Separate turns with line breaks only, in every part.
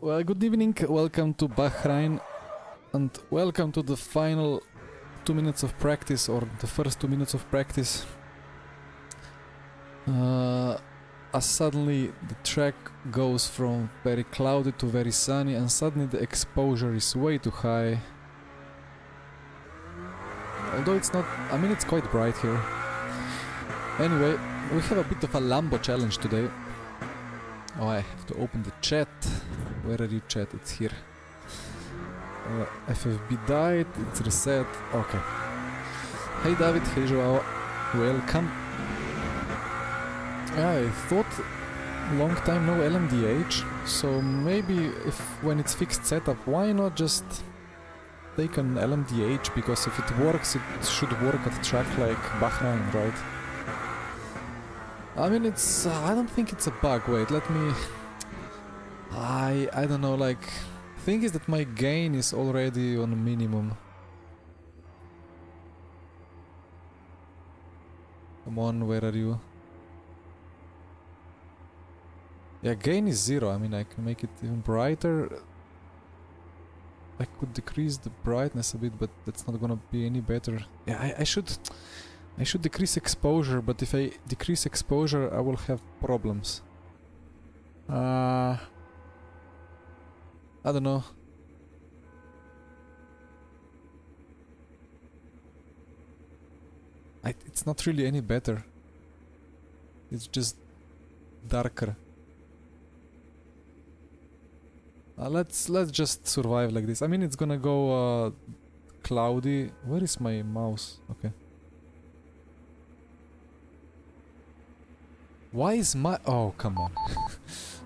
Well, good evening, welcome to Bahrain, and welcome to the final 2 minutes of practice, or the first 2 minutes of practice. As suddenly the track goes from very cloudy to very sunny, and suddenly the exposure is way too high. Although it's not, I mean, it's quite bright here. Anyway, we have a bit of a Lambo challenge today. Oh, I have to open the chat. Where are you, chat? It's here. FFB died, it's reset. Okay. Hey David, hey Joao. Welcome. I thought long time no LMDH, so maybe if when it's fixed setup, why not just take an LMDH, because if it works, it should work at a track like Bahrain, right? I mean, it's I don't think it's a bug. Wait, let me... I don't know, like... Thing is that my gain is already on minimum. Come on, where are you? Yeah, gain is 0. I mean, I can make it even brighter. I could decrease the brightness a bit, but that's not gonna be any better. Yeah, I should decrease exposure, but if I decrease exposure, I will have problems. I don't know. It's not really any better. It's just darker. Let's just survive like this. I mean, it's gonna go cloudy. Where is my mouse? Okay. Why is my... Oh, come on.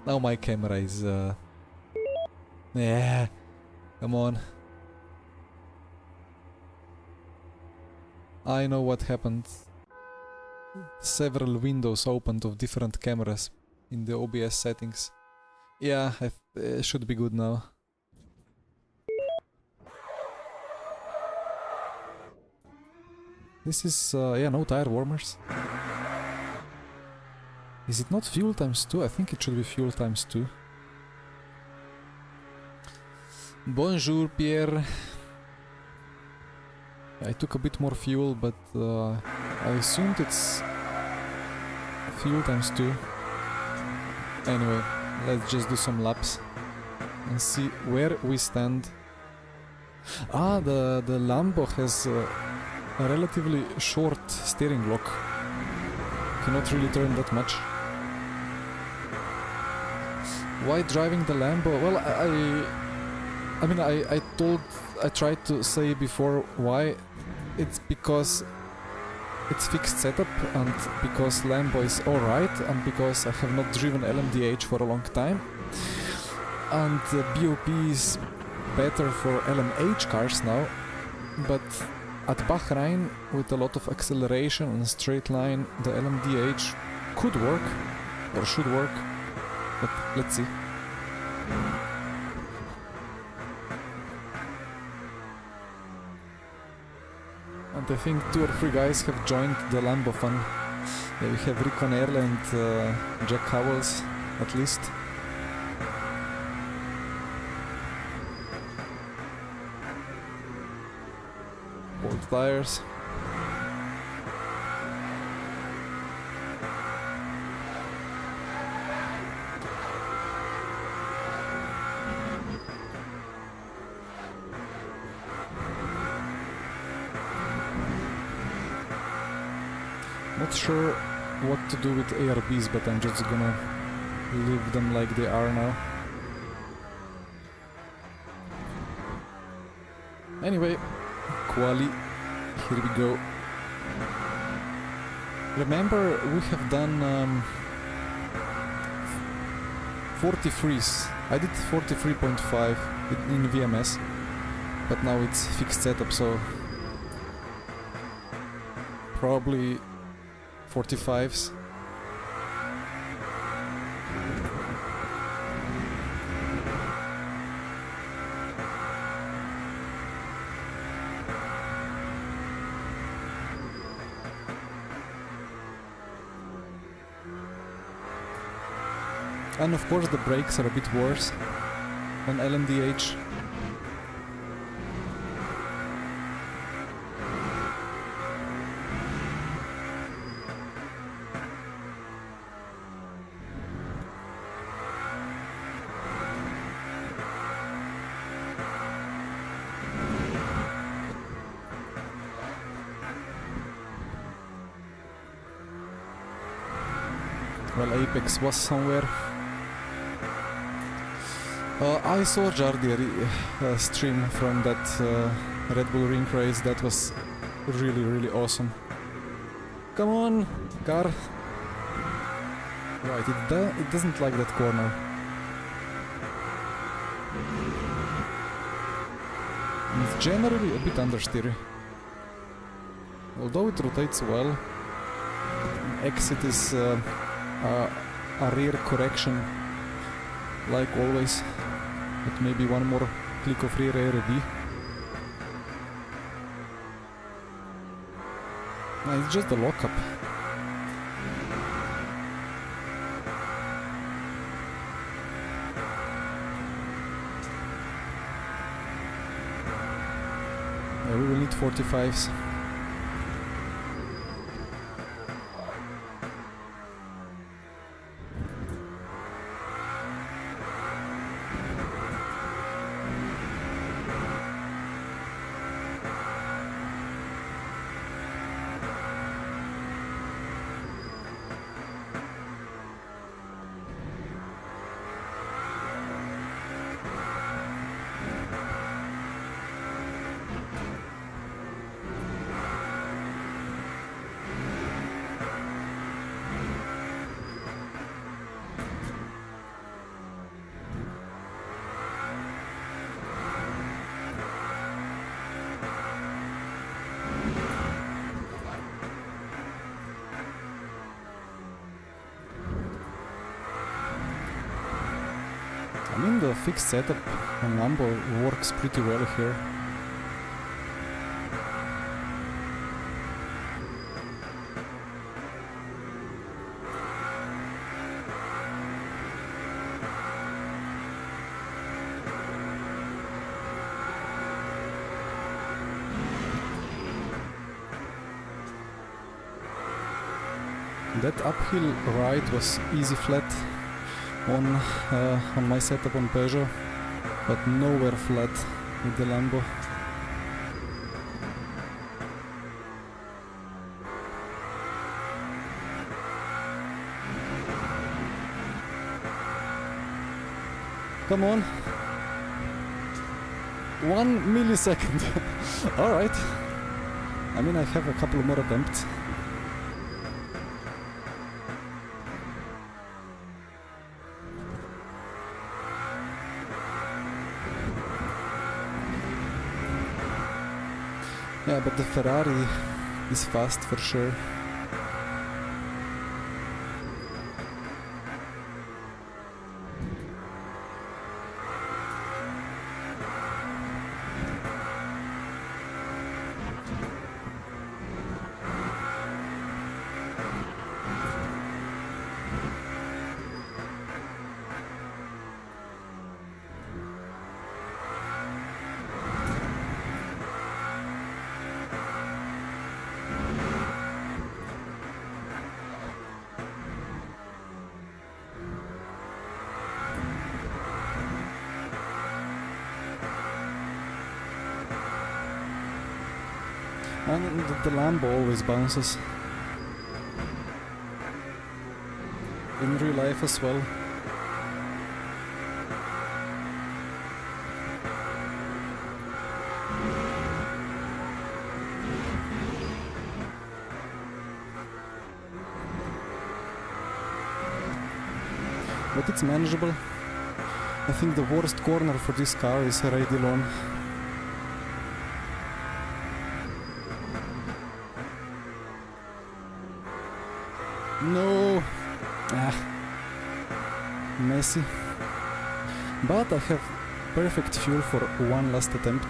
Now my camera is... Yeah, come on. I know what happened. Several windows opened of different cameras in the OBS settings. Yeah, it should be good now. This is... yeah, no tire warmers. Is it not fuel times 2? I think it should be fuel times 2. Bonjour, Pierre. I took a bit more fuel, but I assumed it's fuel times 2. Anyway, let's just do some laps and see where we stand. Ah, the Lambo has a relatively short steering lock. Cannot really turn that much. Why driving the Lambo? Well, I mean, I tried to say before why. It's because it's fixed setup, and because Lambo is alright, and because I have not driven LMDH for a long time. And BOP is better for LMH cars now, but at Bahrain, with a lot of acceleration and straight line, the LMDH could work, or should work, but let's see. And I think 2 or 3 guys have joined the Lambo fun. Yeah, we have Rick Van Erle and Jack Howells, at least. Old tires. Not sure what to do with ARBs, but I'm just gonna leave them like they are now. Anyway, Quali, here we go. Remember, we have done 43s. I did 43.5 in VMS, but now it's fixed setup, so probably 45s. And of course the brakes are a bit worse than LMDH. Well, Apex was somewhere. I saw Jardier stream from that Red Bull Ring race. That was really awesome. Come on, car. Right, it doesn't like that corner. And it's generally a bit understeery. Although it rotates well, exit is a rear correction, like always, but maybe one more click of rear ARB. No, it's just the lockup. Yeah, we will need 45s. I mean, the fixed setup on Lambo works pretty well here. That uphill ride was easy flat on my setup on Peugeot, but nowhere flat with the Lambo. Come on! 1 millisecond! Alright. I mean, I have a couple more attempts. Yeah, but the Ferrari is fast for sure. And the Lambo always bounces. In real life as well. But it's manageable. I think the worst corner for this car is radial on. No! Ah. Messy. But I have perfect fuel for one last attempt.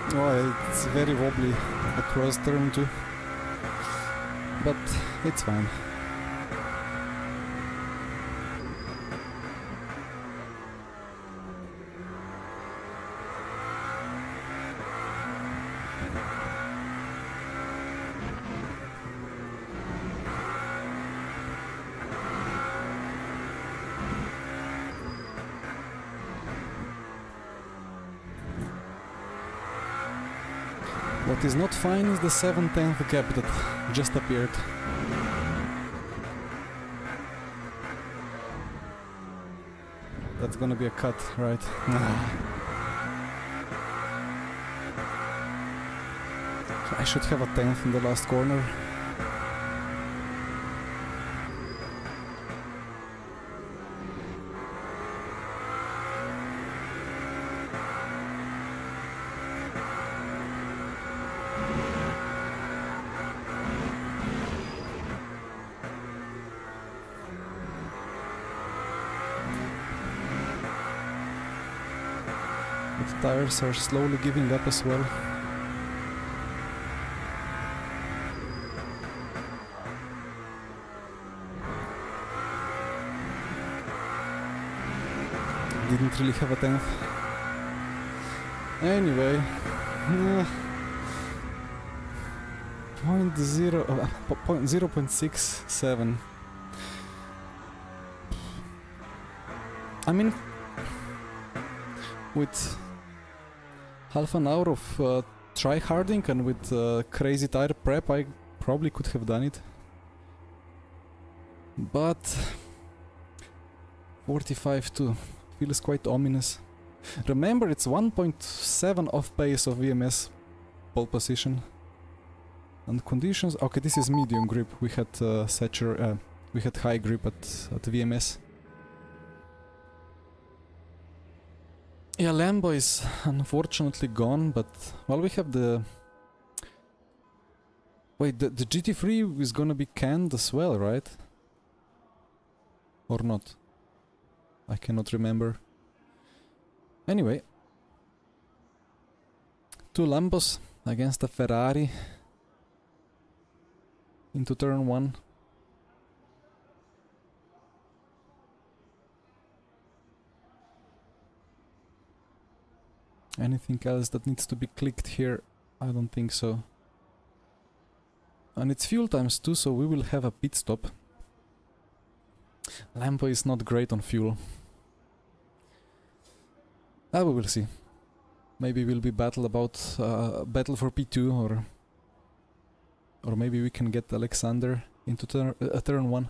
Oh, it's very wobbly across turn 2. But it's fine. What is not fine is the 7/10 gap that just appeared. That's gonna be a cut, right? I should have a 10th in the last corner. The tires are slowly giving up as well. Didn't really have a 10th. Anyway, 0.67. I mean, with half an hour of try-harding and with crazy tire prep, I probably could have done it. But 45.2 feels quite ominous. Remember, it's 1.7 off pace of VMS pole position. And conditions... Okay, this is medium grip. We had we had high grip at VMS. Yeah, Lambo is unfortunately gone, but... Well, we have the... Wait, the GT3 is gonna be canned as well, right? Or not? I cannot remember. Anyway. 2 Lambos against a Ferrari. Into turn 1. Anything else that needs to be clicked here? I don't think so. And it's fuel times too, so we will have a pit stop. Lambo is not great on fuel. We will see. Maybe we'll be battle for P2, or maybe we can get Alexander into turn 1.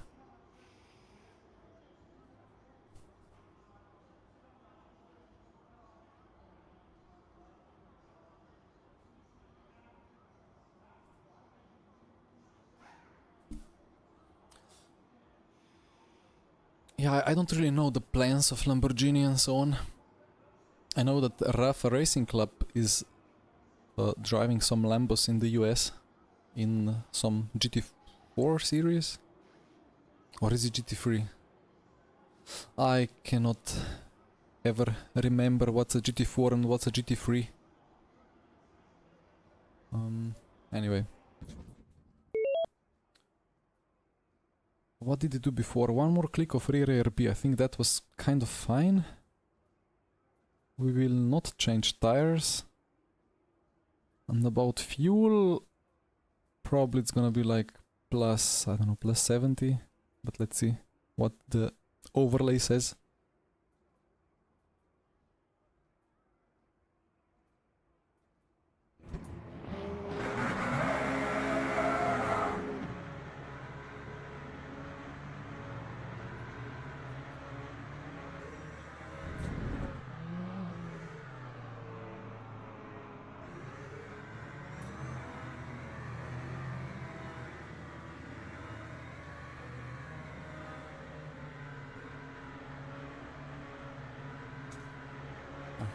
Yeah, I don't really know the plans of Lamborghini and so on. I know that Rafa Racing Club is driving some Lambos in the US in some GT4 series. Or is it GT3? I cannot ever remember what's a GT4 and what's a GT3. Anyway. What did it do before? One more click of rear ARB. I think that was kind of fine. We will not change tires. And about fuel, probably it's gonna be like plus, I don't know, plus 70. But let's see what the overlay says.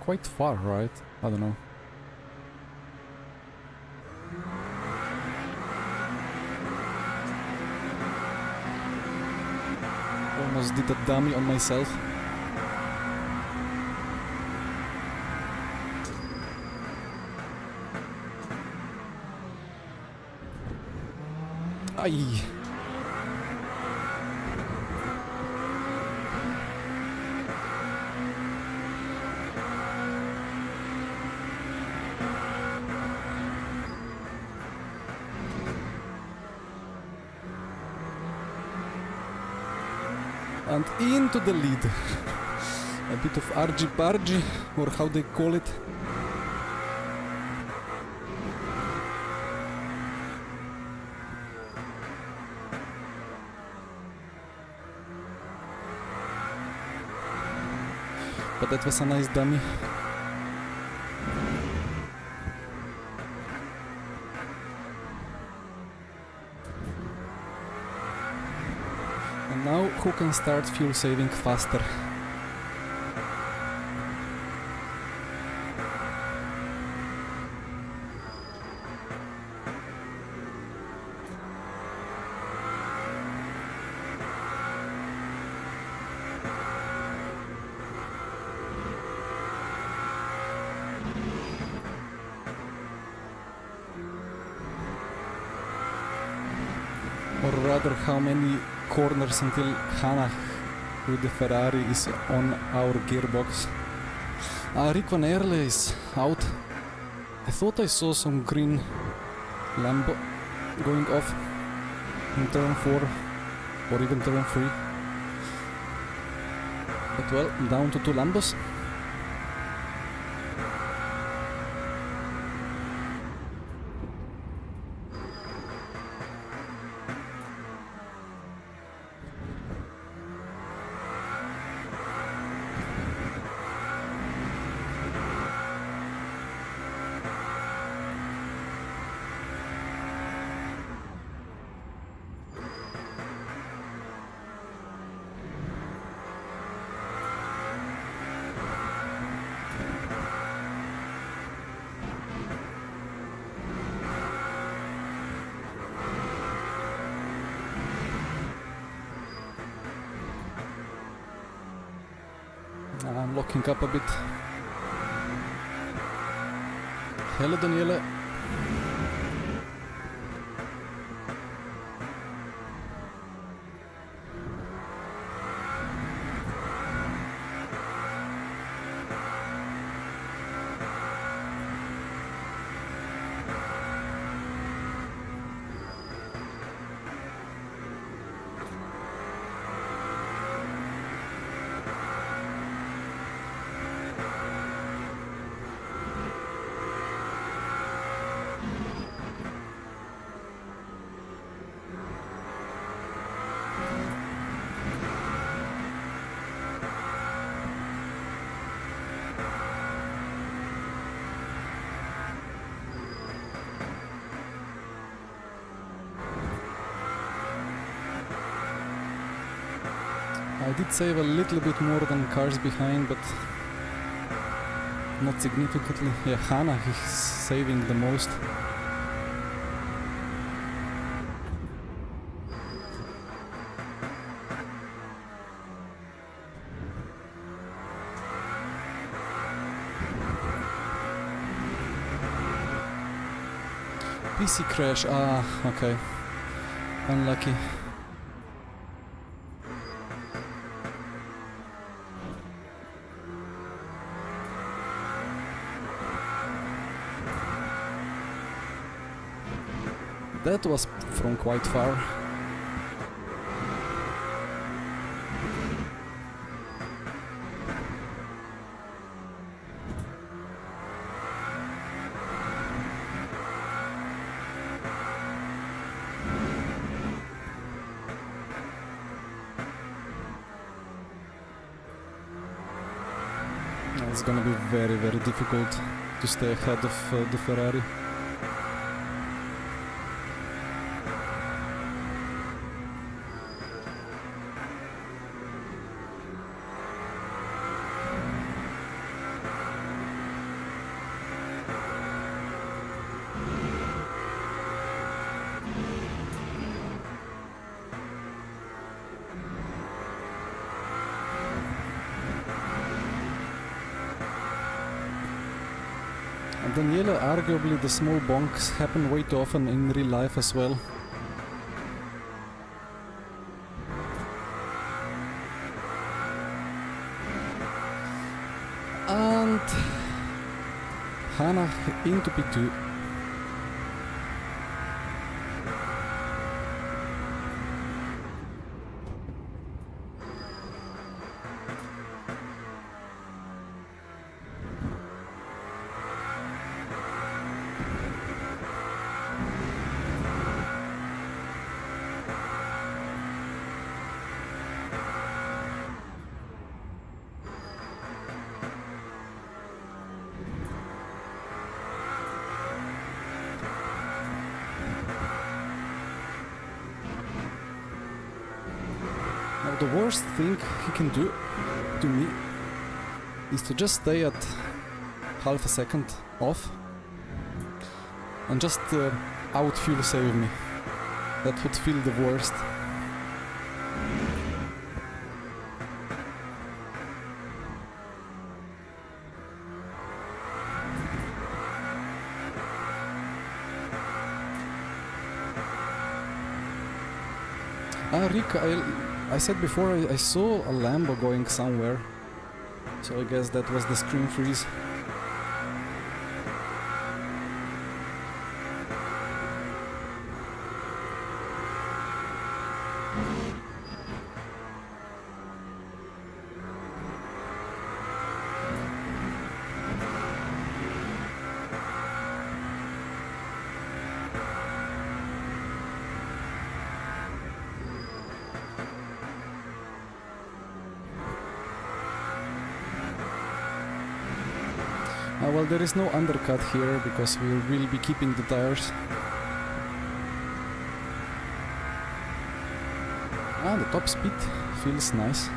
Quite far, right? I don't know. Almost did a dummy on myself. Aye. And into the lead. A bit of argy-bargy, or how they call it. But that was a nice dummy. And now who can start fuel saving faster? Or rather, how many corners until Hannah with the Ferrari is on our gearbox. Rick Van Erle is out. I thought I saw some green Lambo going off in turn 4 or even turn 3. But well, down to 2 Lambos. I'm locking up a bit. Hello, Daniele. I did save a little bit more than cars behind, but not significantly. Yeah, Hannah is saving the most. PC crash, okay. Unlucky. That was from quite far. It's gonna be very, very difficult to stay ahead of the Ferrari. Daniele, arguably the small bonks happen way too often in real life as well. And Hannah into P2. The worst thing he can do to me is to just stay at half a second off and just out fuel save me. That would feel the worst. Rick, I said before I saw a Lambo going somewhere, so I guess that was the screen freeze. Well, there is no undercut here because we will be keeping the tires. The top speed feels nice.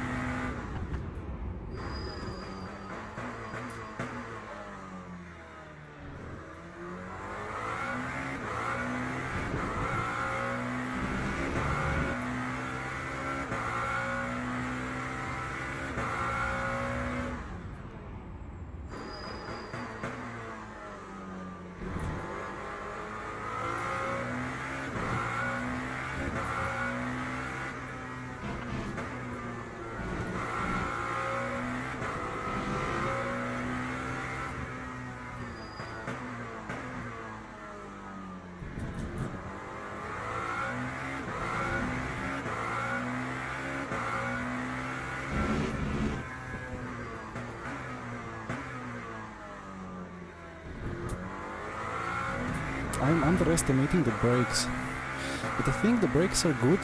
I'm underestimating the brakes, but I think the brakes are good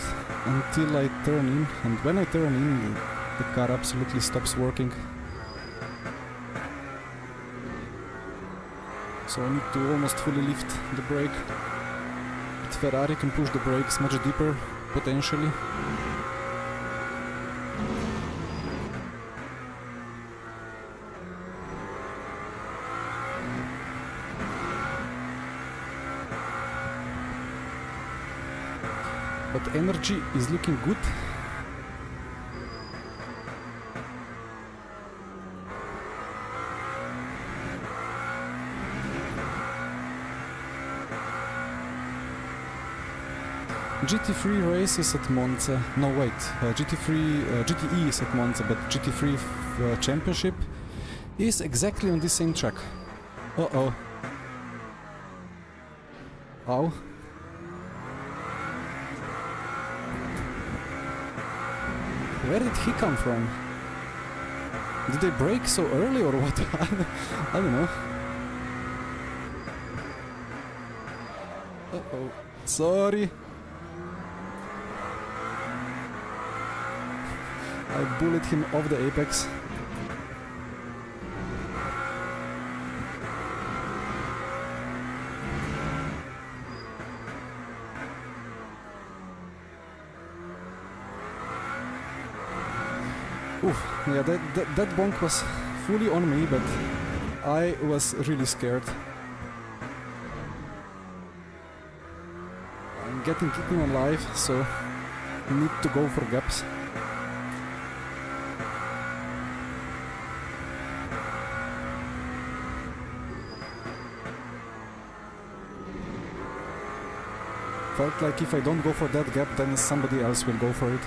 until I turn in, and when I turn in, the car absolutely stops working. So I need to almost fully lift the brake. But Ferrari can push the brakes much deeper, potentially. But energy is looking good. GT3 race is at Monza. No, wait. GTE is at Monza, but GT3 championship is exactly on the same track. Uh-oh. Ow. Where did he come from? Did they brake so early or what? I don't know. Uh-oh. Sorry. I bullied him off the apex. Oof, yeah, that bonk was fully on me, but I was really scared. I'm getting eaten alive, so I need to go for gaps. Felt like if I don't go for that gap, then somebody else will go for it.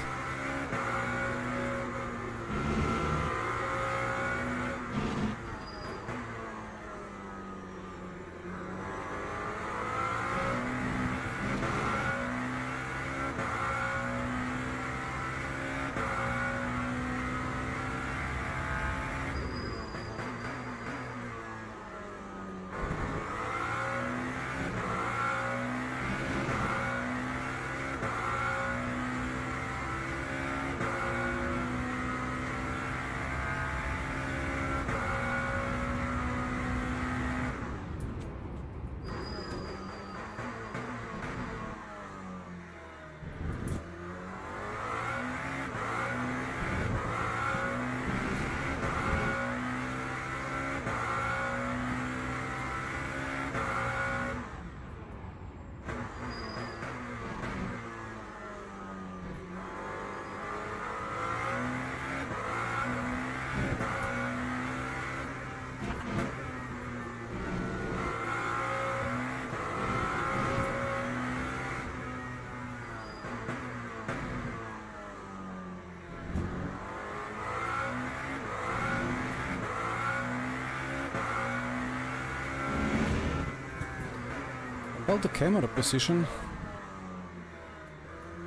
about the camera position,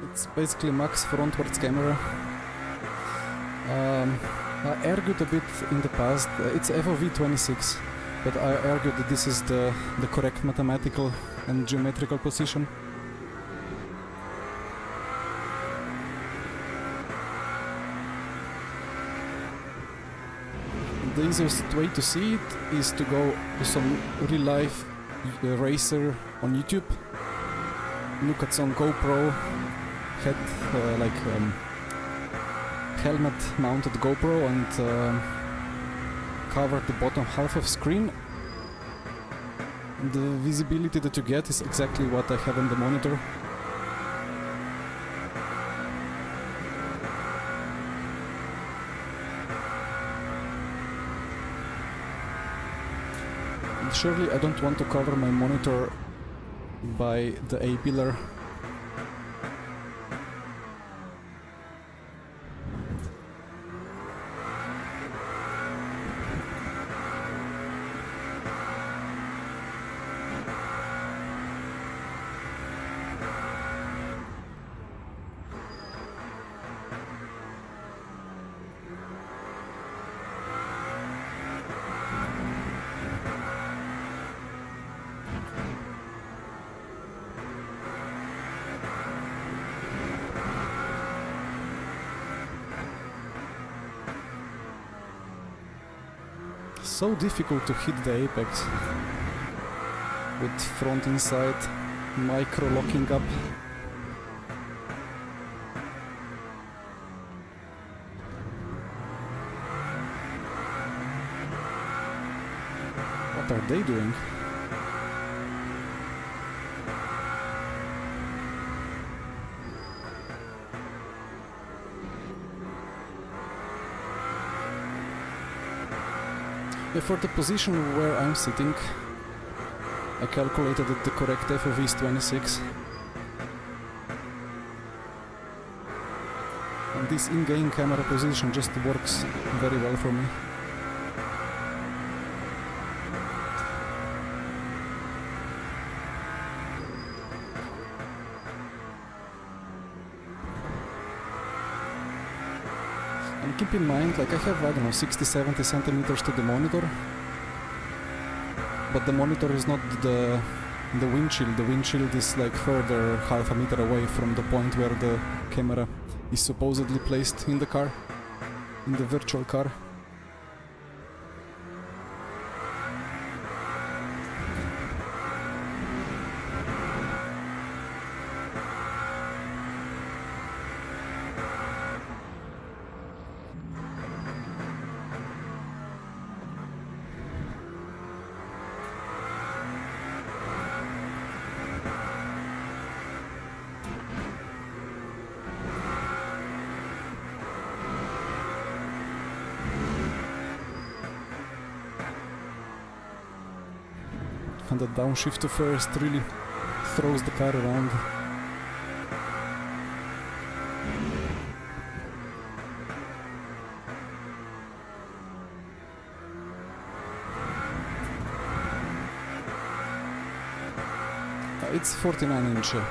it's basically max frontwards camera. I argued a bit in the past, it's FOV 26, but I argued that this is the correct mathematical and geometrical position. The easiest way to see it is to go to some real life racer on YouTube, look at some GoPro head, helmet mounted GoPro, and cover the bottom half of screen. The visibility that you get is exactly what I have on the monitor. And surely I don't want to cover my monitor by the A-pillar. So difficult to hit the apex with front inside, micro locking up. What are they doing? For the position where I'm sitting, I calculated that the correct FOV is 26. And this in-game camera position just works very well for me. And keep in mind, like I have, I don't know, 60-70 centimeters to the monitor, but the monitor is not the windshield. The windshield is like further half a meter away from the point where the camera is supposedly placed in the car, in the virtual car. And the downshift to first really throws the car around. It's 49 inch. I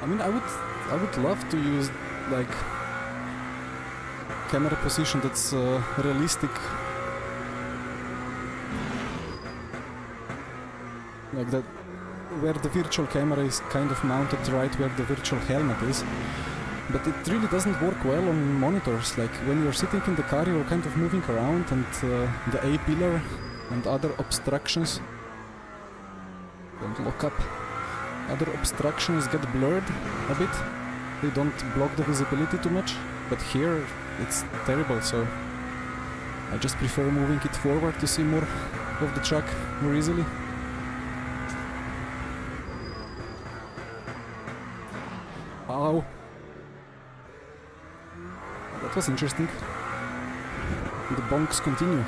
mean, I would love to use like camera position that's realistic, like that, where the virtual camera is kind of mounted right where the virtual helmet is, but it really doesn't work well on monitors. Like when you're sitting in the car, you're kind of moving around, and the A-pillar and other obstructions, don't lock up, other obstructions get blurred a bit. They don't block the visibility too much, but here it's terrible, so I just prefer moving it forward to see more of the track more easily. Ow! That was interesting. The bonks continue.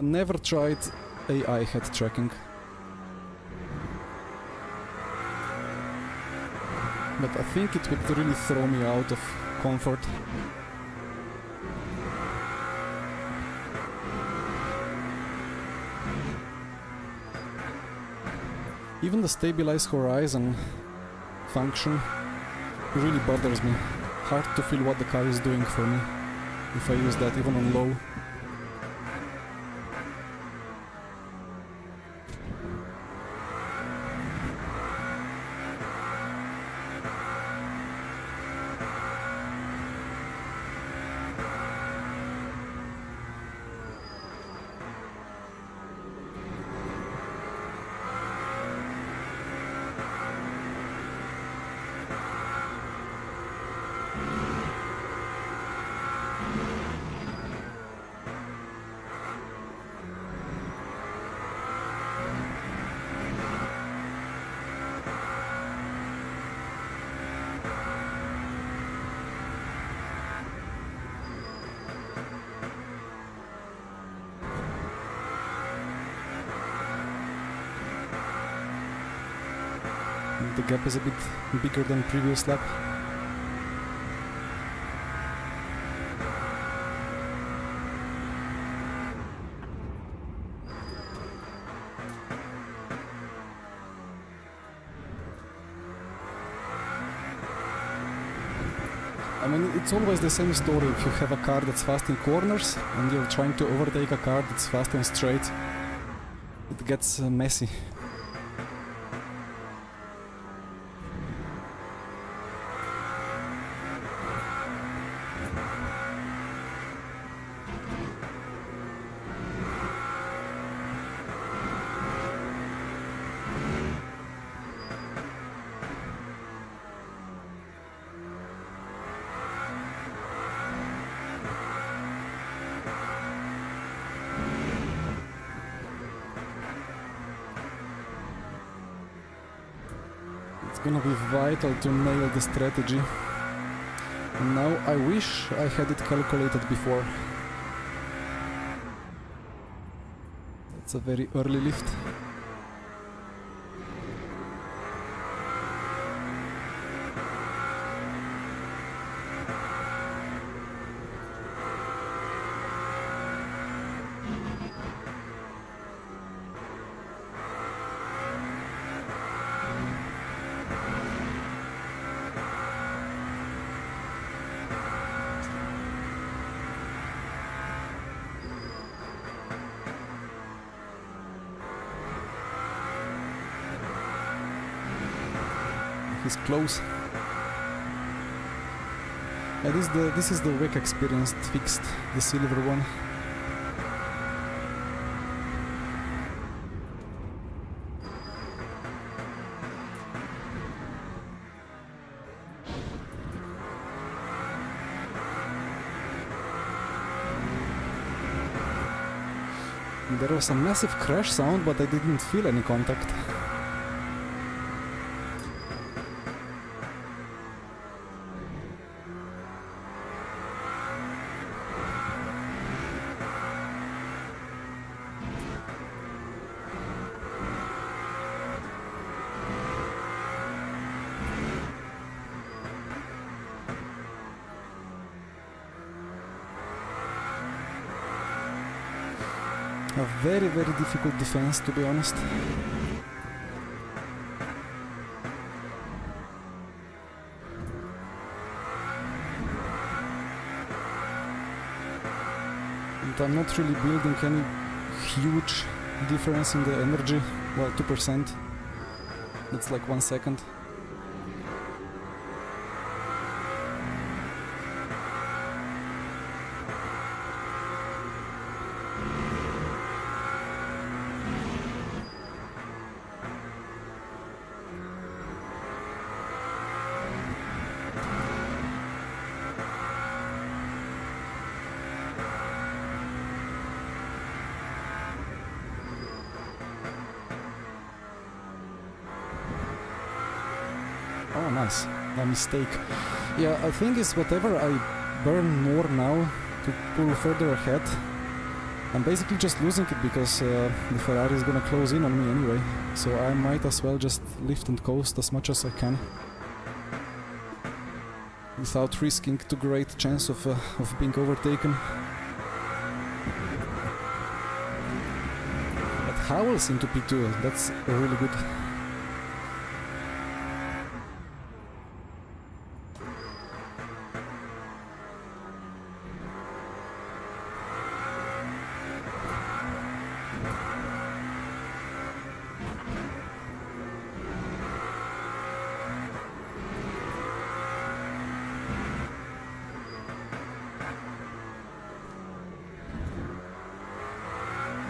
Never tried AI head tracking. but I think it would really throw me out of comfort. Even the stabilize horizon function really bothers me. Hard to feel what the car is doing for me if I use that even on low. The gap is a bit bigger than previous lap. I mean, it's always the same story. If you have a car that's fast in corners and you're trying to overtake a car that's fast and straight, it gets messy. It's gonna be vital to nail the strategy. And now I wish I had it calculated before. It's a very early lift. He's close. This is the WEC experience fixed, the silver one. There was a massive crash sound, but I didn't feel any contact. A very, very difficult defense, to be honest. And I'm not really building any huge difference in the energy. Well, 2%. That's like 1 second. Oh, nice. A mistake. Yeah, I think it's whatever I burn more now to pull further ahead, I'm basically just losing it because the Ferrari is gonna close in on me anyway. So I might as well just lift and coast as much as I can. without risking too great chance of being overtaken. But Howells into P2, that's really good.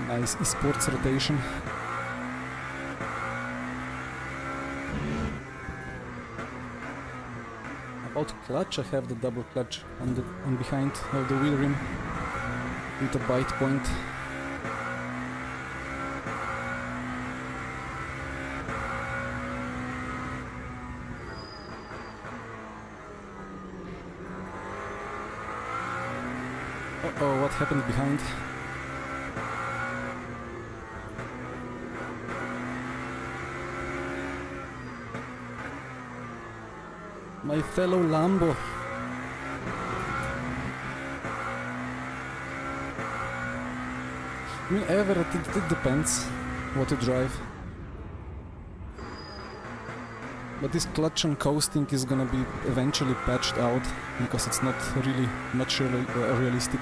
Nice esports rotation. About clutch, I have the double clutch on behind of the wheel rim with a bite point. Uh-oh, what happened behind? My fellow Lambo. I mean, Everett, it depends what you drive. But this clutch and coasting is gonna be eventually patched out because it's not really much realistic.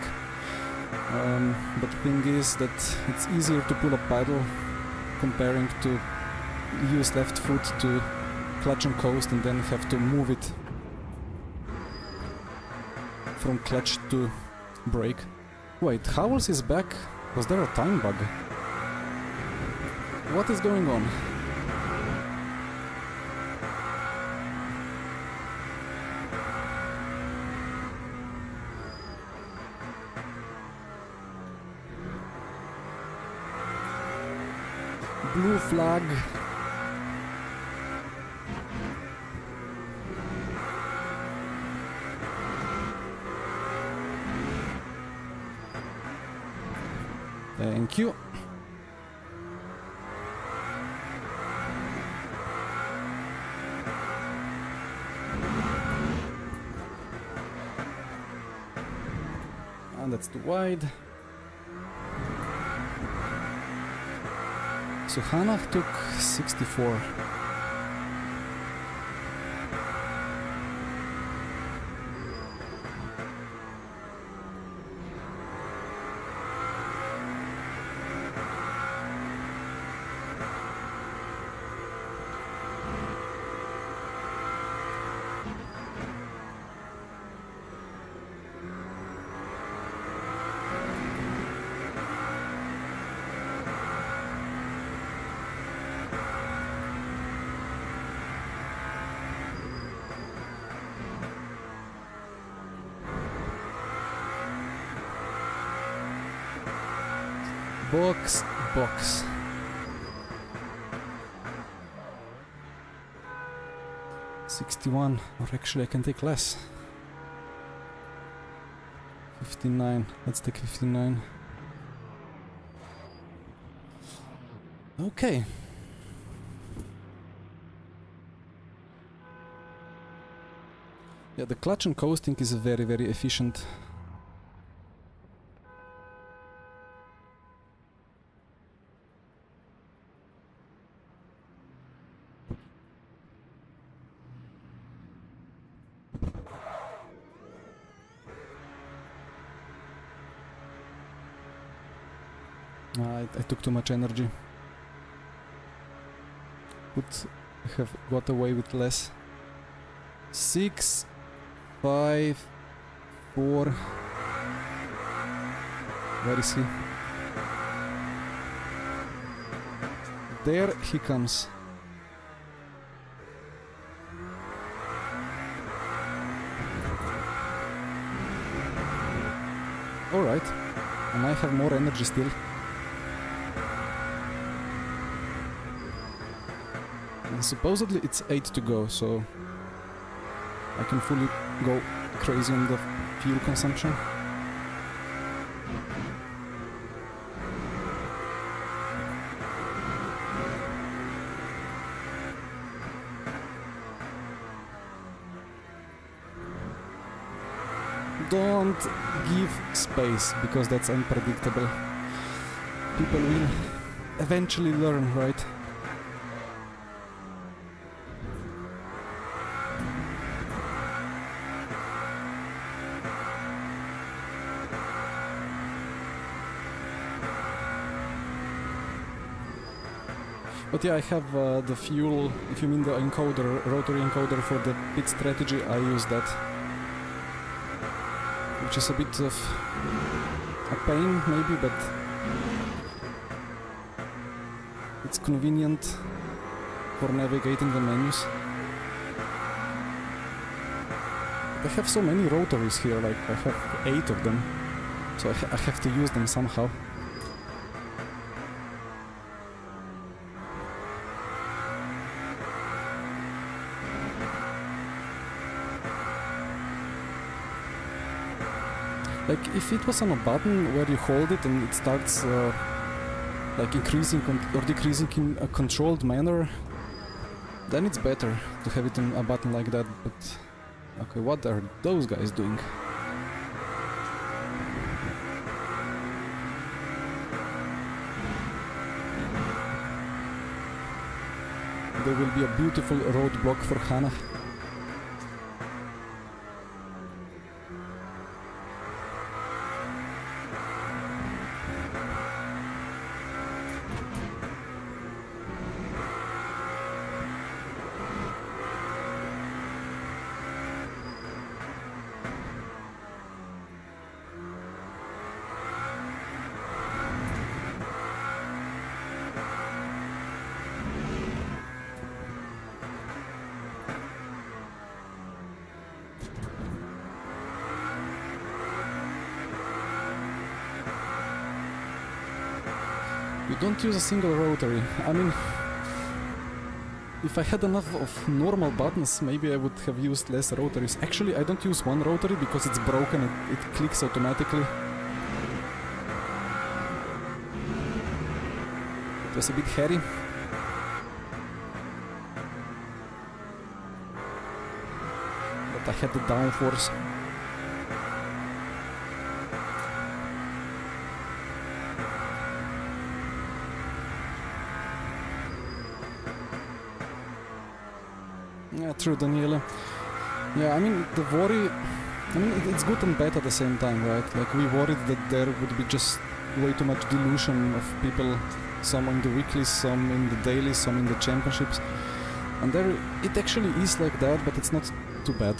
But the thing is that it's easier to pull a paddle comparing to use left foot to clutch and coast and then have to move it from clutch to brake. Wait, Howells is back? Was there a time bug? What is going on? Blue flag. Thank you. And that's too wide. So Hanach took 64. Box. 61, or actually I can take less. 59, let's take 59. Okay. Yeah, the clutch and coasting is very, very efficient. I took too much energy. I have got away with less. 6, 5, 4. Where is he? There he comes. Alright. And I have more energy still. And supposedly it's 8 to go, so I can fully go crazy on the fuel consumption. don't give space, because that's unpredictable. People will eventually learn, right? But yeah, I have the fuel, if you mean the encoder, rotary encoder for the pit strategy, I use that. Which is a bit of a pain maybe, but it's convenient for navigating the menus. I have so many rotaries here, like I have 8 of them, so I have to use them somehow. Like, if it was on a button where you hold it and it starts like increasing or decreasing in a controlled manner, then it's better to have it on a button like that. But okay, what are those guys doing? There will be a beautiful roadblock for Hannah. You don't use a single rotary. I mean, if I had enough of normal buttons, maybe I would have used less rotaries. Actually, I don't use one rotary because it's broken, it clicks automatically. It was a bit hairy. But I had the downforce. Yeah, true, Daniela. Yeah, I mean, the worry... I mean, it's good and bad at the same time, right? Like, we worried that there would be just way too much dilution of people, some in the weeklies, some in the dailies, some in the championships. And there, it actually is like that, but it's not too bad.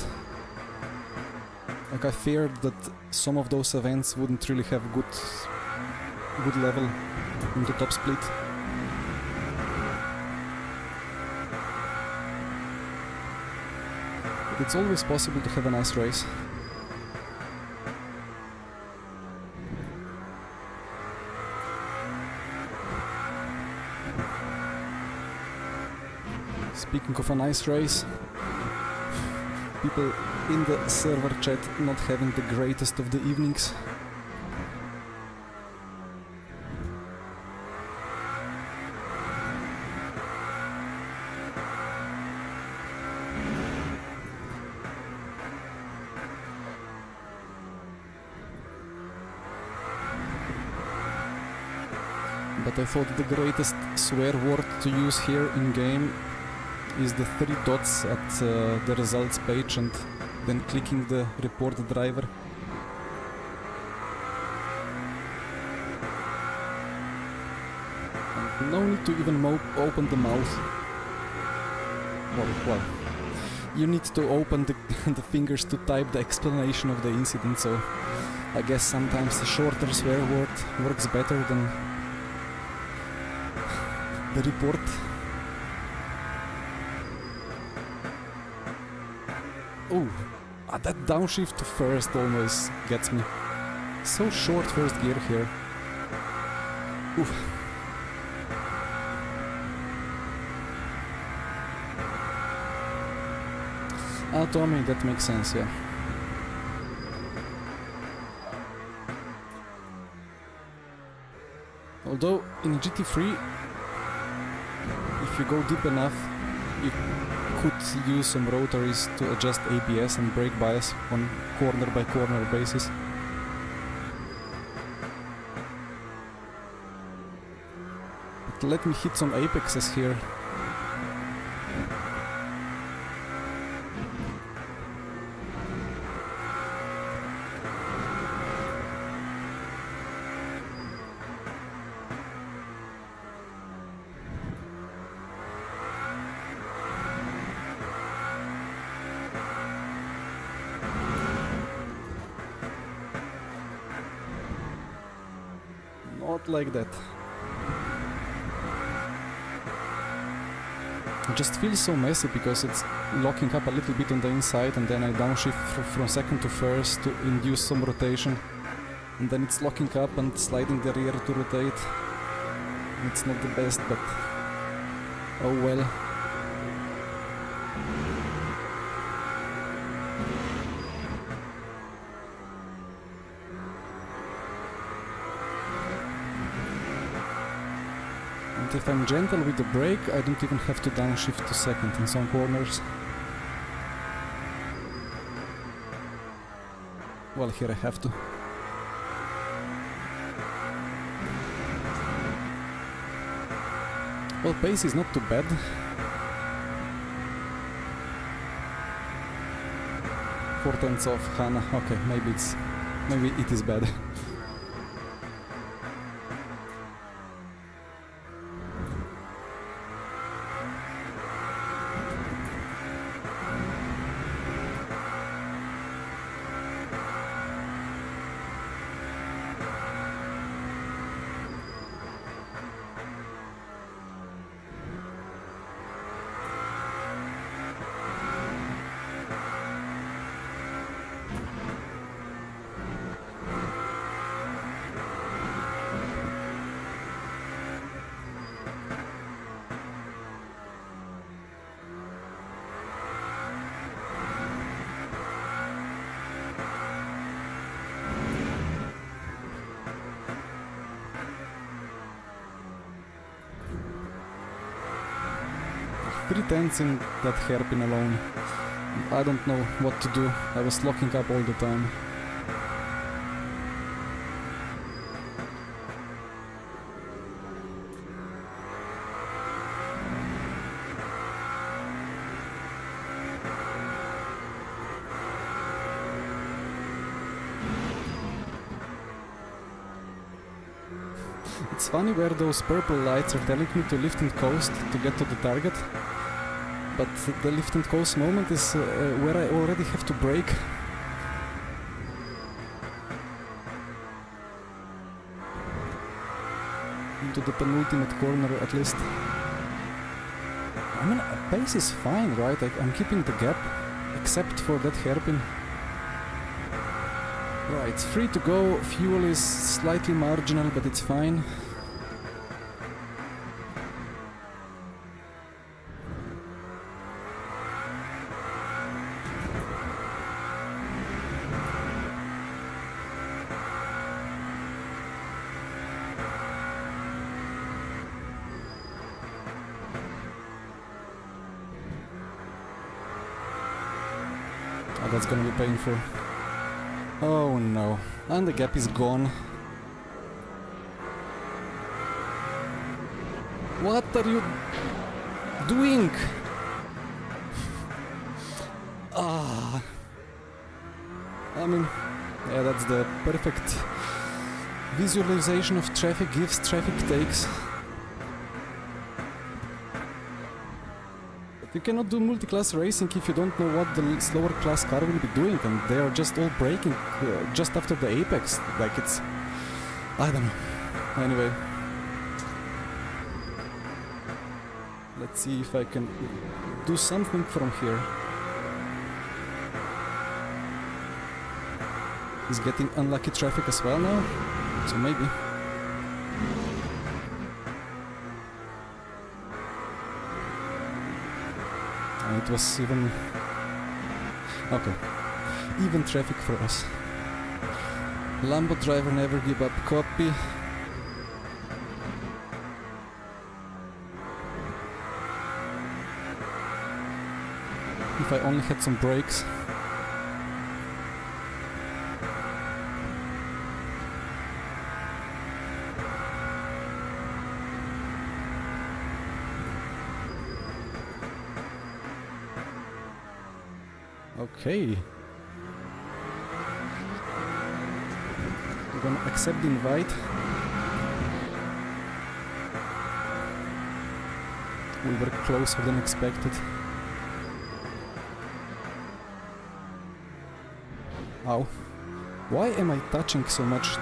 Like, I feared that some of those events wouldn't really have good level in the top split. It's always possible to have a nice race. Speaking of a nice race, people in the server chat not having the greatest of the evenings. But I thought the greatest swear word to use here in game is the 3 dots at the results page and then clicking the report driver. And no need to even open the mouth. Well, you need to open the fingers to type the explanation of the incident, so I guess sometimes a shorter swear word works better than the report. Oh, that downshift to first always gets me. So short first gear here. Oof. Ah, Tommy, that makes sense, yeah. Although in GT3, if you go deep enough, you could use some rotaries to adjust ABS and brake bias on corner by corner basis. But let me hit some apexes here. Not like that. It just feels so messy because it's locking up a little bit on the inside, and then I downshift from second to first to induce some rotation, and then it's locking up and sliding the rear to rotate. It's not the best, but oh well. If I'm gentle with the brake, I don't even have to downshift to second in some corners. Well, here I have to. Well, pace is not too bad. Four-tenths of Hana. Okay, maybe it is bad. Three tenths in that hairpin alone. I don't know what to do. I was locking up all the time. It's funny where those purple lights are telling me to lift and coast to get to the target. But the lift and coast moment is where I already have to brake. Into the penultimate corner at least. I mean, pace is fine, right? I'm keeping the gap, except for that hairpin. Right, free to go. Fuel is slightly marginal, but it's fine. Oh, that's gonna be painful. Oh no, and the gap is gone. What are you doing? Ah, I mean, yeah, that's the perfect visualization of traffic gives, traffic takes. You cannot do multi-class racing if you don't know what the slower class car will be doing, and they are just all braking just after the apex. Like it's... I don't know. Anyway. Let's see if I can do something from here. He's getting unlucky traffic as well now, so maybe. It was even... okay. Even traffic for us. Lambo driver never give up, copy. If I only had some brakes. Okay. We're gonna accept the invite. We were closer than expected. Ow. Why am I touching so much?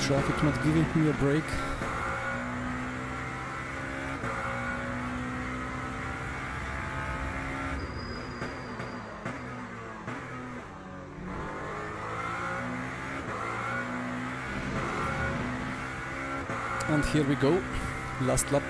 Traffic not giving me a break. And here we go, last lap.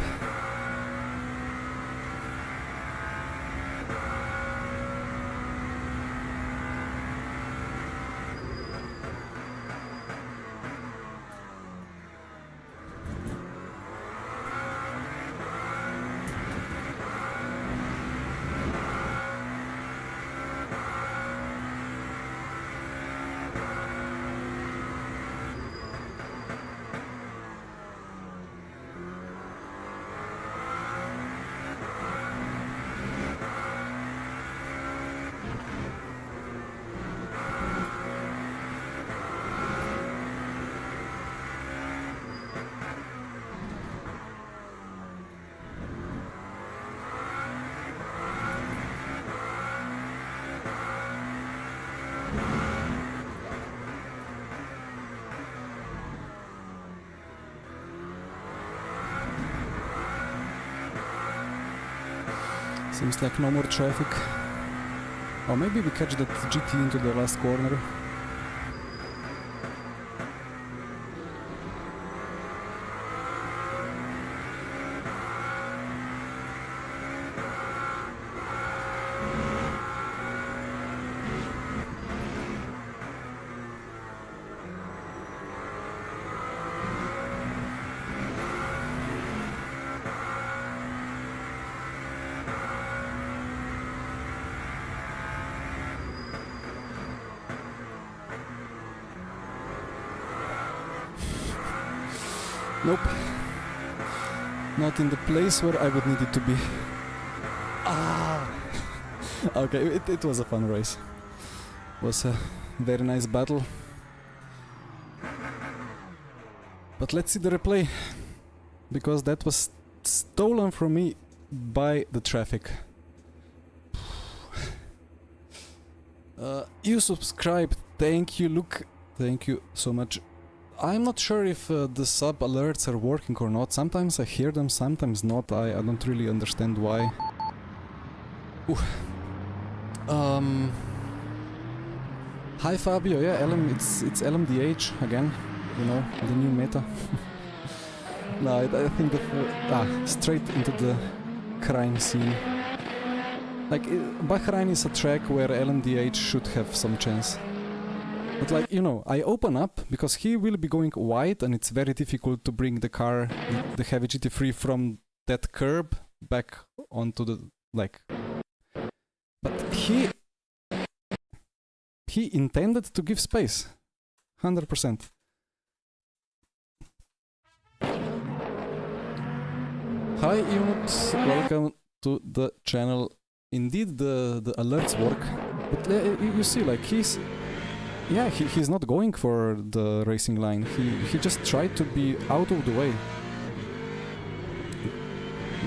Seems like no more traffic. Or maybe we catch that GT into the last corner. Nope. Not in the place where I would need it to be. Ah! Okay, it was a fun race. Was a very nice battle. But let's see the replay. Because that was stolen from me by the traffic. You subscribed. Thank you, Luke. Thank you so much. I'm not sure if the sub alerts are working or not. Sometimes I hear them, sometimes not. I don't really understand why. Hi Fabio, yeah, it's LMDH again, you know, the new meta. No, I think that straight into the crime scene. Like, Bahrain is a track where LMDH should have some chance. But like, you know, I open up because he will be going wide and it's very difficult to bring the car, the heavy GT3 from that curb back onto the, like... But he intended to give space. 100%. Hi Unit, welcome to the channel. Indeed, the alerts work. But you see, like, yeah, he's not going for the racing line. He just tried to be out of the way.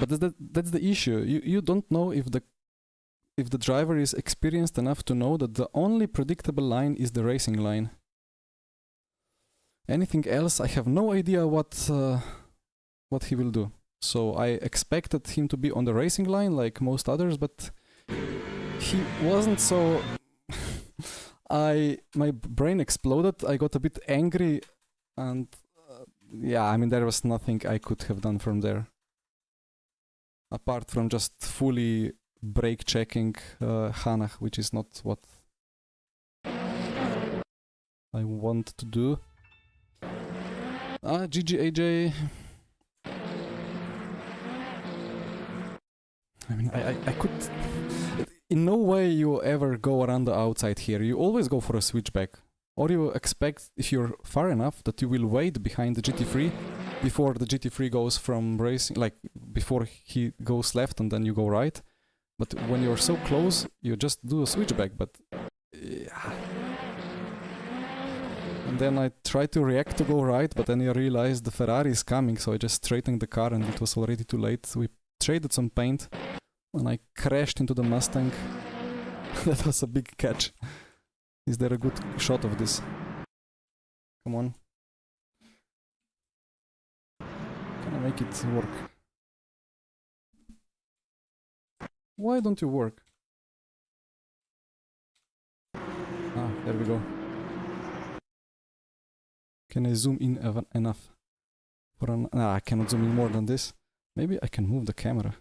But that's the issue. You don't know if the driver is experienced enough to know that the only predictable line is the racing line. Anything else, I have no idea what he will do. So I expected him to be on the racing line like most others, but he wasn't. So my brain exploded. I got a bit angry, and yeah, I mean there was nothing I could have done from there, apart from just fully brake checking Hanach, which is not what I want to do. GG AJ. I mean, I could... In no way you ever go around the outside here. You always go for a switchback. Or you expect, if you're far enough, that you will wait behind the GT3 before the GT3 goes from racing, like before he goes left and then you go right. But when you're so close, you just do a switchback, but... yeah. And then I tried to react to go right, but then I realized the Ferrari is coming, so I just straightened the car and it was already too late. We traded some paint and I crashed into the Mustang. That was a big catch. Is there a good shot of this? Come on. Can I make it work? Why don't you work? Ah, there we go. Can I zoom in enough? For an... Nah, I cannot zoom in more than this. Maybe I can move the camera.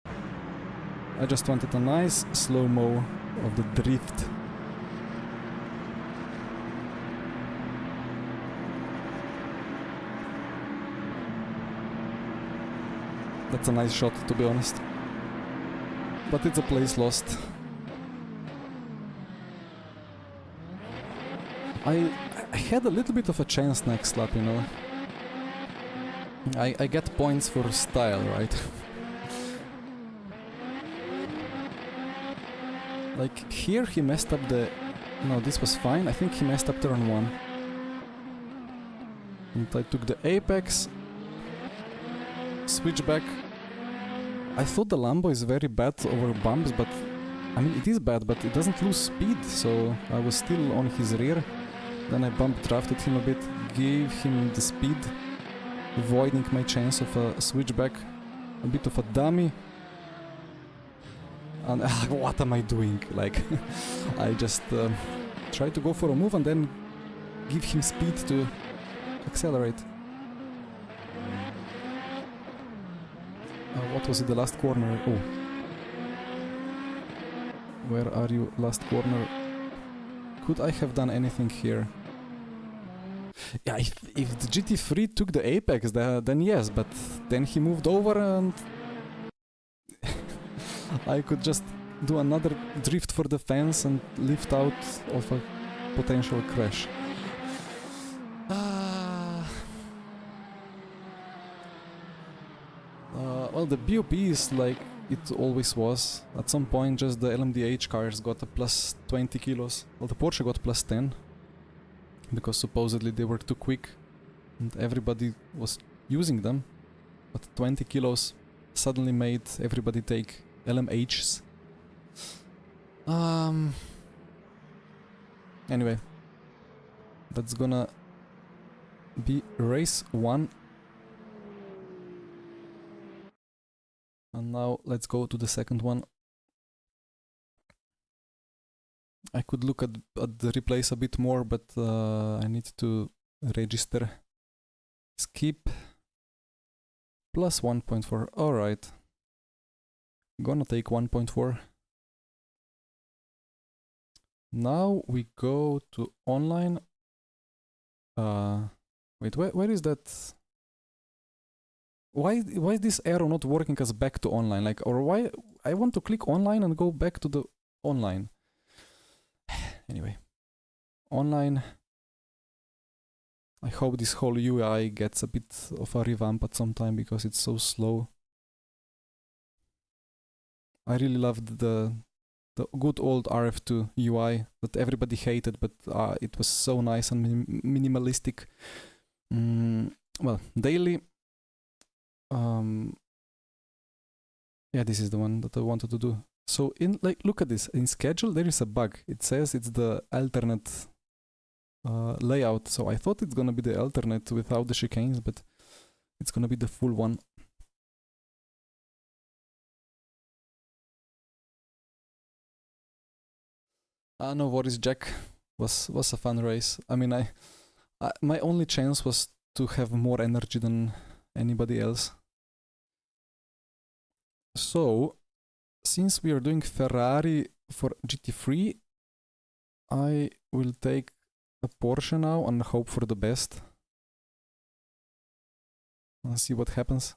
I just wanted a nice slow-mo of the drift. That's a nice shot, to be honest. But it's a place lost. I had a little bit of a chance next lap, you know. I get points for style, right? Like here he messed up the... No, this was fine. I think he messed up turn 1. And I took the apex. Switchback. I thought the Lambo is very bad over bumps, but... I mean, it is bad, but it doesn't lose speed, so I was still on his rear. Then I bump drafted him a bit, gave him the speed, avoiding my chance of a switchback. A bit of a dummy. And what am I doing? Like, I just try to go for a move and then give him speed to accelerate. What was it, the last corner? Oh. Where are you, last corner? Could I have done anything here? Yeah, if the GT3 took the apex, then yes, but then he moved over and... I could just do another drift for the fence and lift out of a potential crash. Well, the BOP is like it always was. At some point just the LMDH cars got a plus 20 kilos. Well, the Porsche got plus 10. Because supposedly they were too quick and everybody was using them. But 20 kilos suddenly made everybody take LMHs. Anyway, that's gonna be race 1. And now let's go to the second one. I could look at the replays a bit more, but I need to register. Skip. Plus 1.4. Alright. Gonna take 1.4. Now we go to online. Wait, where is that? Why is this arrow not working as back to online? Like, or why I want to click online and go back to the online. Anyway, online. I hope this whole UI gets a bit of a revamp at some time because it's so slow. I really loved the The good old RF2 UI that everybody hated, but it was so nice and minimalistic. Well, daily. Yeah, this is the one that I wanted to do. So look at this. In schedule, there is a bug. It says it's the alternate layout. So I thought it's gonna be the alternate without the chicanes, but it's gonna be the full one. No worries, Jack. Was a fun race. I mean, my only chance was to have more energy than anybody else. So, since we are doing Ferrari for GT3, I will take a Porsche now and hope for the best. Let's see what happens.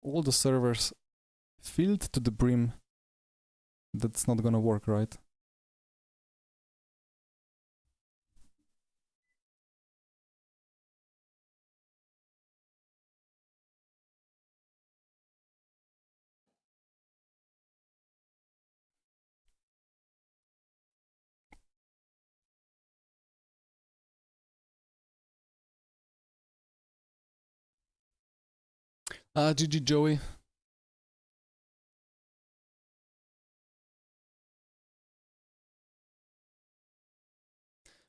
All the servers filled to the brim. That's not gonna work, right? GG Joey.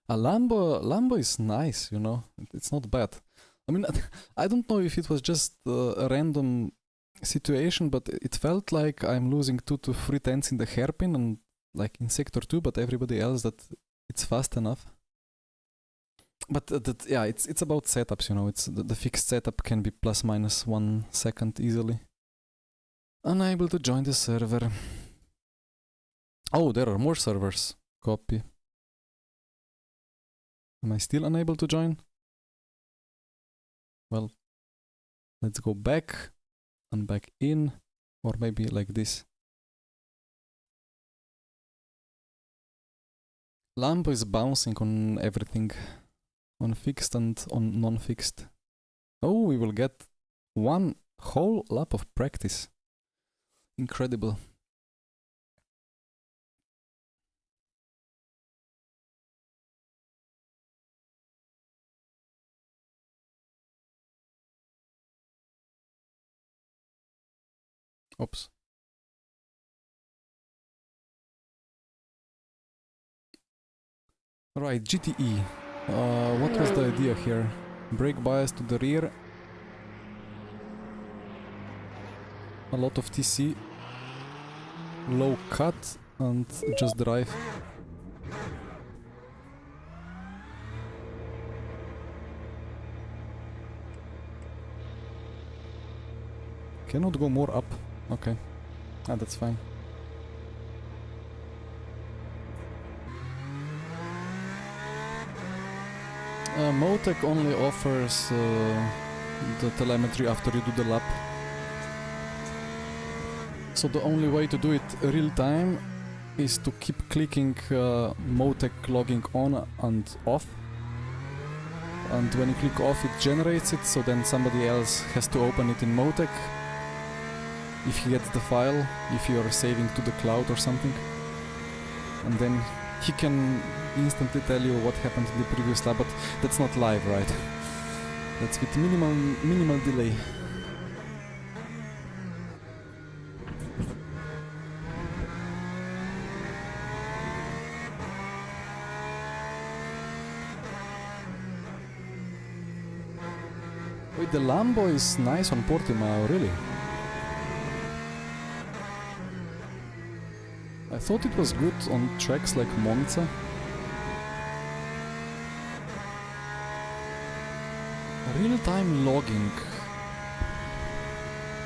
A Lambo is nice, you know. It's not bad. I mean, I don't know if it was just a random situation, but it felt like I'm losing 2 to 3 tenths in the hairpin and like in sector 2, but everybody else that it's fast enough. But yeah, it's about setups, you know. It's the fixed setup can be plus minus 1 second easily. Unable to join the server. Oh, there are more servers. Copy. Am I still unable to join? Well, let's go back and back in, or maybe like this. Lambo is bouncing on everything, on fixed and on non-fixed. Oh, we will get 1 whole lap of practice. Incredible. Oops. Right, GTE. What was the idea here? Brake bias to the rear. A lot of TC. Low cut and just drive. Cannot go more up. Okay. That's fine. Motec only offers the telemetry after you do the lap. So the only way to do it real time is to keep clicking Motec logging on and off. And when you click off, it generates it, so then somebody else has to open it in Motec. If he gets the file, if you are saving to the cloud or something. And then he can instantly tell you what happened in the previous lap, but that's not live, right? That's with minimal delay. Wait, the Lambo is nice on Portimao, really? I thought it was good on tracks like Monza. Real-time logging.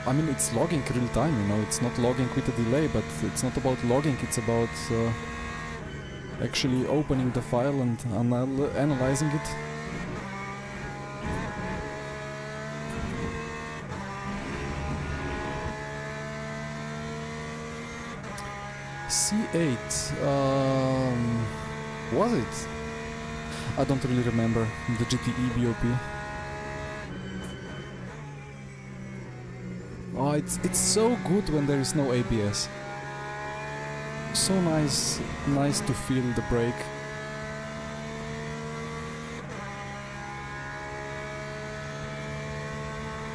I mean, it's logging real-time, you know, it's not logging with a delay, but it's not about logging, it's about actually opening the file and analyzing it. C8, was it? I don't really remember the GTE BOP. Oh, it's so good when there is no ABS. So nice to feel the brake.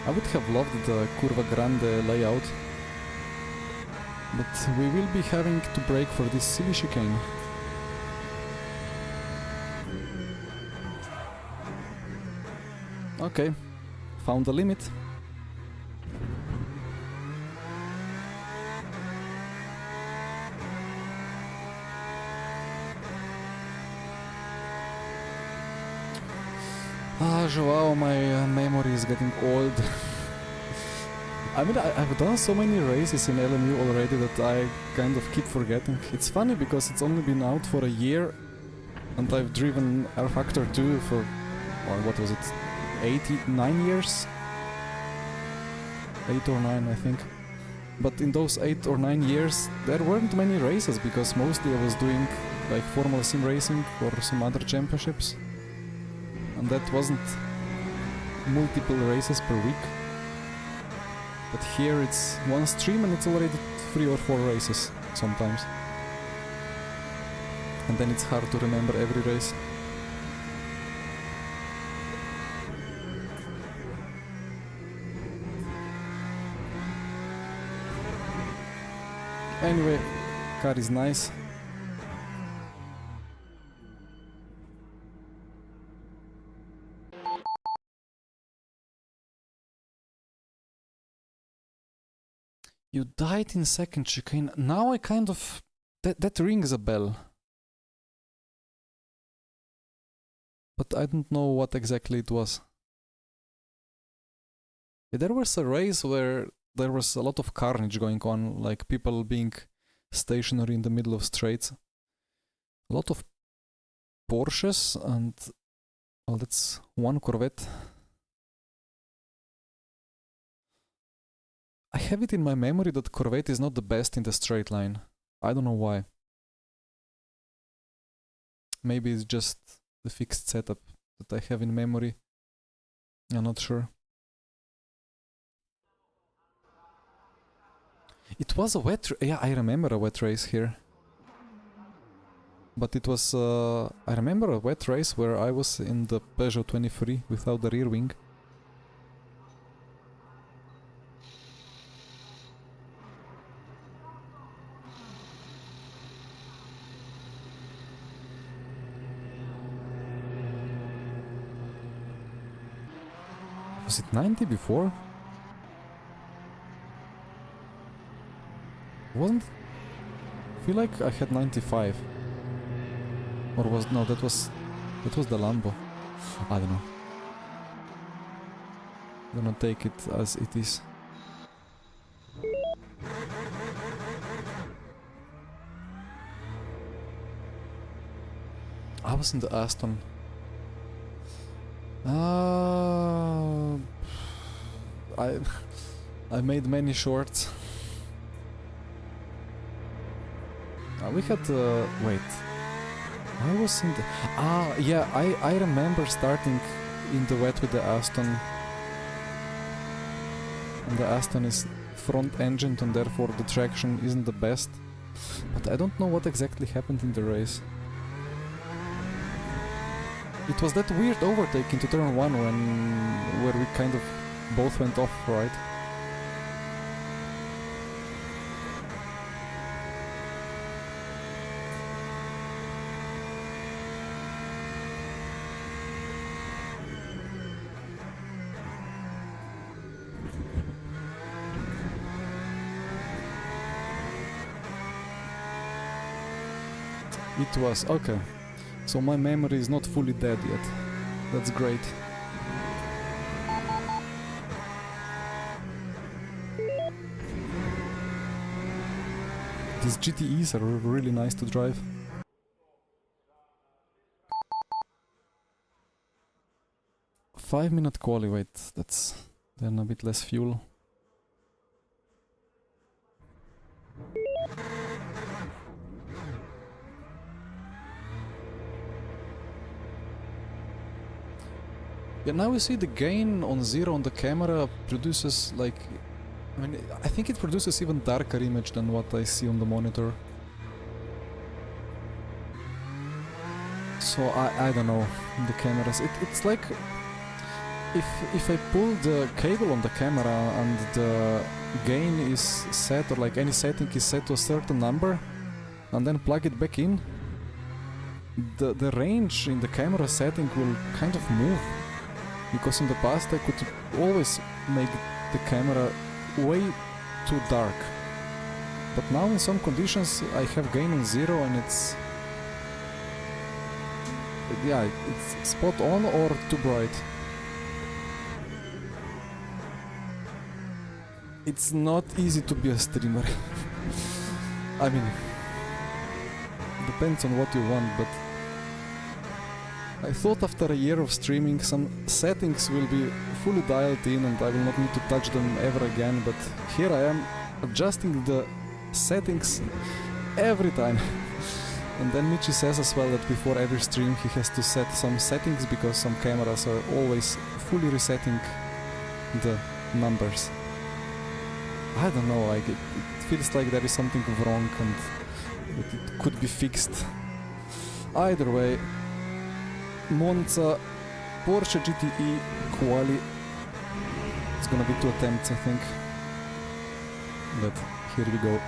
I would have loved the Curva Grande layout, but we will be having to brake for this silly chicane. Okay, found the limit. Ah, Joao, my memory is getting old. I mean, I've done so many races in LMU already that I kind of keep forgetting. It's funny because it's only been out for a year and I've driven R Factor 2 for, well, what was it, 9 years? 8 or 9, I think. But in those 8 or 9 years, there weren't many races because mostly I was doing like Formula Sim racing or some other championships. And that wasn't multiple races per week. But here it's one stream and it's already 3 or 4 races sometimes. And then it's hard to remember every race. Anyway, car is nice. You died in second chicane. Now I kind of... That rings a bell. But I don't know what exactly it was. Yeah, there was a race where there was a lot of carnage going on, like people being stationary in the middle of straights. A lot of Porsches and... well, that's one Corvette. I have it in my memory that Corvette is not the best in the straight line. I don't know why. Maybe it's just the fixed setup that I have in memory. I'm not sure. It was a wet... yeah, I remember a wet race here. But it was... I remember a wet race where I was in the Peugeot 23 without the rear wing. Was it 90 before? Wasn't... I feel like I had 95. Or was... no, that was the Lambo. I don't know. I'm gonna take it as it is. I was in the Aston. I made many shorts. We had wait. I was in the... yeah, I remember starting in the wet with the Aston. And the Aston is front-engined and therefore the traction isn't the best. But I don't know what exactly happened in the race. It was that weird overtake into turn 1 where we kind of both went off, right? It was, okay. So my memory is not fully dead yet. That's great. These GTEs are really nice to drive. Five-minute quali, wait, that's then a bit less fuel. Yeah, now we see the gain on 0 on the camera produces like I mean, I think it produces even darker image than what I see on the monitor. So I don't know, the cameras, it's like if I pull the cable on the camera and the gain is set, or like any setting is set to a certain number, and then plug it back in, the range in the camera setting will kind of move. Because in the past I could always make the camera way too dark. But now in some conditions I have gain on 0 and it's... yeah, it's spot on or too bright. It's not easy to be a streamer. I mean, depends on what you want, but I thought after a year of streaming some settings will be fully dialed in and I will not need to touch them ever again, but here I am adjusting the settings every time. And then Michi says as well that before every stream he has to set some settings because some cameras are always fully resetting the numbers. I don't know, like it feels like there is something wrong and it could be fixed. Either way, Monza, Porsche GTE, Quali. It's gonna be 2 attempts, I think. But here we go.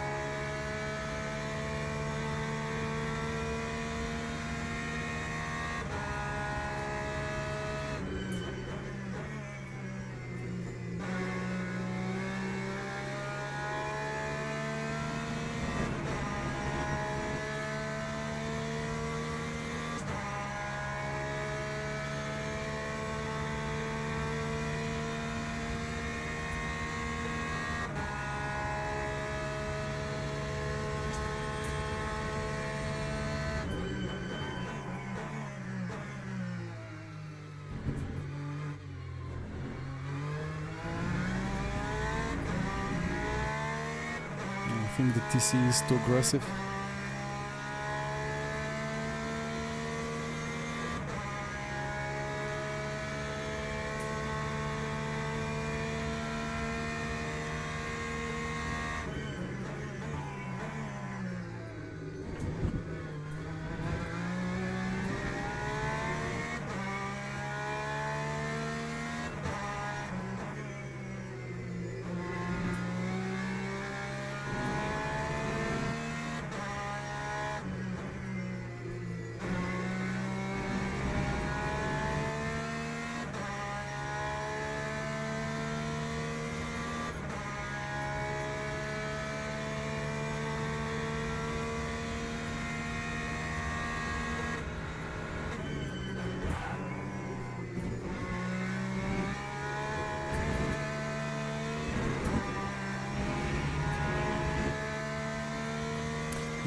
I think the TC is too aggressive.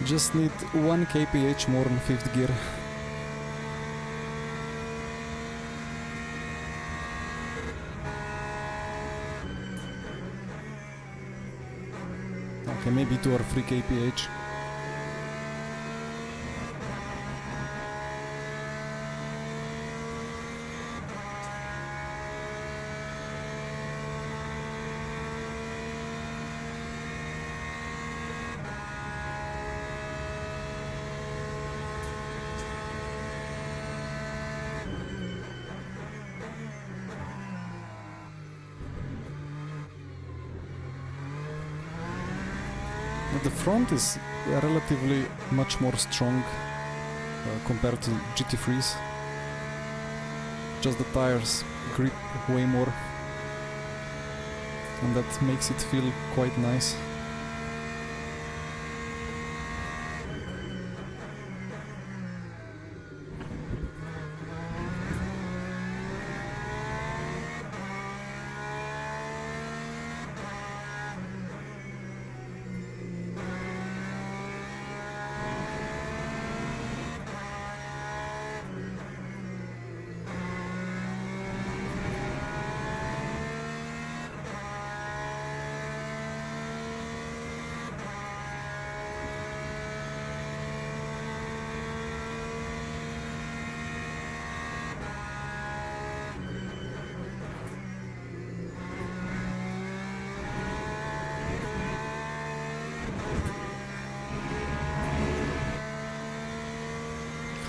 Just need 1 kph more on 5th gear. Okay, maybe 2 or 3 kph. The front is relatively much more strong compared to GT3s. Just the tires grip way more, and that makes it feel quite nice.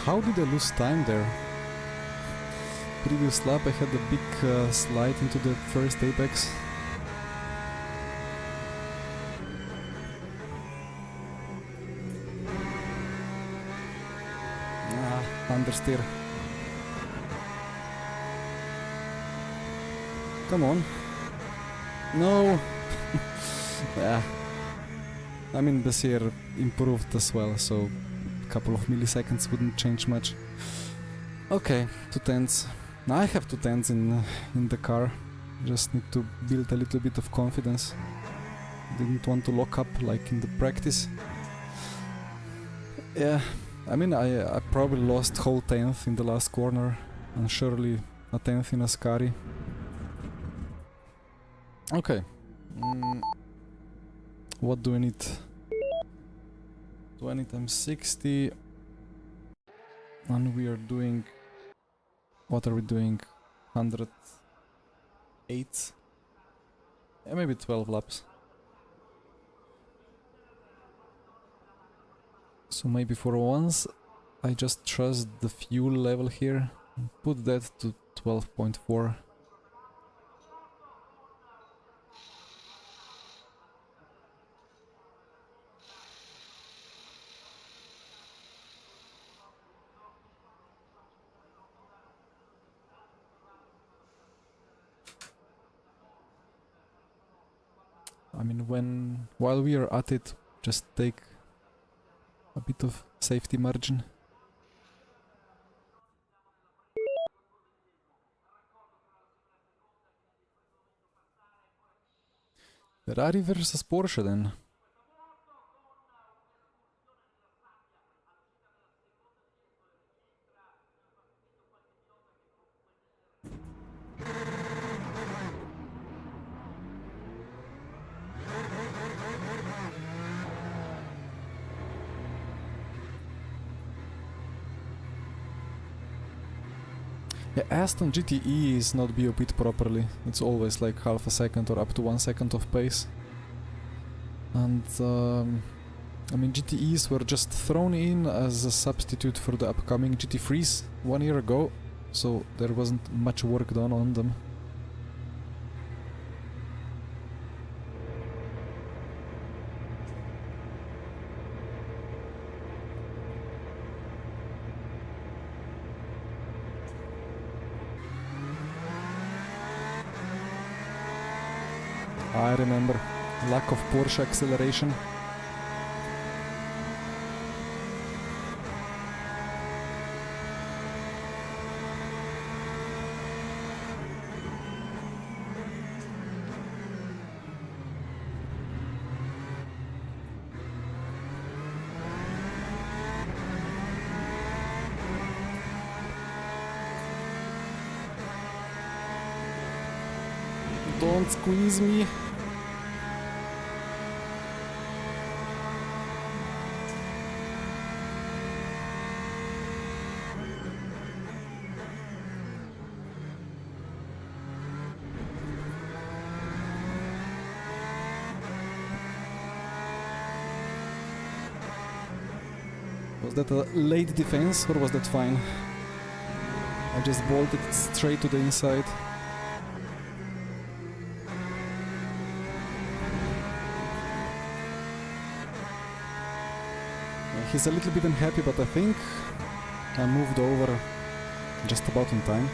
how did I lose time there? Previous lap I had a big slide into the first apex. Understeer. Come on. No! Yeah. I mean, this year improved as well, so a couple of milliseconds wouldn't change much. Okay, 2 tenths. Now I have 2 tenths in the car. Just need to build a little bit of confidence. Didn't want to lock up like in the practice. Yeah, I mean, I probably lost whole tenth in the last corner, and surely a tenth in Ascari. Okay. What do I need? 20 times 60. And we are doing... What are we doing? 108? Yeah, maybe 12 laps. So maybe for once I just trust the fuel level here and put that to 12.4. I mean, while we are at it, just take a bit of safety margin. Ferrari versus Porsche then. Yeah, Aston GTE is not BOP'd properly. It's always like half a second or up to 1 second of pace. And I mean, GTEs were just thrown in as a substitute for the upcoming GT3s 1 year ago, so there wasn't much work done on them. I remember. Lack of Porsche acceleration. Don't squeeze me. Was that a late defense or was that fine? I just bolted straight to the inside. He's a little bit unhappy, but I think I moved over just about in time.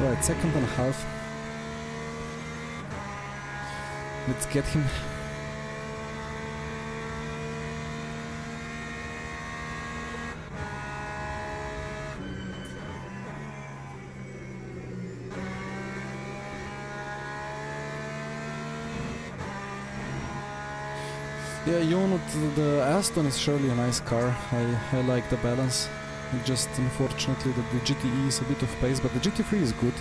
Right, 2.5. Let's get him. Yeah, the Aston is surely a nice car. I like the balance. Just unfortunately that the GTE is a bit of pace, but the GT3 is good.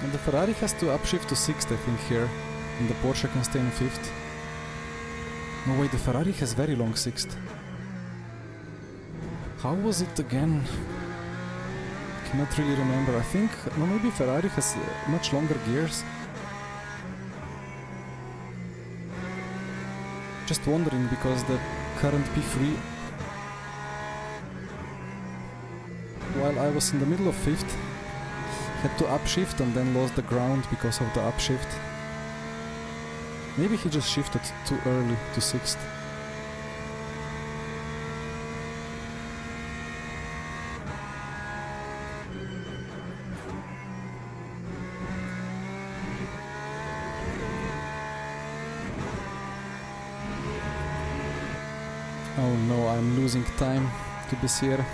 And the Ferrari has to upshift to 6th, I think, here. And the Porsche can stay in 5th. No wait, the Ferrari has very long 6th. How was it again? Cannot really remember. I think, no, maybe Ferrari has much longer gears. Just wondering because the current P3, while I was in the middle of 5th, had to upshift and then lost the ground because of the upshift. Maybe he just shifted too early to 6th. Oh no, I'm losing time to this here.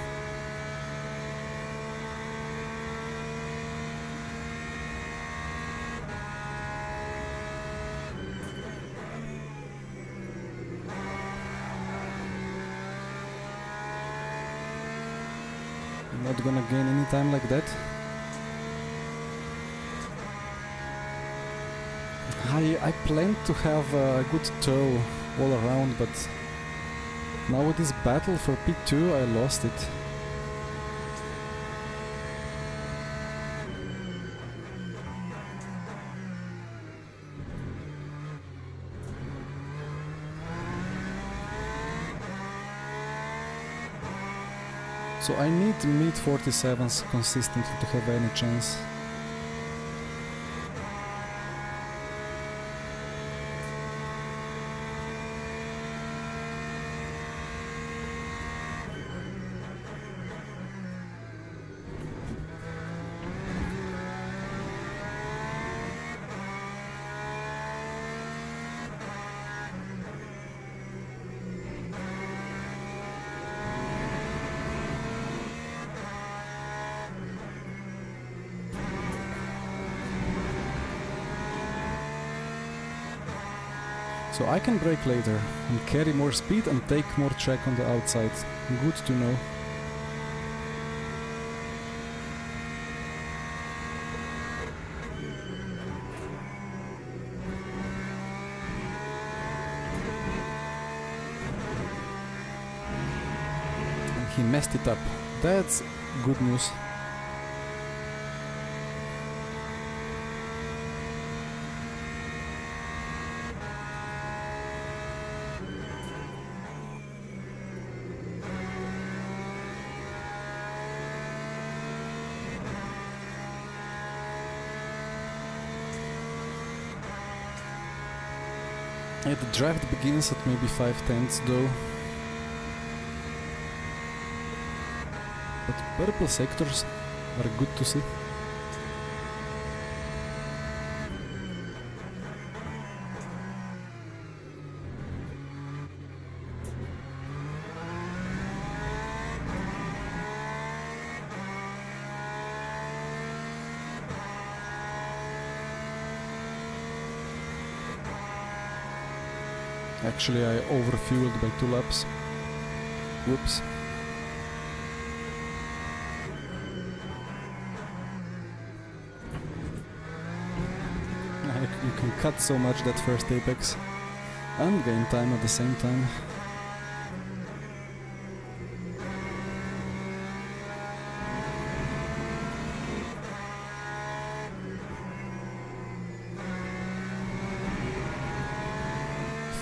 I'm not gonna gain any time like that. I planned to have a good tow all around, but now with this battle for P2 I lost it. So I need mid 47s consistently to have any chance. So I can brake later and carry more speed and take more track on the outside. Good to know. And he messed it up. That's good news. Yeah, the draft begins at maybe 5/10 though. But purple sectors are good to see. Actually, I overfueled by 2 laps. Whoops. You can cut so much that first apex and gain time at the same time.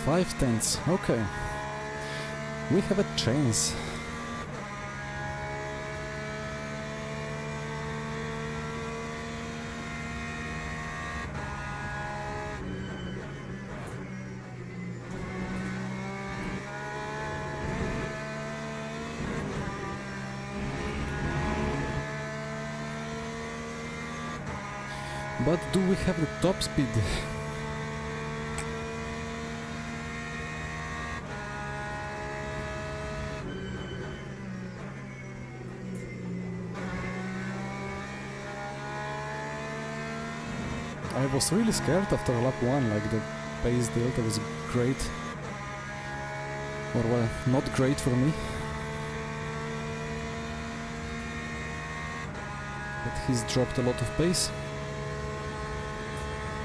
Five tenths, okay. We have a chance. But do we have the top speed? I was really scared after lap 1, like the pace delta was great. Or well, not great for me. But he's dropped a lot of pace.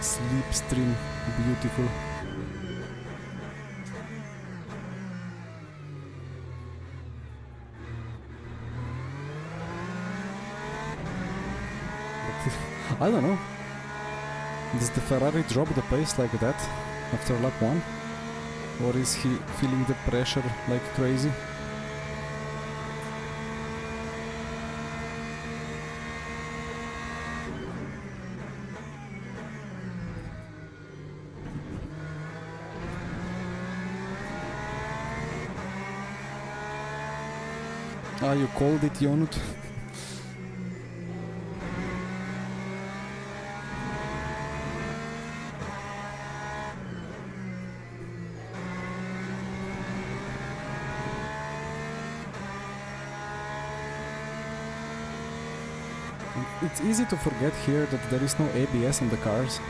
slipstream, beautiful. I don't know. Does the Ferrari drop the pace like that after lap 1? Or is he feeling the pressure like crazy? Ah, you called it, Jonut. It's easy to forget here that there is no ABS on the cars.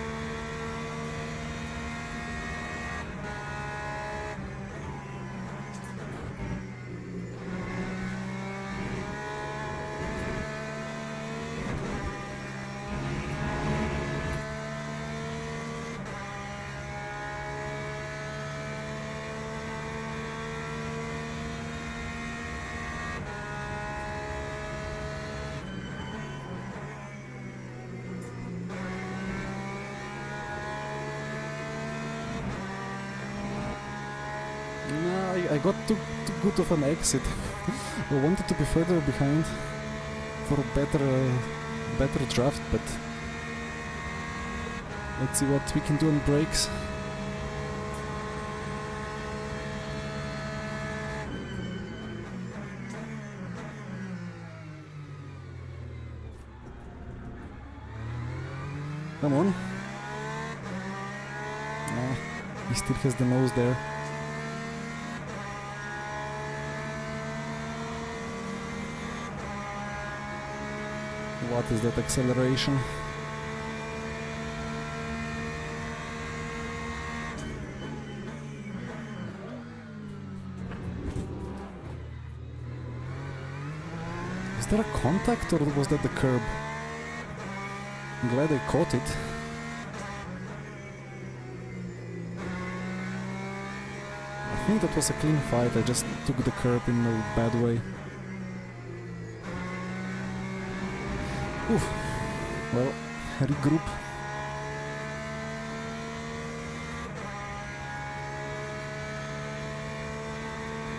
I got too good of an exit. I wanted to be further behind for a better draft, but let's see what we can do on brakes. Come on. Nah, he still has the nose there. What is that acceleration? Is there a contact or was that the curb? I'm glad I caught it. I think that was a clean fight, I just took the curb in a bad way. Oof. Well, regroup.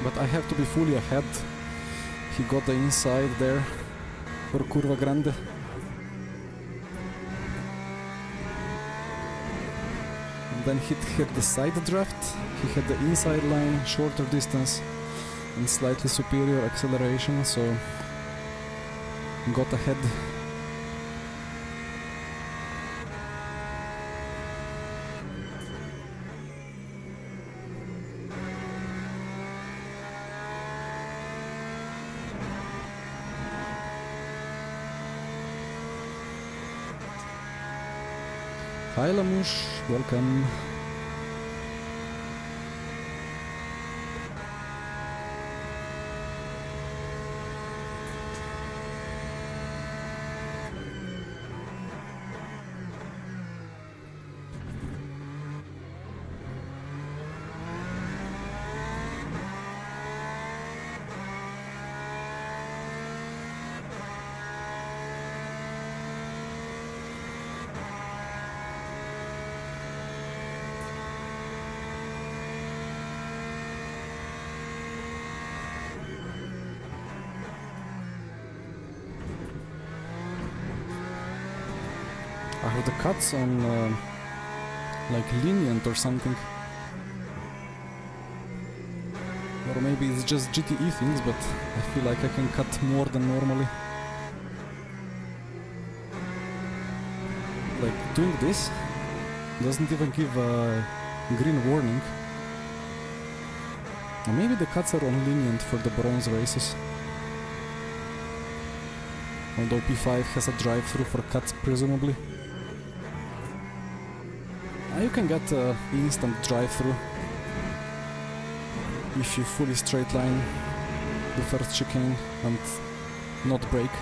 But I have to be fully ahead. He got the inside there for Curva Grande. And then he had the side draft. He had the inside line, shorter distance and slightly superior acceleration, so got ahead. Hi Lamush, welcome. Are the cuts on like lenient or something? Or maybe it's just GTE things, but I feel like I can cut more than normally. Like doing this doesn't even give a green warning. Or maybe the cuts are on lenient for the bronze races. Although P5 has a drive-through for cuts presumably. You can get instant drive-through if you fully straight line the first chicane and not brake.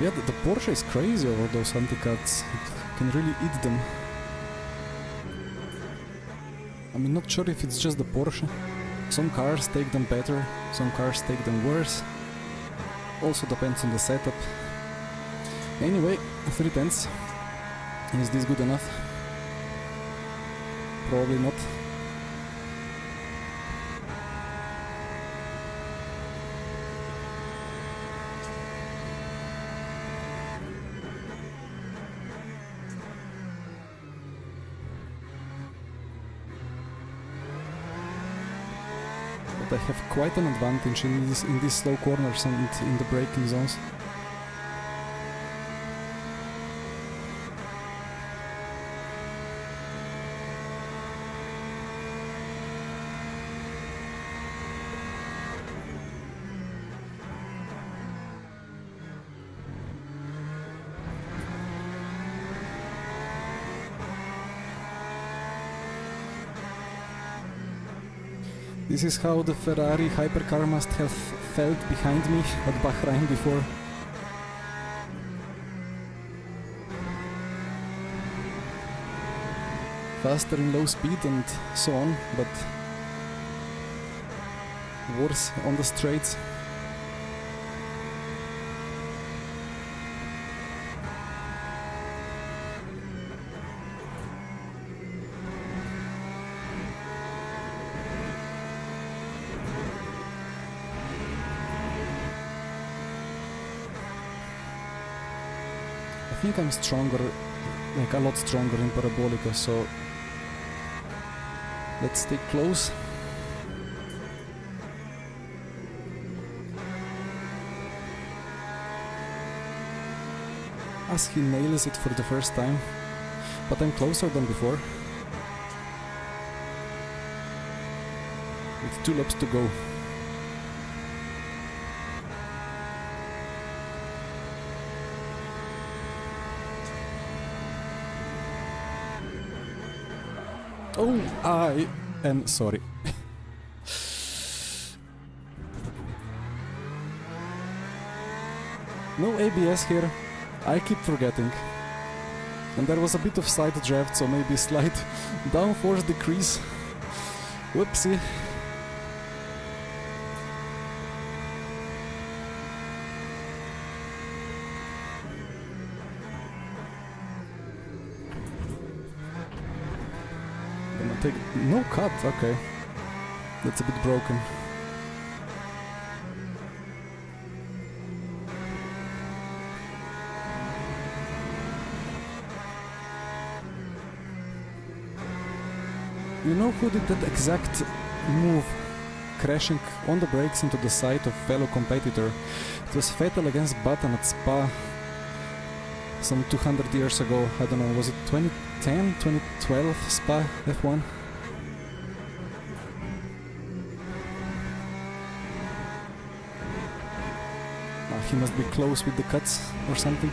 Yeah, the Porsche is crazy over those anti-cuts. It can really eat them. I mean, not sure if it's just the Porsche. Some cars take them better, some cars take them worse. Also depends on the setup. Anyway, 3/10. Is this good enough? Probably not. But I have quite an advantage in these slow corners and in the braking zones. This is how the Ferrari hypercar must have felt behind me at Bahrain before. Faster in low speed and so on, but worse on the straights. I think I'm stronger, like a lot stronger in Parabolica, so let's stay close. As he nails it for the first time, but I'm closer than before. With 2 laps to go. Oh, I am sorry. No ABS here. I keep forgetting. And there was a bit of side draft, so maybe slight downforce decrease. Whoopsie. Take no cut, okay. That's a bit broken. You know who did that exact move, crashing on the brakes into the side of fellow competitor? It was Vettel against Button at Spa some 200 years ago. I don't know, was it 2010, 2012 Spa F1? He must be close with the cuts or something.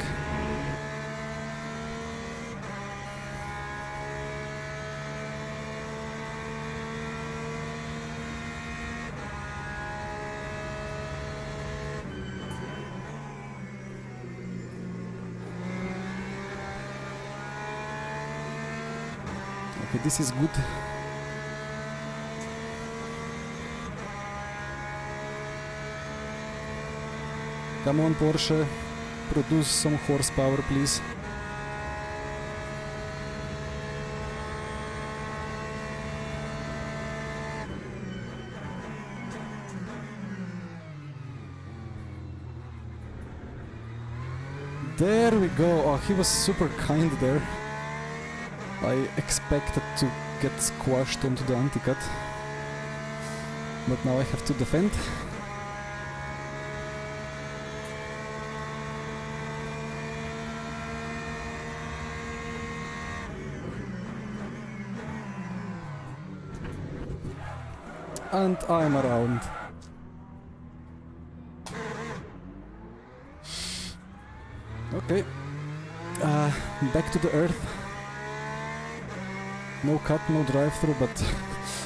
Okay, this is good. Come on, Porsche, produce some horsepower, please. There we go. Oh, he was super kind there. I expected to get squashed onto the anti-cut, but now I have to defend. And I'm around. Okay. Back to the earth. No cut, no drive-through, but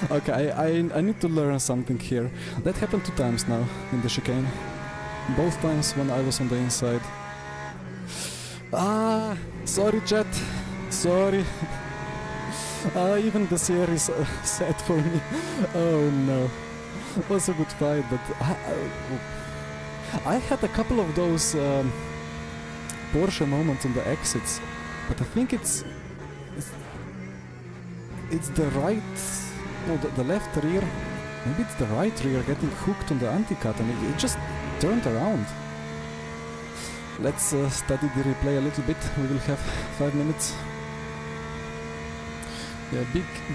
okay, I need to learn something here. That happened 2 times now in the chicane. Both times when I was on the inside. Ah, sorry chat, sorry. Even the series sad for me. Oh no. It was a good fight, but I had a couple of those Porsche moments on the exits, but I think it's the right, no, the left rear, maybe it's the right rear getting hooked on the anti-cut and it just turned around. Let's study the replay a little bit, we will have 5 minutes. Yeah,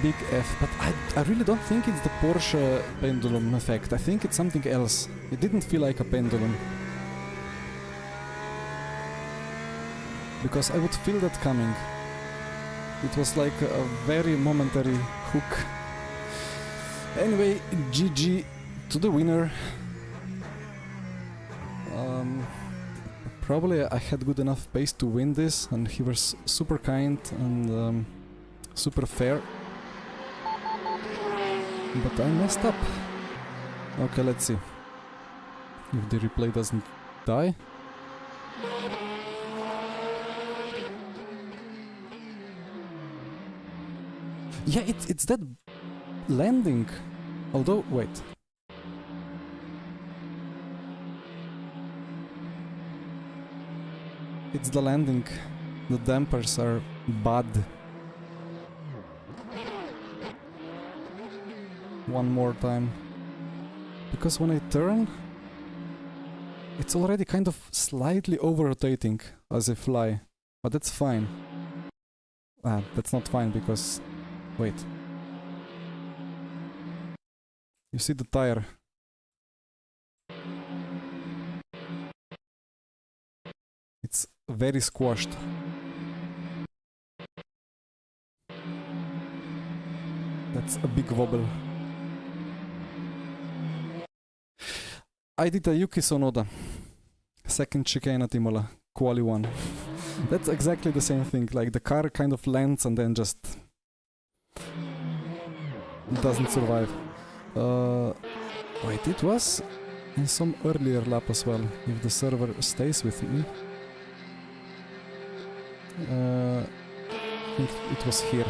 big F, but I really don't think it's the Porsche pendulum effect, I think it's something else. It didn't feel like a pendulum. Because I would feel that coming. It was like a very momentary hook. Anyway, GG to the winner. Probably I had good enough pace to win this, and he was super kind and super fair. But I messed up. Okay, let's see if the replay doesn't die. Yeah, it's that landing. Although, wait. It's the landing. The dampers are bad. One more time. Because when I turn, it's already kind of slightly over-rotating as I fly. But that's fine. Ah, that's not fine because... Wait. You see the tire? It's very squashed. That's a big wobble. I did a Yuki Tsunoda. Second chicane at Imola. Quali 1. That's exactly the same thing. Like the car kind of lands and then just... doesn't survive. Wait, it was in some earlier lap as well, if the server stays with me. I think it was here.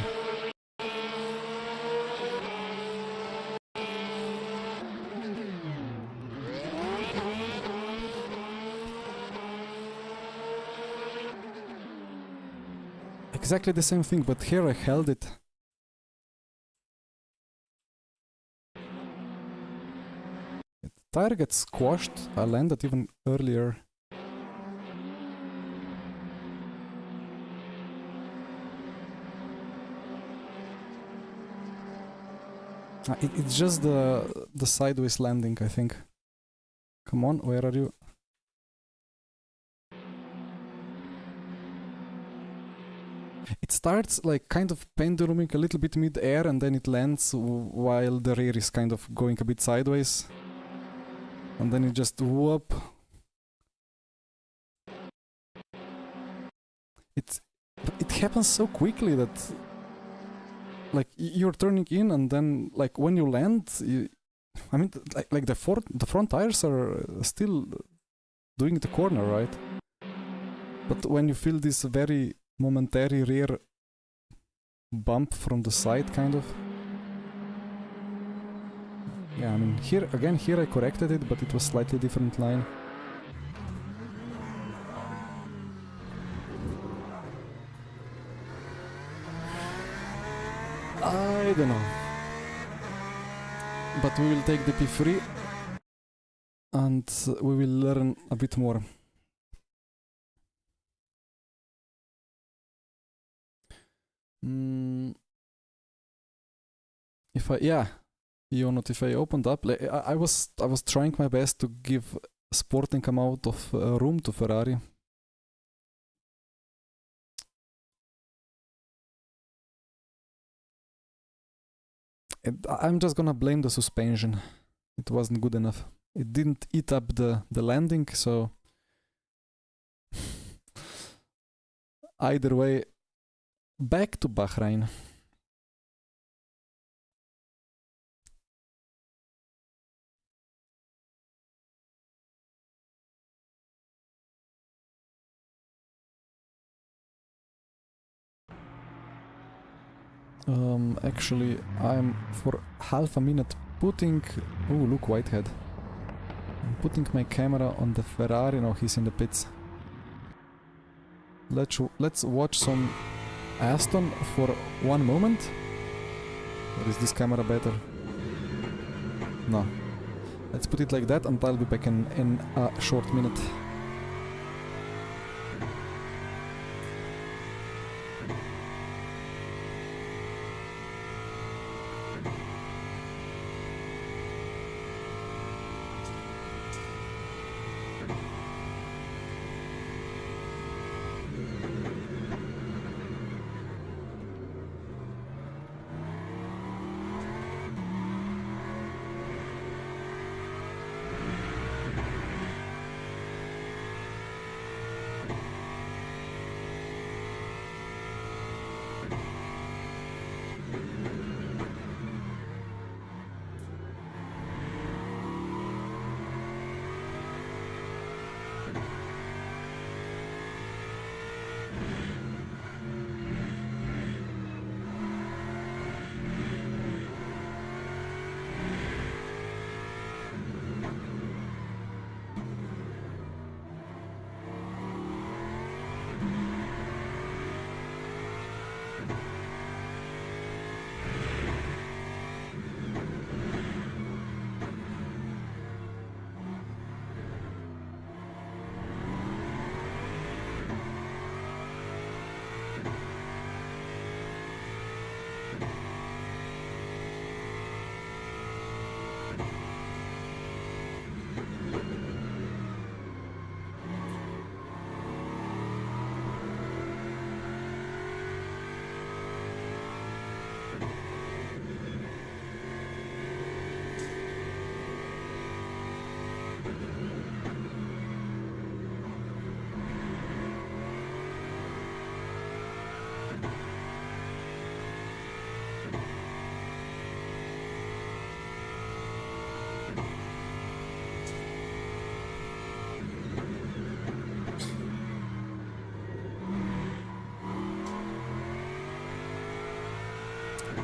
Exactly the same thing, but here I held it. The tire gets squashed, I landed even earlier. It's just the sideways landing, I think. Come on, where are you? It starts like kind of penduluming a little bit mid-air and then it lands while the rear is kind of going a bit sideways. And then it just whoop. It happens so quickly that like you're turning in and then like when you land, I mean like the front tires are still doing the corner, right? But when you feel this very momentary rear bump from the side, kind of. Yeah, I mean, here I corrected it, but it was slightly different line. I don't know. But we will take the P3 and we will learn a bit more. If I opened up, I was trying my best to give a sporting amount of room to Ferrari. I'm just gonna blame the suspension. It wasn't good enough. It didn't eat up the landing, so either way, back to Bahrain. Actually, I'm for half a minute putting... Oh, look, Whitehead. I'm putting my camera on the Ferrari. No, he's in the pits. Let's watch some Aston for one moment. Or is this camera better? No. Let's put it like that and I'll be back in a short minute.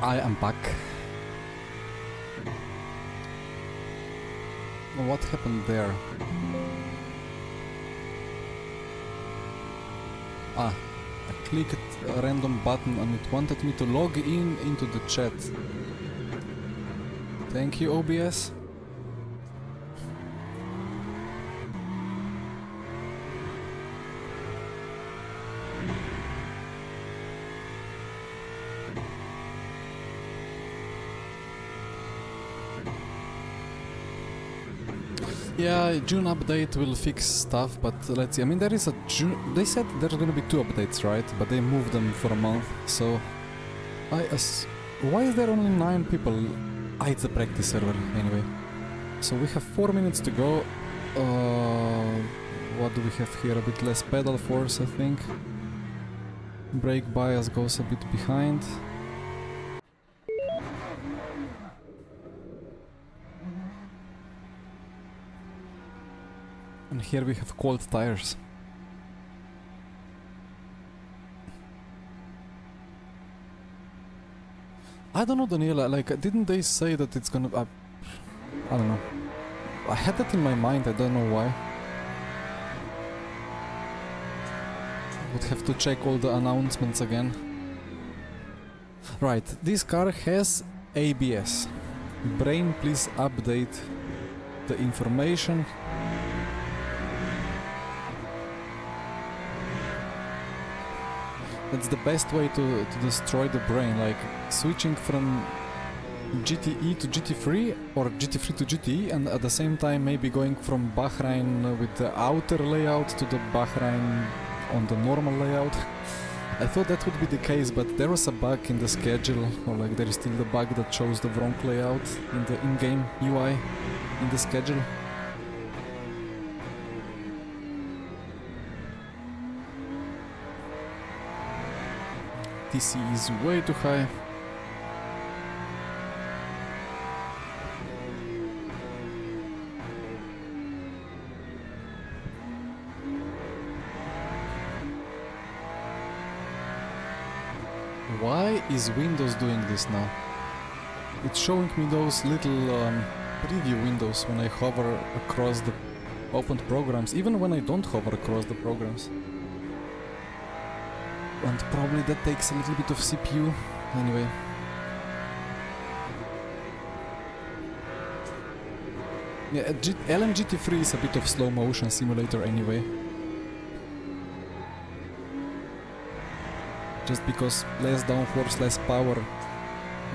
I am back. What happened there? I clicked a random button and it wanted me to log in into the chat. Thank you, OBS. Yeah, June update will fix stuff, but let's see. I mean, there is a June... They said there's gonna be 2 updates, right? But they moved them for a month, so... Why is there only 9 people? It's a practice server, anyway. So we have 4 minutes to go. What do we have here? A bit less pedal force, I think. Brake bias goes a bit behind. And here we have cold tires. I don't know, Daniela, like, didn't they say that it's gonna... I don't know. I had that in my mind, I don't know why. Would have to check all the announcements again. Right, this car has ABS. Brain, please update the information. That's the best way to destroy the brain, like switching from GTE to GT3 or GT3 to GTE, and at the same time maybe going from Bahrain with the outer layout to the Bahrain on the normal layout. I thought that would be the case, but there was a bug in the schedule, or like there is still the bug that shows the wrong layout in the in-game UI in the schedule. TC is way too high. Why is Windows doing this now? It's showing me those little preview windows when I hover across the opened programs, even when I don't hover across the programs. And probably that takes a little bit of CPU. Anyway. Yeah, LMGT3 is a bit of slow motion simulator anyway. Just because less downforce, less power,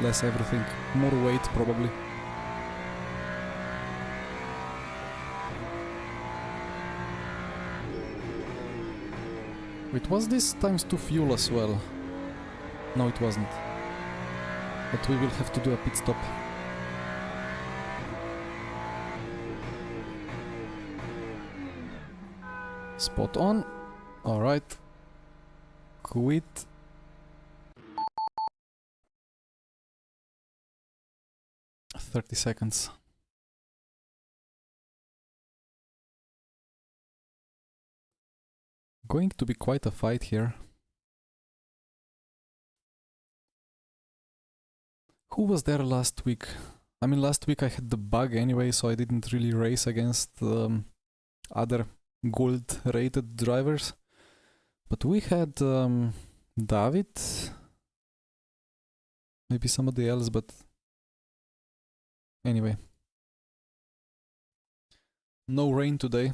less everything, more weight probably. Wait, was this ×2 fuel as well? No, it wasn't. But we will have to do a pit stop. Spot on. Alright. Quit. $30 seconds. Going to be quite a fight here. Who was there last week? I mean, last week I had the bug anyway, so I didn't really race against other gold rated drivers. But we had David, maybe somebody else, but anyway. No rain today.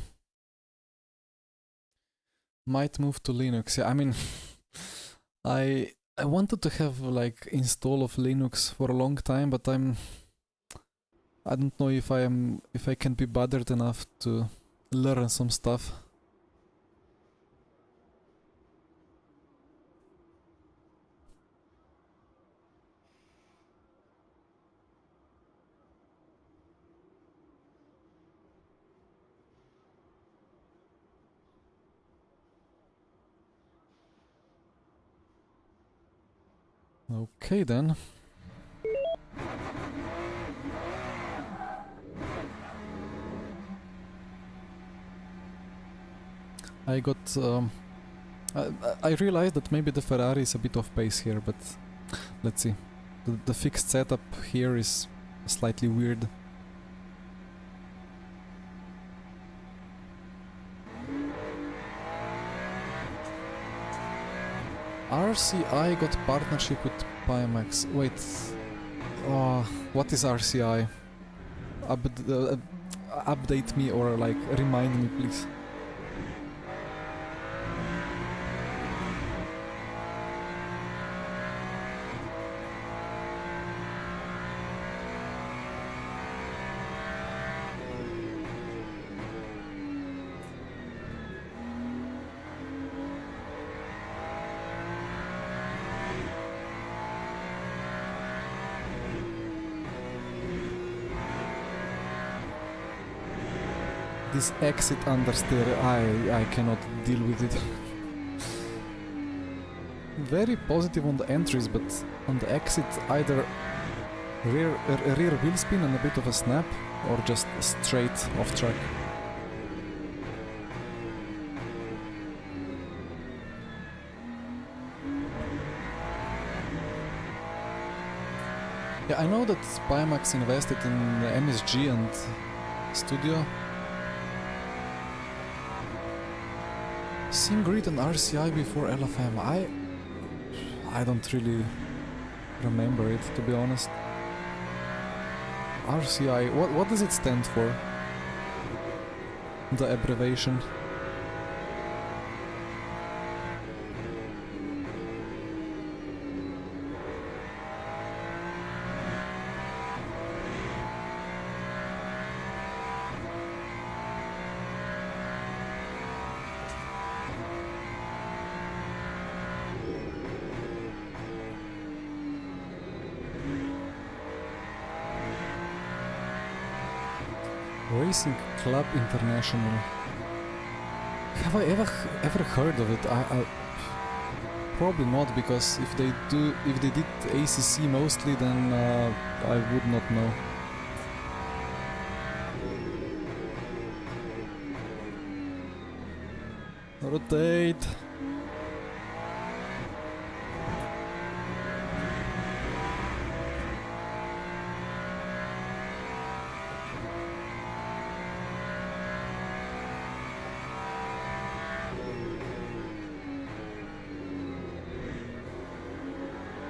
Might move to Linux. Yeah, I mean, I wanted to have like install of Linux for a long time, but I don't know if I can be bothered enough to learn some stuff. Okay then. I got I realized that maybe the Ferrari is a bit off pace here, but let's see. The fixed setup here is slightly weird. RCI got partnership with Pimax. Wait, what is RCI? Update me or like remind me, please. This exit understeer, I cannot deal with it. Very positive on the entries, but on the exit either rear wheel spin and a bit of a snap, or just straight off track. Yeah, I know that Pimax invested in MSG and Studio. SimGrid and RCI before LFM. I don't really remember it, to be honest. RCI, what does it stand for? The abbreviation. Racing Club International. Have I ever heard of it? I probably not, because if they did ACC mostly, then I would not know. Rotate.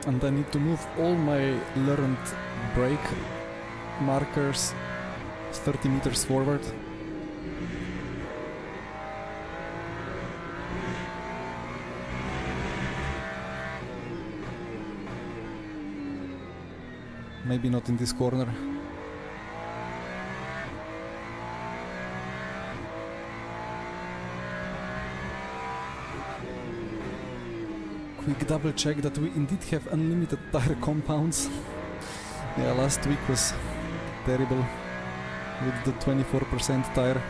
and I need to move all my learned brake markers 30 meters forward. Maybe not in this corner. Quick double check that we indeed have unlimited tire compounds. Yeah, last week was terrible with the 24% tire.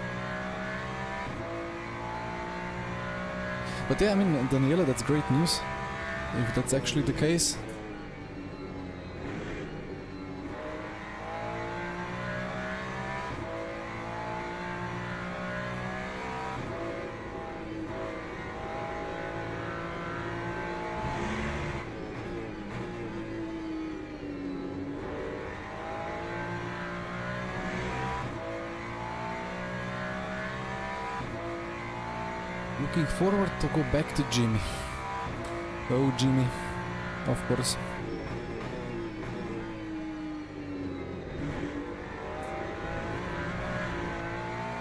But yeah, I mean, Daniela, that's great news, if that's actually the case. Looking forward to go back to Jimmy. Oh, Jimmy, of course.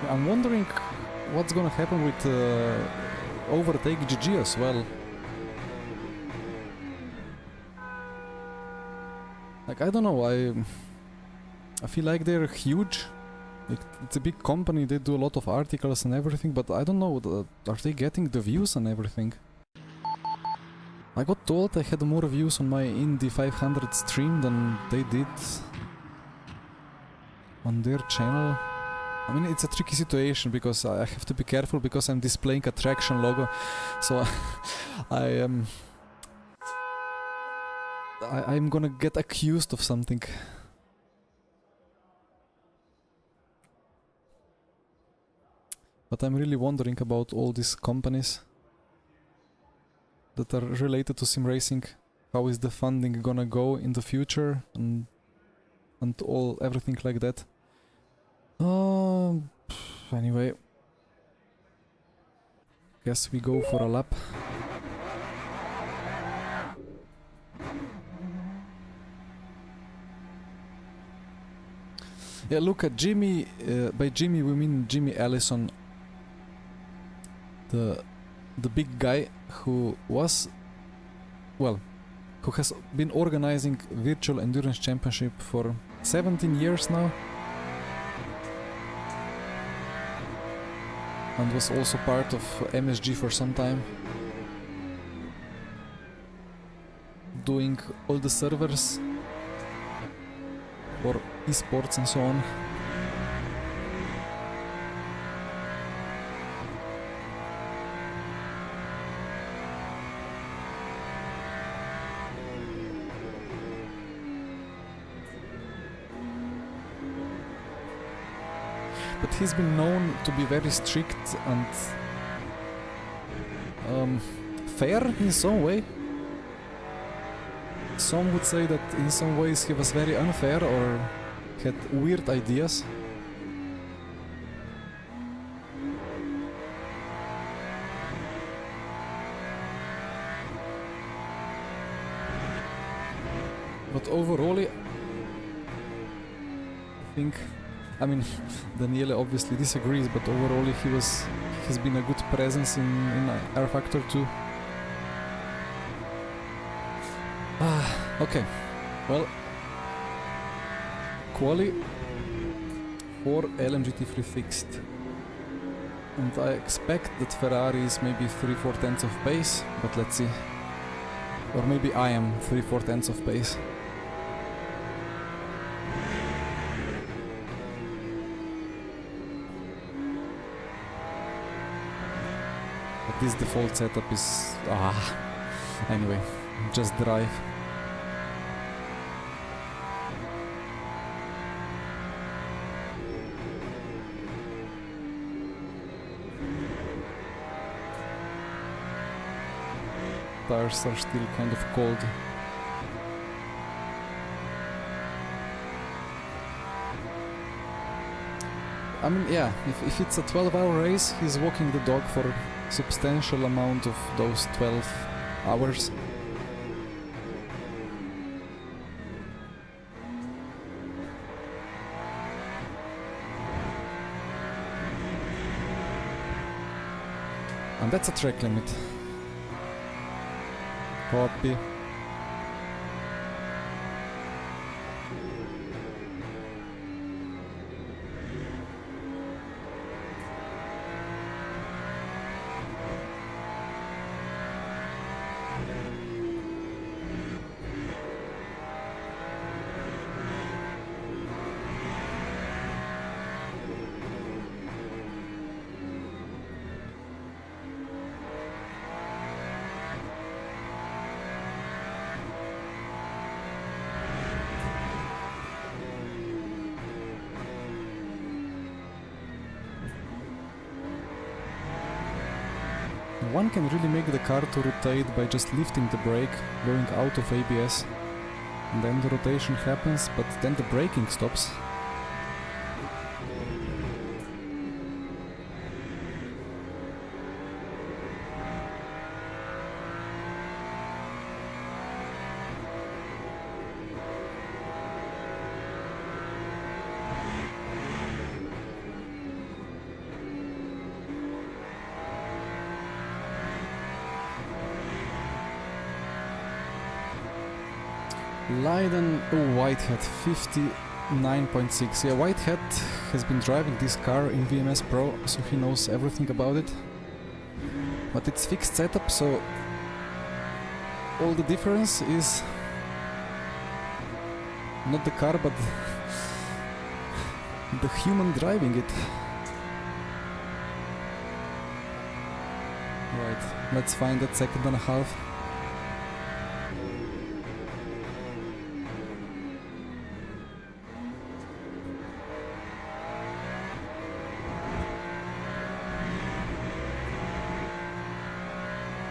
I'm wondering what's gonna happen with overtake GG as well. Like, I don't know, I feel like they're huge. It's a big company, they do a lot of articles and everything, but I don't know, are they getting the views and everything? I got told I had more views on my Indy 500 stream than they did on their channel. I mean, it's a tricky situation because I have to be careful because I'm displaying a traction logo, so I'm gonna get accused of something. But I'm really wondering about all these companies that are related to sim racing. How is the funding gonna go in the future and everything like that. Anyway, guess we go for a lap. Yeah, look at Jimmy. By Jimmy we mean Jimmy Allison, the big guy who was, well, who has been organizing Virtual Endurance Championship for 17 years now, and was also part of MSG for some time, doing all the servers for esports and so on. But he's been known to be very strict and fair in some way. Some would say that in some ways he was very unfair or had weird ideas. But overall, I think, I mean, Daniele obviously disagrees, but overall he's been a good presence in R Factor 2. Okay, well, Quali for LMGT3 fixed, and I expect that Ferrari is maybe 3/4 of pace, but let's see, or maybe I am 3/4 of pace. But this default setup is anyway, just drive. Tires are still kind of cold. I mean, yeah, if it's a 12-hour race, he's walking the dog for a substantial amount of those 12 hours. And that's a track limit. Copy. One can really make the car to rotate by just lifting the brake, going out of ABS, and then the rotation happens, but then the braking stops. Leiden, oh, Whitehead, 59.6. Yeah, Whitehead has been driving this car in VMS Pro, so he knows everything about it. But it's fixed setup, so all the difference is not the car, but the human driving it. Right, let's find that second and a half.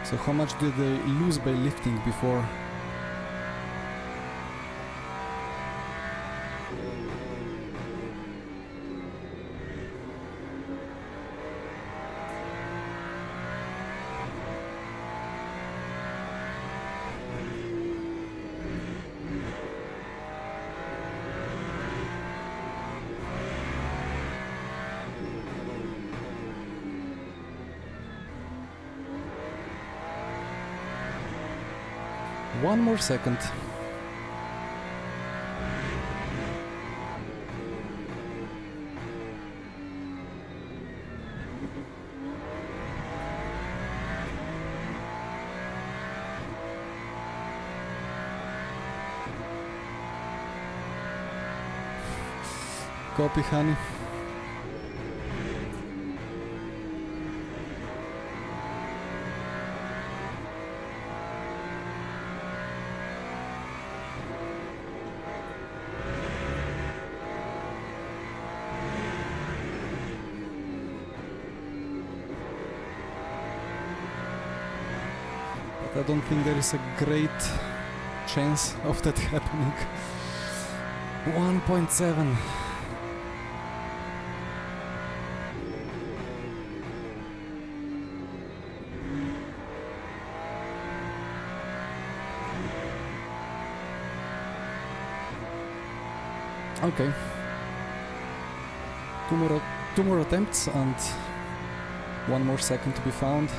So how much did they lose by lifting before? One more second. Copy, honey. I don't think there is a great chance of that happening. 1.7. Okay. Two more attempts and one more second to be found.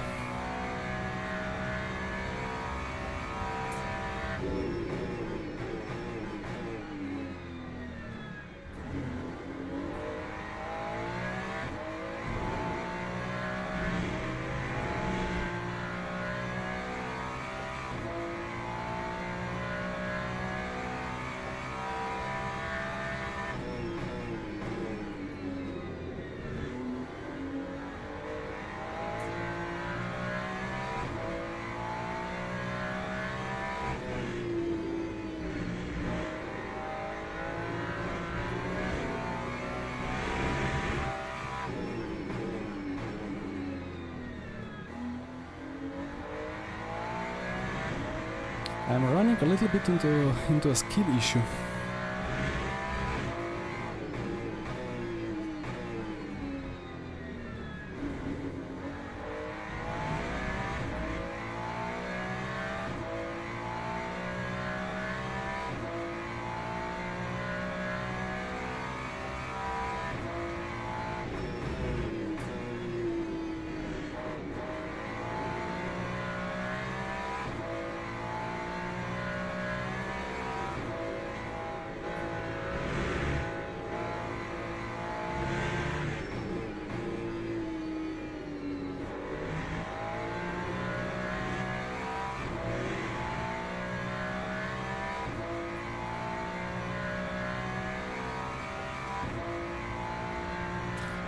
I'm running a little bit into a skill issue.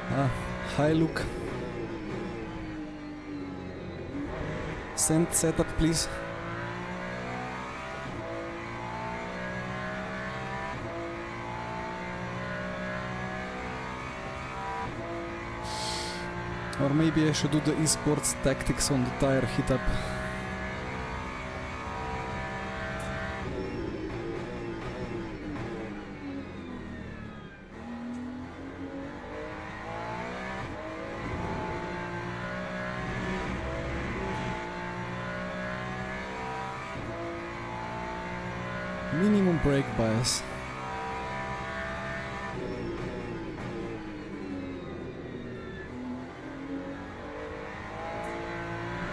Hi Luke. Send setup please. Or maybe I should do the esports tactics on the tire heat up. Minimum brake bias.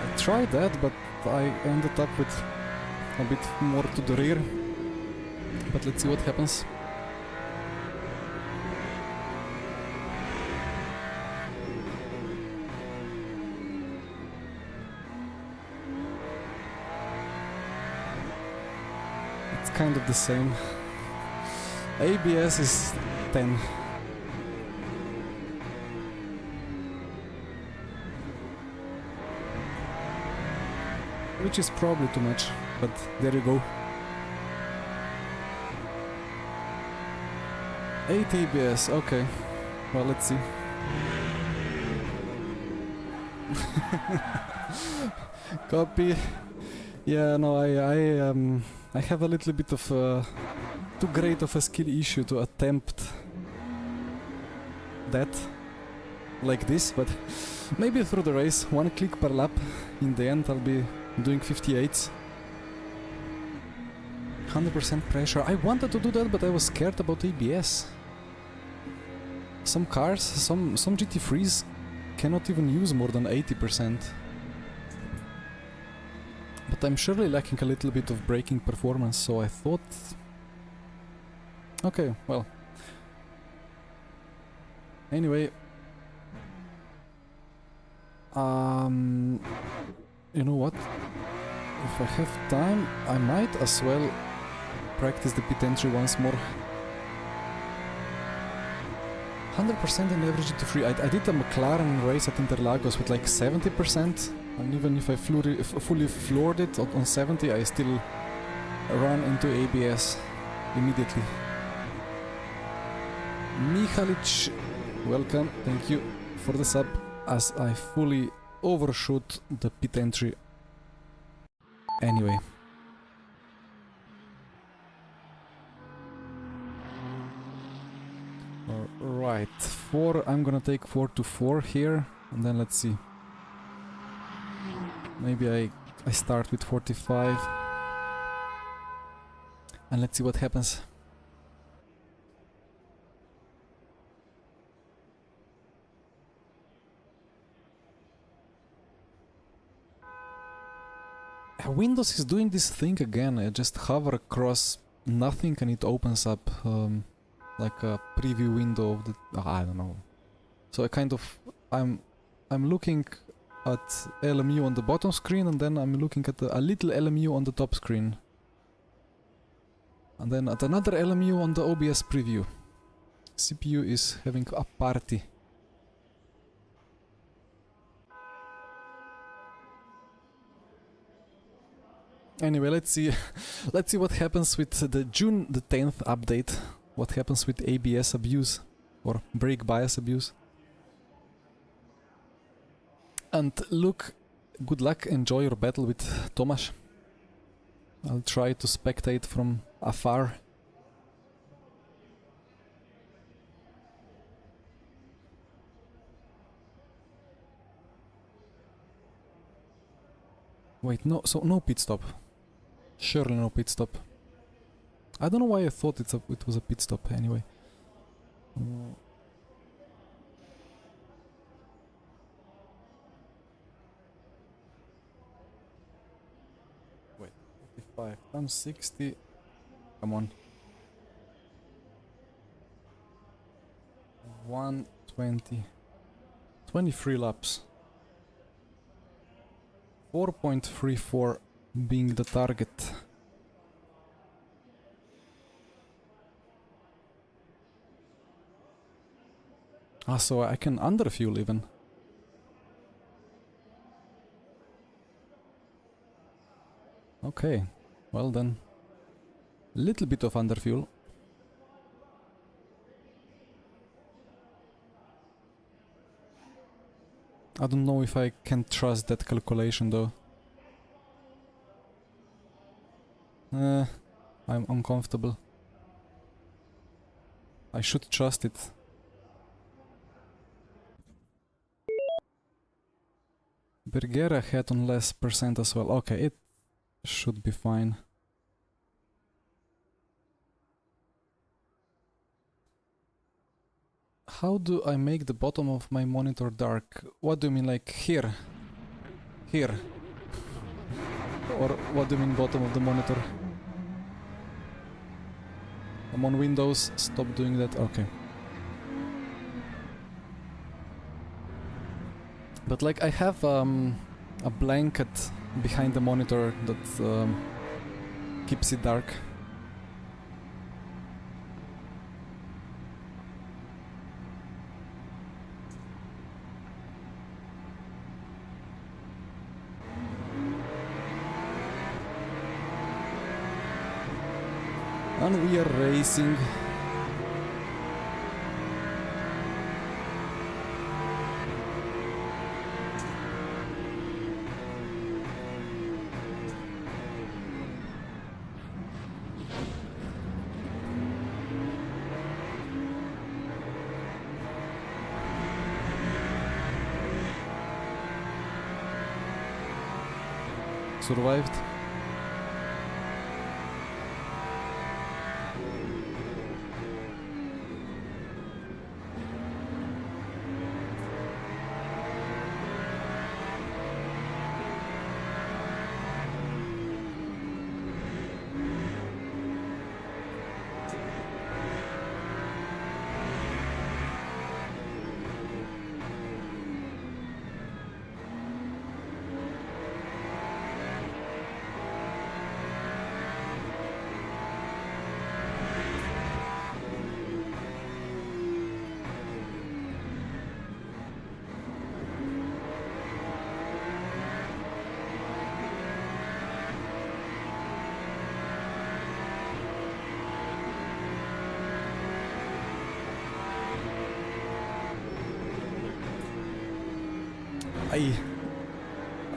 I tried that, but I ended up with a bit more to the rear. But let's see what happens. It's kind of the same. ABS is 10. Which is probably too much, but there you go. 8 ABS, okay. Well, let's see. Copy. Yeah, no, I have a little bit of too great of a skill issue to attempt that like this, but maybe through the race, 1 click per lap. In the end, I'll be doing 58s. 100% pressure. I wanted to do that, but I was scared about ABS. Some cars, some GT3s cannot even use more than 80%. But I'm surely lacking a little bit of braking performance, so I thought... Okay, well... Anyway... You know what? If I have time, I might as well practice the pit entry once more. 100% in average GT3. I did a McLaren race at Interlagos with like 70%, and even if I fully floored it on 70, I still ran into ABS immediately. Mihalic, welcome, thank you for the sub, as I fully overshoot the pit entry. Anyway. Right, 4, I'm gonna take 4 to 4 here, and then let's see. Maybe I start with 45. And let's see what happens. Windows is doing this thing again. I just hover across nothing and it opens up like a preview window of the... I don't know. So I kind of... I'm looking at LMU on the bottom screen, and then I'm looking at a little LMU on the top screen. And then at another LMU on the OBS preview. CPU is having a party. Anyway, let's see what happens with the June the 10th update. What happens with ABS abuse or brake bias abuse. And look, good luck, enjoy your battle with Tomasz. I'll try to spectate from afar. Wait, no, so no pit stop. Surely no pit stop. I don't know why I thought it was a pit stop anyway. Wait, 55 times 60. Come on. 120. 23 laps. 4.34 being the target. Ah, so I can underfuel even. Okay, well then. Little bit of underfuel. I don't know if I can trust that calculation though. I'm uncomfortable. I should trust it. Bergera had on less percent as well. Okay, it should be fine. How do I make the bottom of my monitor dark? What do you mean, like here? Here? Or what do you mean bottom of the monitor? I'm on Windows, stop doing that, okay. But like I have a blanket behind the monitor that keeps it dark. And we are racing. Survived.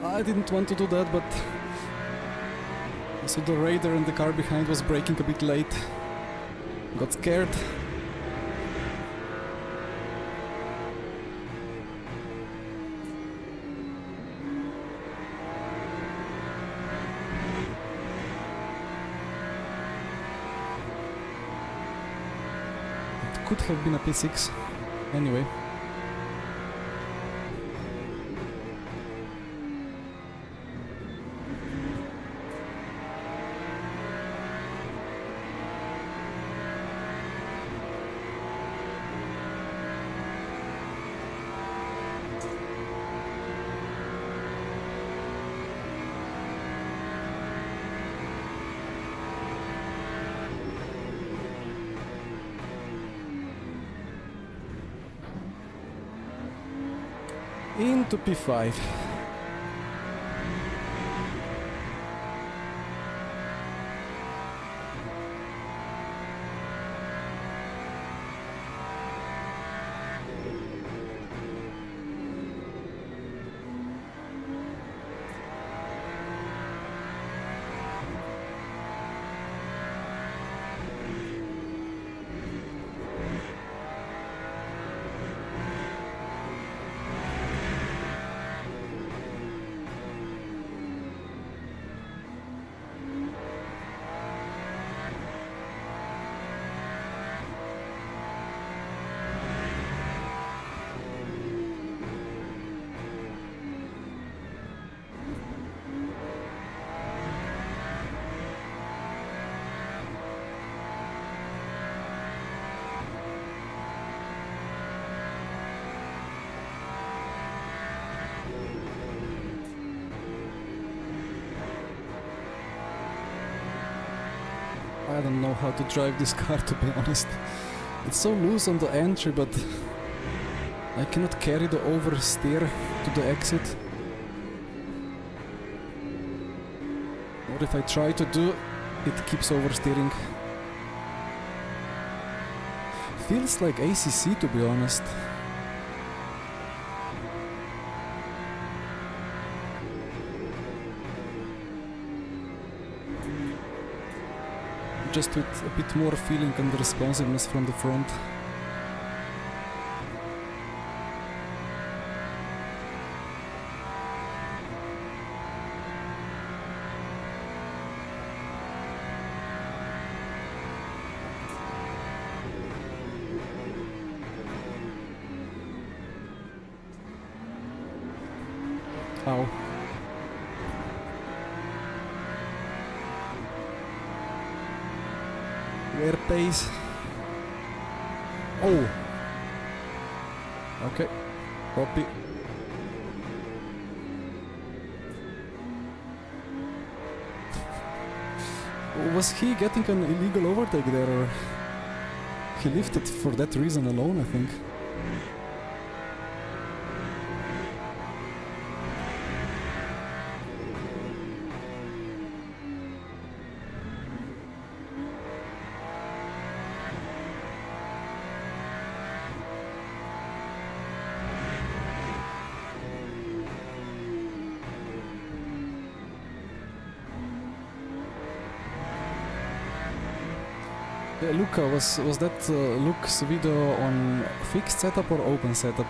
I didn't want to do that, but so the radar in the car behind was braking a bit late. Got scared. It could have been a P6. Anyway. Into P5. I don't know how to drive this car, to be honest. It's so loose on the entry, but I cannot carry the oversteer to the exit. Or if I try to do, it keeps oversteering. Feels like ACC, to be honest. Just with a bit more feeling and responsiveness from the front. Ow. Air pace. Oh. Okay. Copy. Was he getting an illegal overtake there, or he lifted for that reason alone, I think. Luca, was that Luke's video on fixed setup or open setup?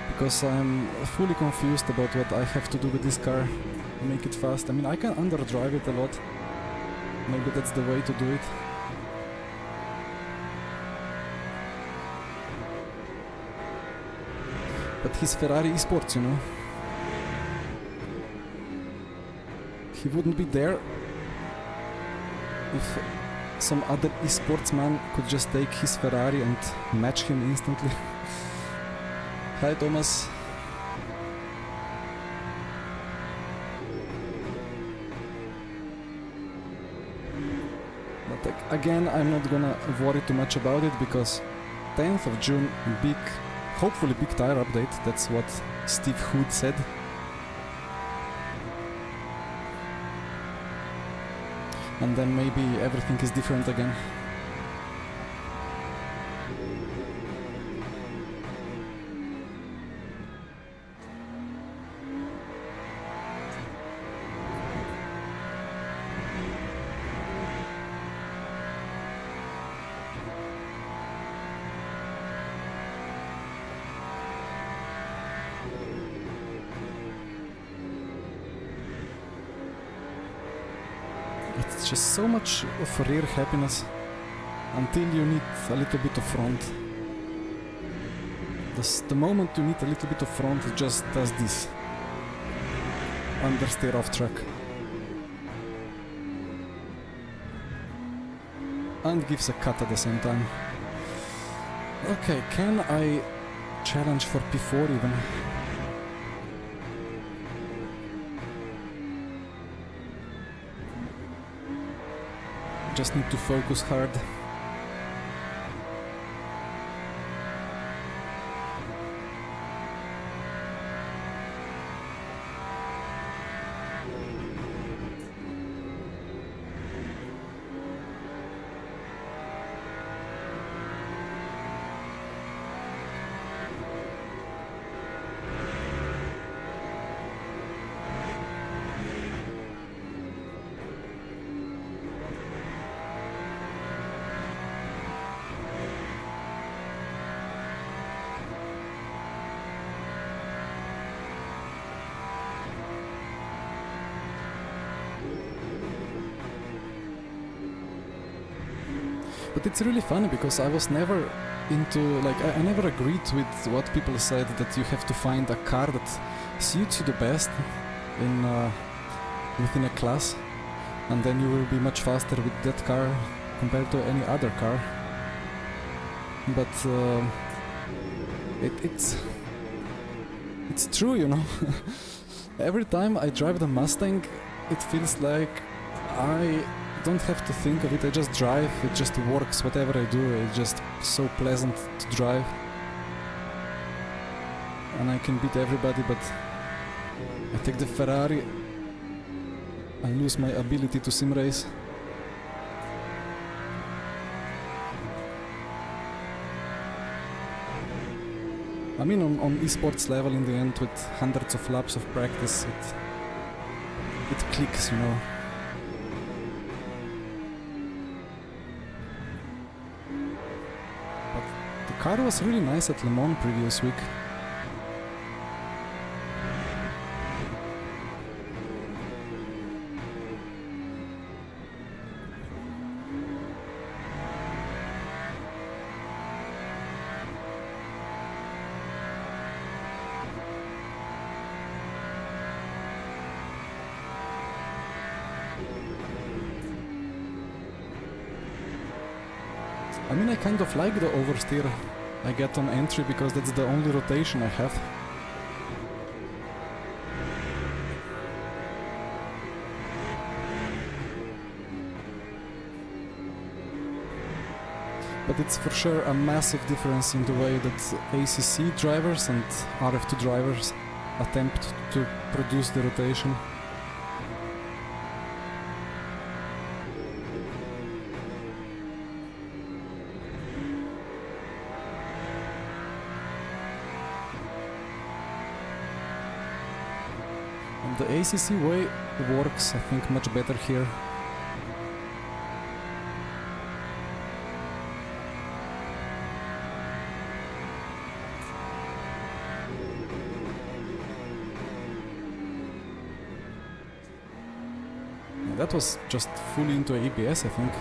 Because I'm fully confused about what I have to do with this car to make it fast. I mean, I can underdrive it a lot. Maybe that's the way to do it. But he's Ferrari esports, you know. He wouldn't be there if some other esportsman could just take his Ferrari and match him instantly. Hi Thomas. But again, I'm not gonna worry too much about it because 10th of June, hopefully big tire update, that's what Steve Hood said. And then maybe everything is different again. It's just so much of rear happiness until you need a little bit of front. The moment you need a little bit of front, it just does this. Understeer off track. And gives a cut at the same time. Okay, can I challenge for P4 even? Just need to focus hard. But it's really funny because I was never into, like, I never agreed with what people said that you have to find a car that suits you the best in within a class, and then you will be much faster with that car compared to any other car. But it's true, you know. Every time I drive the Mustang, it feels like I don't have to think of it, I just drive, it just works, whatever I do, it's just so pleasant to drive. and I can beat everybody, but I take the Ferrari, I lose my ability to sim race. I mean, on esports level, in the end, with hundreds of laps of practice, it clicks, you know. But the car was really nice at Le Mans previous week. I mean, I kind of like the oversteer I get on entry because that's the only rotation I have. But it's for sure a massive difference in the way that ACC drivers and RF2 drivers attempt to produce the rotation. The ACC way works, I think, much better here. That was just fully into ABS, I think.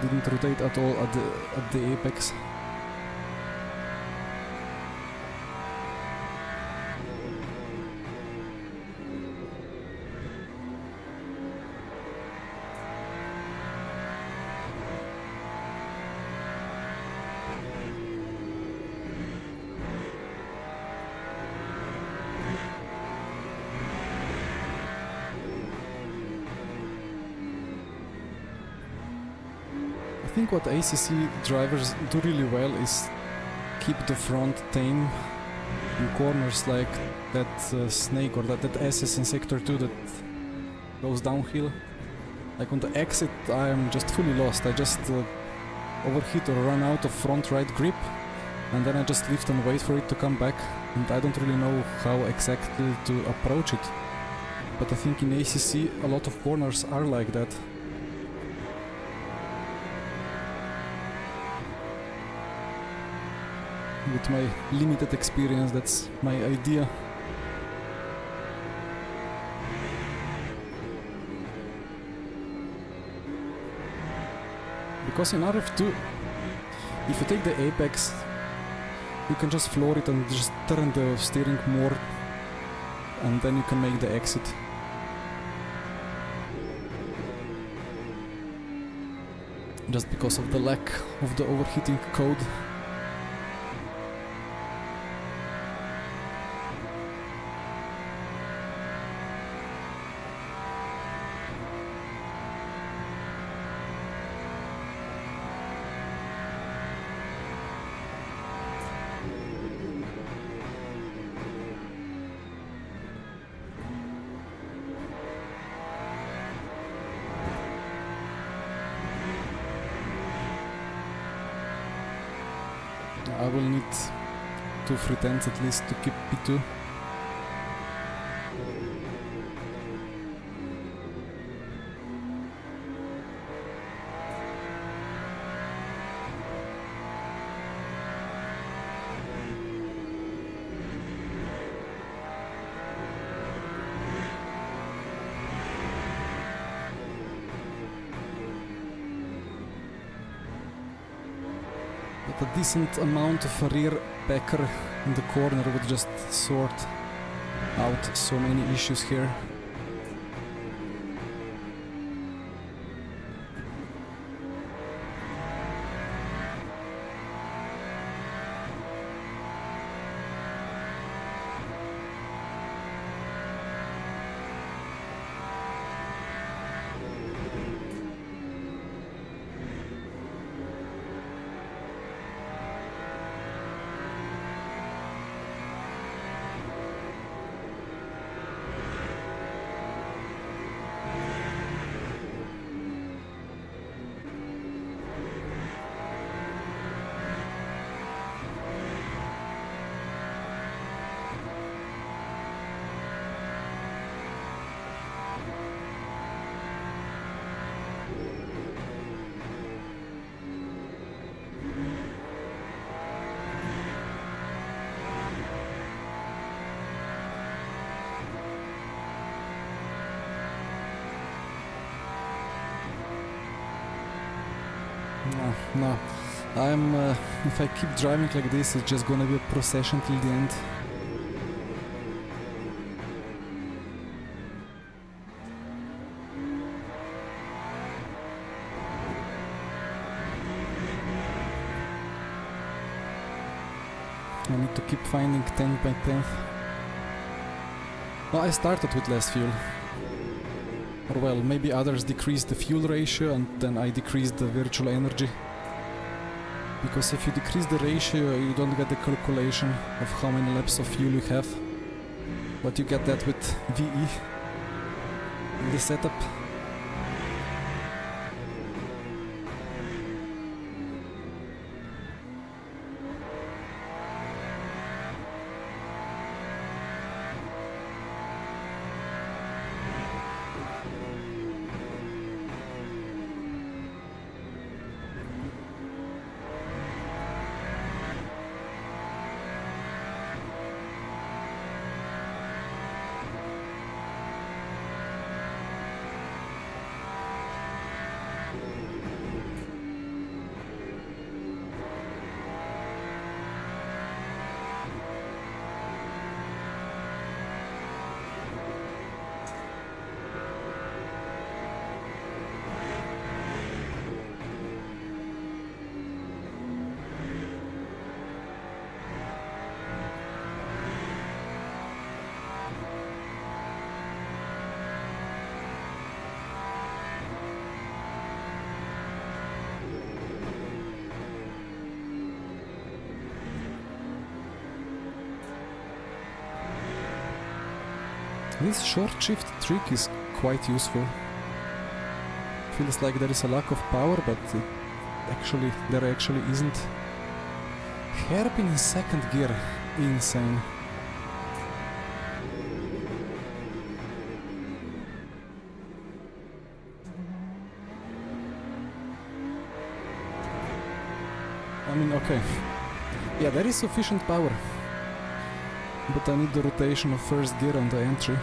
Didn't rotate at all at the apex. I think what ACC drivers do really well is keep the front tame in corners like that snake or that SS in Sector 2 that goes downhill. Like on the exit I am just fully lost. I just overheat or run out of front right grip, and then I just lift and wait for it to come back, and I don't really know how exactly to approach it. But I think in ACC a lot of corners are like that. With my limited experience, that's my idea. Because in RF2, if you take the apex, you can just floor it and just turn the steering more, and then you can make the exit. Just because of the lack of the overheating code. I will need 2 free tens at least to keep P2. A decent amount of a rear backer in the corner would just sort out so many issues here. no. I'm if I keep driving like this, it's just gonna be a procession till the end. I need to keep finding 10 by 10th. Well, I started with less fuel. Or well, maybe others decreased the fuel ratio and then I decreased the virtual energy. Because if you decrease the ratio, you don't get the calculation of how many laps of fuel you have. But you get that with VE in the setup. This short shift trick is quite useful. Feels like there is a lack of power, but there actually isn't. Hairpin in second gear, insane. I mean, okay. Yeah, there is sufficient power. But I need the rotation of first gear on the entry.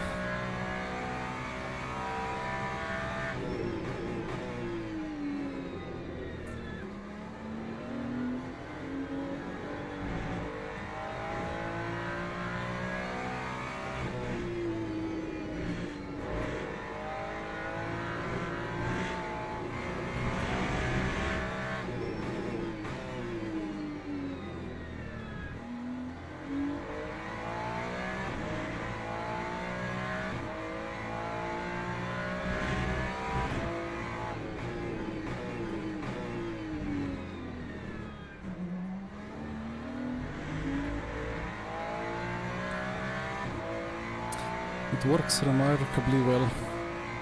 It works remarkably well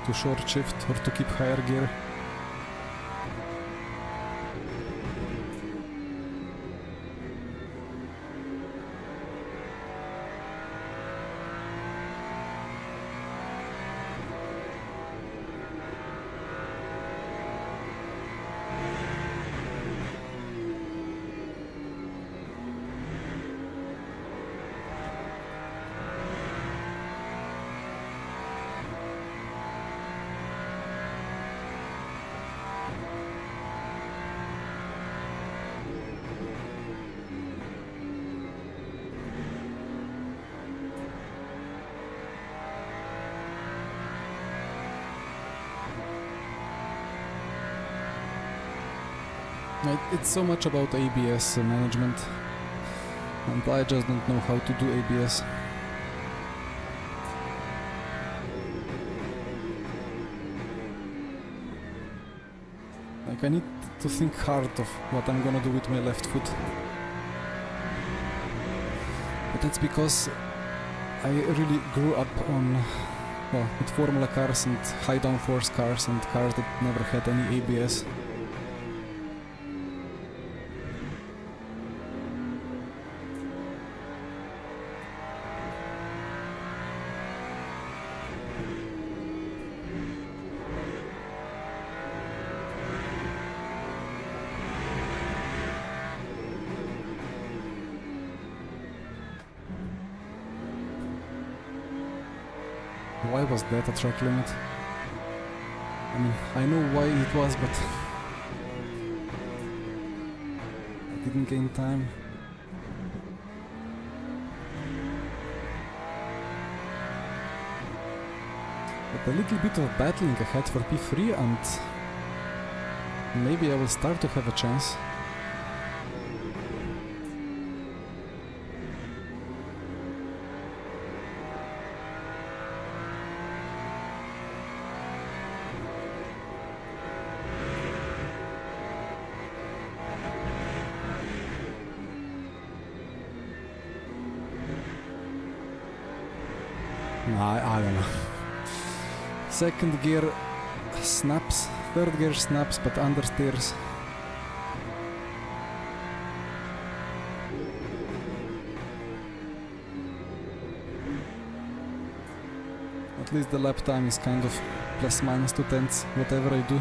to short shift or to keep higher gear. It's so much about ABS management, and I just don't know how to do ABS. Like, I need to think hard of what I'm gonna do with my left foot. But that's because I really grew up on, well, with Formula cars and high downforce cars and cars that never had any ABS. Why was that a track limit? I mean, I know why it was, but didn't gain time. But a little bit of battling ahead for P3 and maybe I will start to have a chance. I don't know. Second gear snaps, third gear snaps, but understeers. At least the lap time is kind of plus minus 2/10, whatever I do.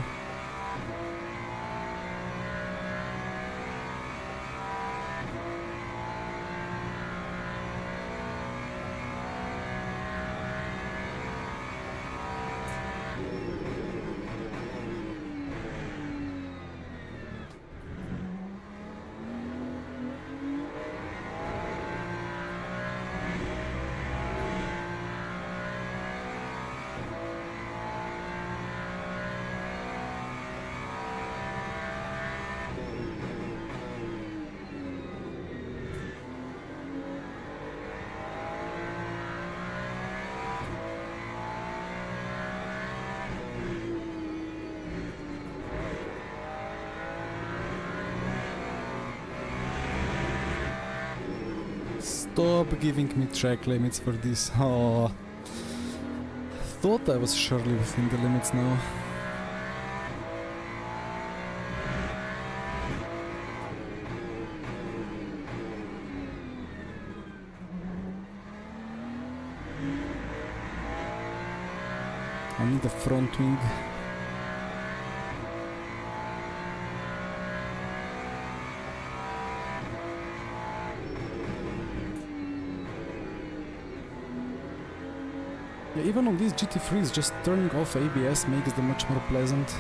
Stop giving me track limits for this. Oh, thought I was surely within the limits now. I need a front wing. Yeah, even on these GT3s, just turning off ABS makes them much more pleasant.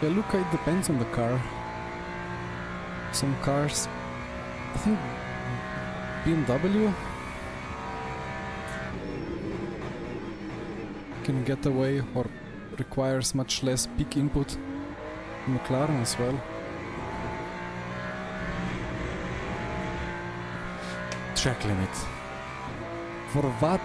Yeah, look, it depends on the car. Some cars, I think BMW can get away or requires much less peak input. McLaren as well. Track limit. For what?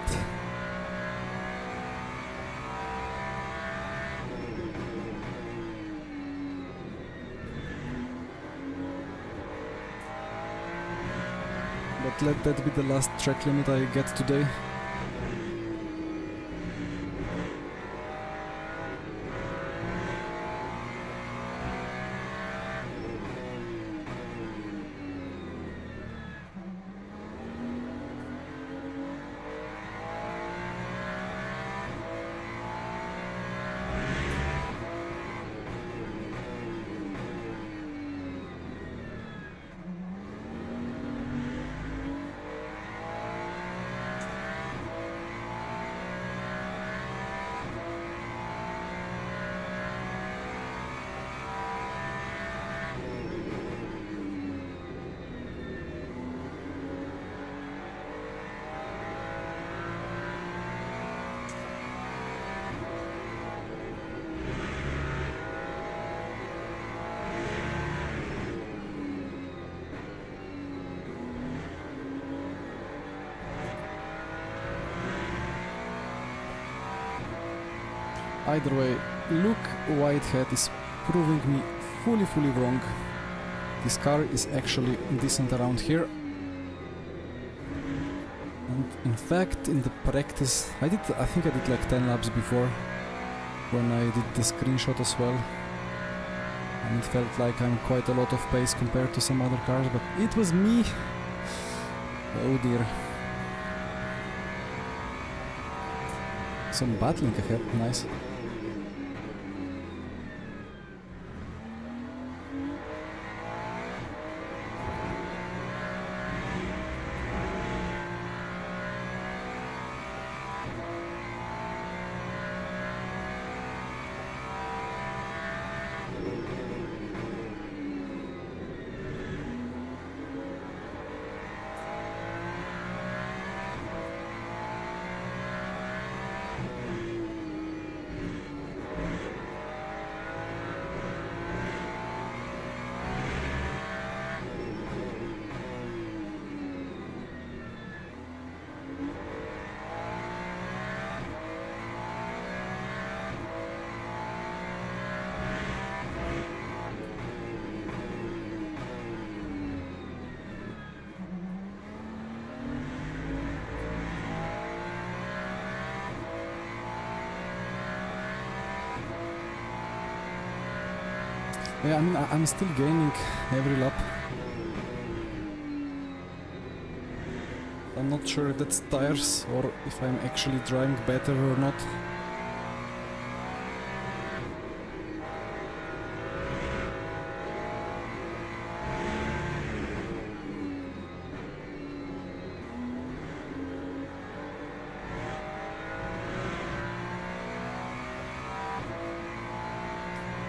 But let that be the last track limit I get today. Either way, Luke Whitehead is proving me fully wrong. This car is actually decent around here. And in fact, in the practice, I think I did like 10 laps before. when I did the screenshot as well. And it felt like I'm quite a lot of pace compared to some other cars, but it was me. Oh dear. Some battling ahead, nice. Yeah, I mean, I'm still gaining every lap. I'm not sure if that's tires or if I'm actually driving better or not.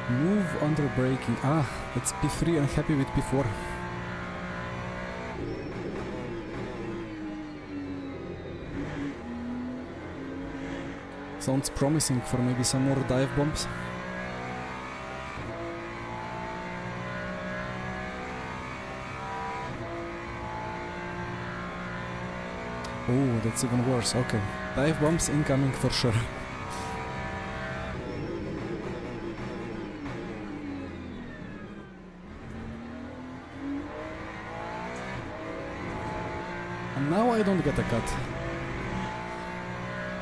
Move under braking. Ah, it's P3. I'm happy with P4. Sounds promising for maybe some more dive bombs. Oh, that's even worse. Okay, dive bombs incoming for sure. And now I don't get a cut.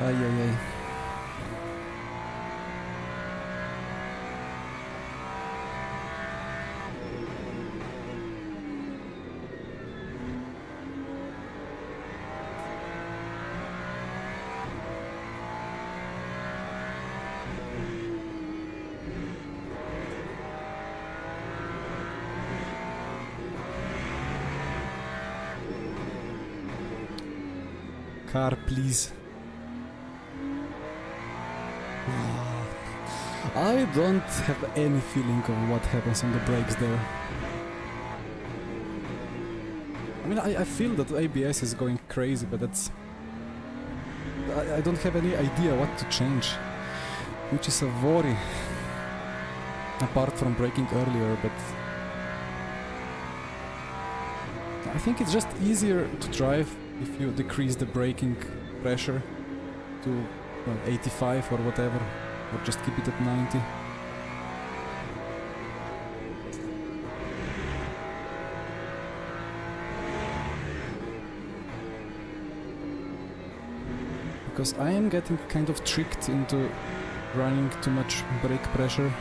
Ay, ay, ay. Car, please. I don't have any feeling of what happens on the brakes there. I mean, I feel that ABS is going crazy, but that's... I don't have any idea what to change, which is a worry. Apart from braking earlier, but... I think it's just easier to drive if you decrease the braking pressure to well, 85 or whatever, or just keep it at 90. Because I am getting kind of tricked into running too much brake pressure.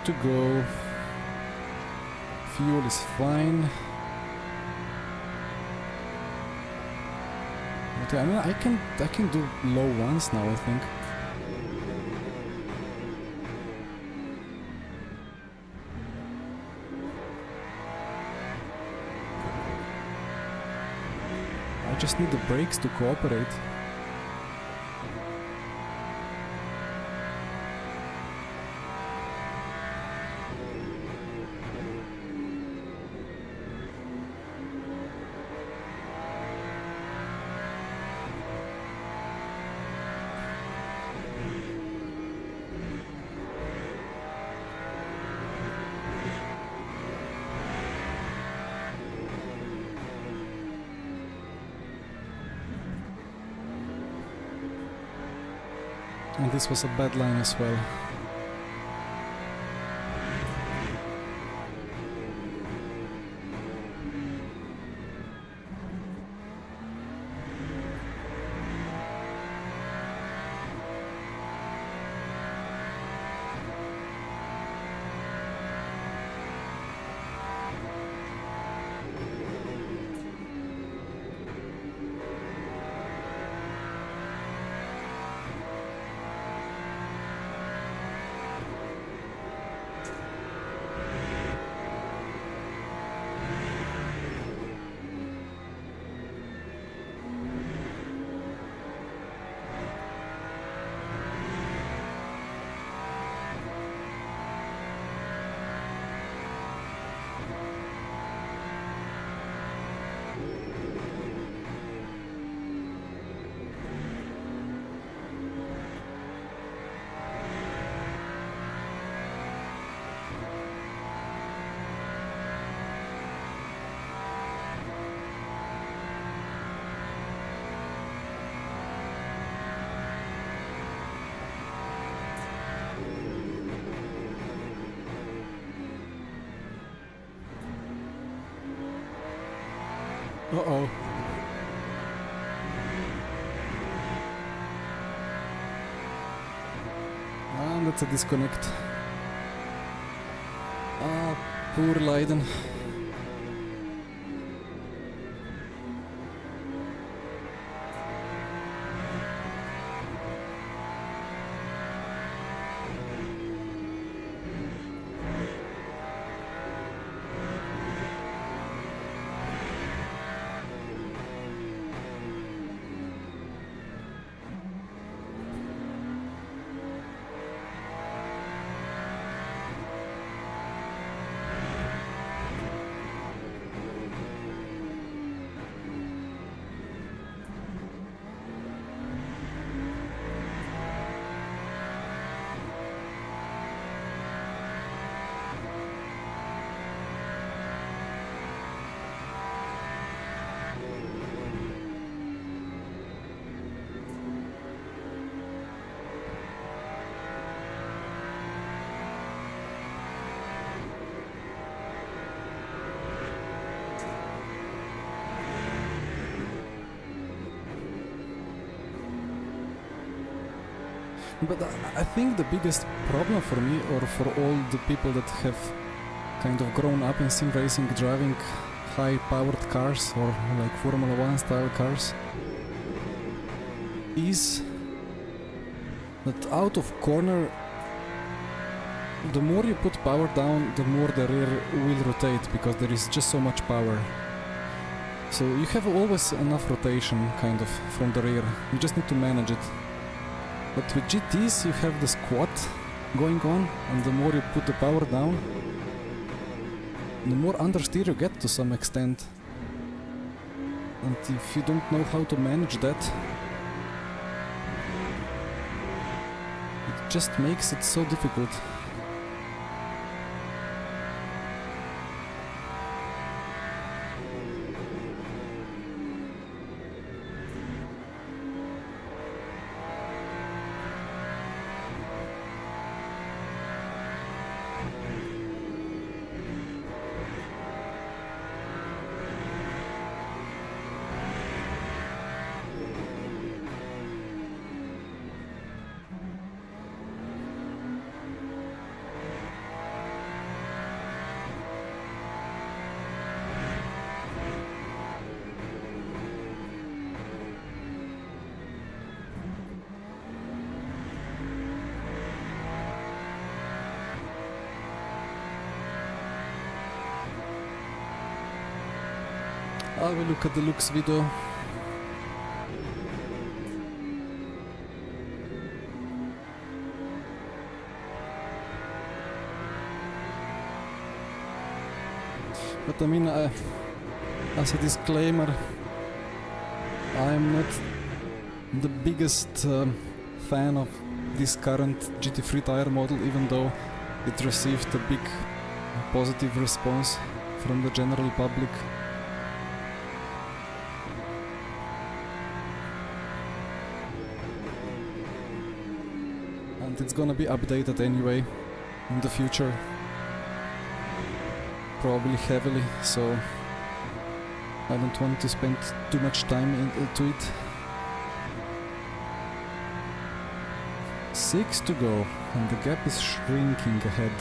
To go. Fuel is fine. Okay, I mean I can do low ones now, I think. I just need the brakes to cooperate. And this was a bad line as well. Uh-oh. And that's a disconnect. Ah, poor Leiden. But I think the biggest problem for me, or for all the people that have kind of grown up in sim racing, driving high-powered cars or like Formula 1 style cars, is that out of corner, the more you put power down, the more the rear will rotate, because there is just so much power. So you have always enough rotation kind of from the rear, you just need to manage it. But with GTs you have the squat going on, and the more you put the power down, the more understeer you get to some extent. And if you don't know how to manage that, it just makes it so difficult. I will look at the looks video. But I mean, as a disclaimer, I'm not the biggest fan of this current GT3 tire model, even though it received a big positive response from the general public. and it's gonna be updated anyway in the future, probably heavily, so I don't want to spend too much time into it. 6 to go, and the gap is shrinking ahead.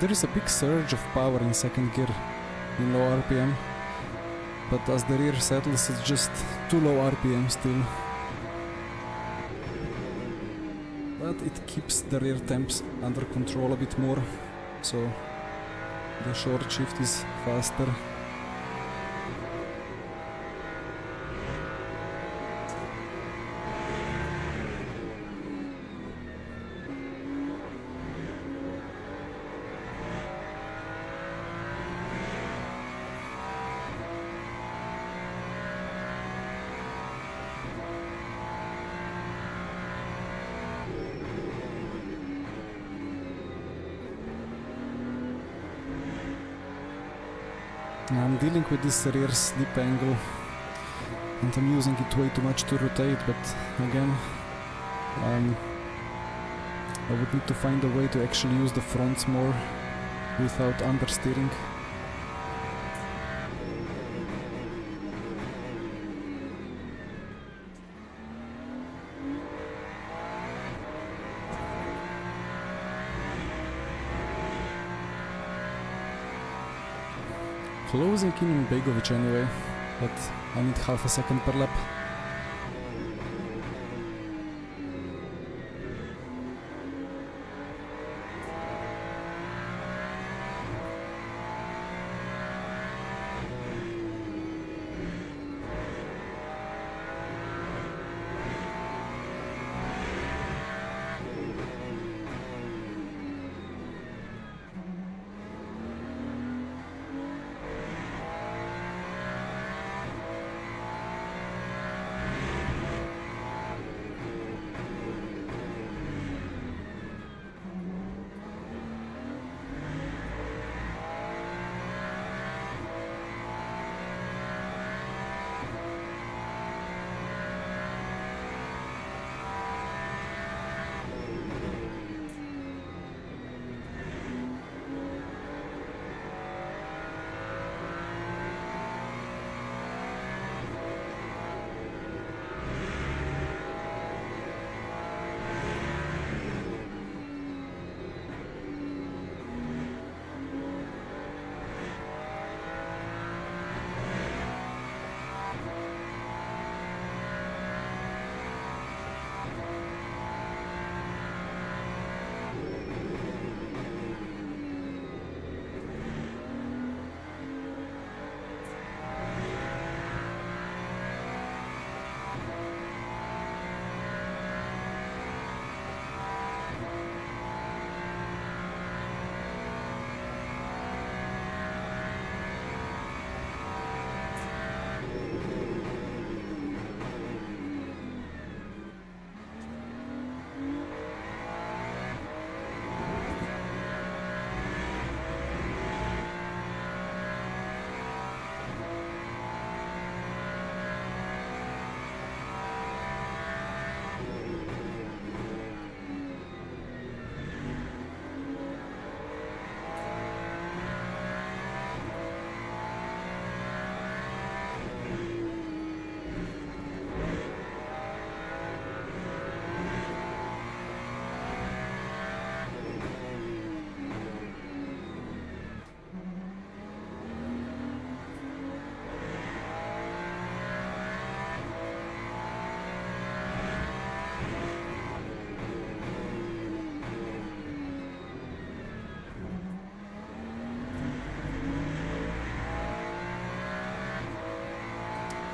There is a big surge of power in second gear in low RPM, but as the rear settles, it's just too low RPM still. But it keeps the rear temps under control a bit more, so the short shift is faster. I'm dealing with this rear slip angle and I'm using it way too much to rotate, but again I would need to find a way to actually use the fronts more without understeering. Closing in Begovic anyway, but I need half a second per lap.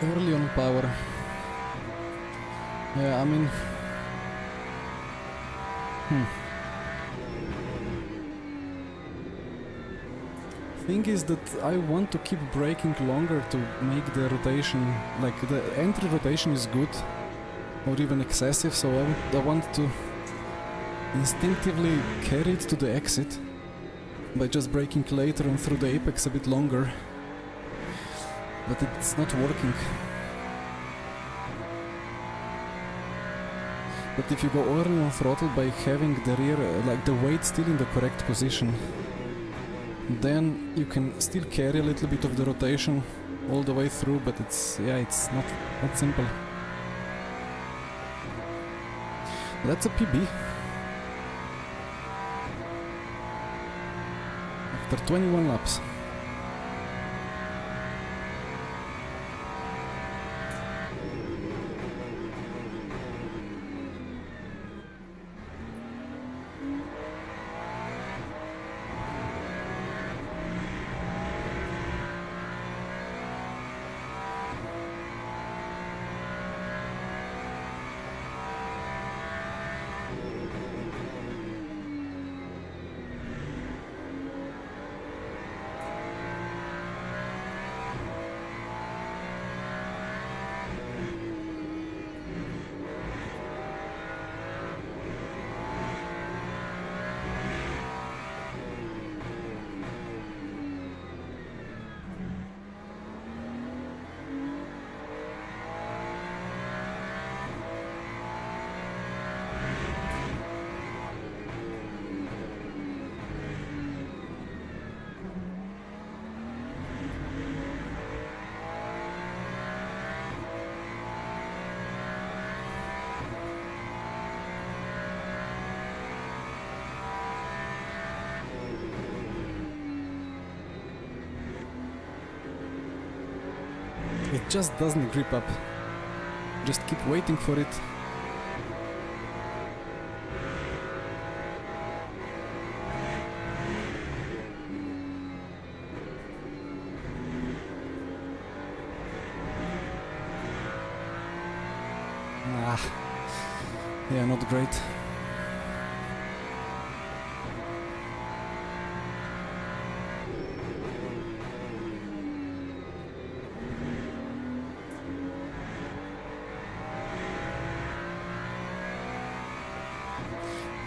Early on power. Yeah, I mean... Thing is that I want to keep braking longer to make the rotation, like the entry rotation is good or even excessive, so I want to instinctively carry it to the exit by just braking later and through the apex a bit longer, but it's not working. But if you go early on throttle by having the rear, like the weight still in the correct position, then you can still carry a little bit of the rotation all the way through, but it's not simple. That's a PB. After 21 laps. It just doesn't grip up. Just keep waiting for it. Yeah, not great.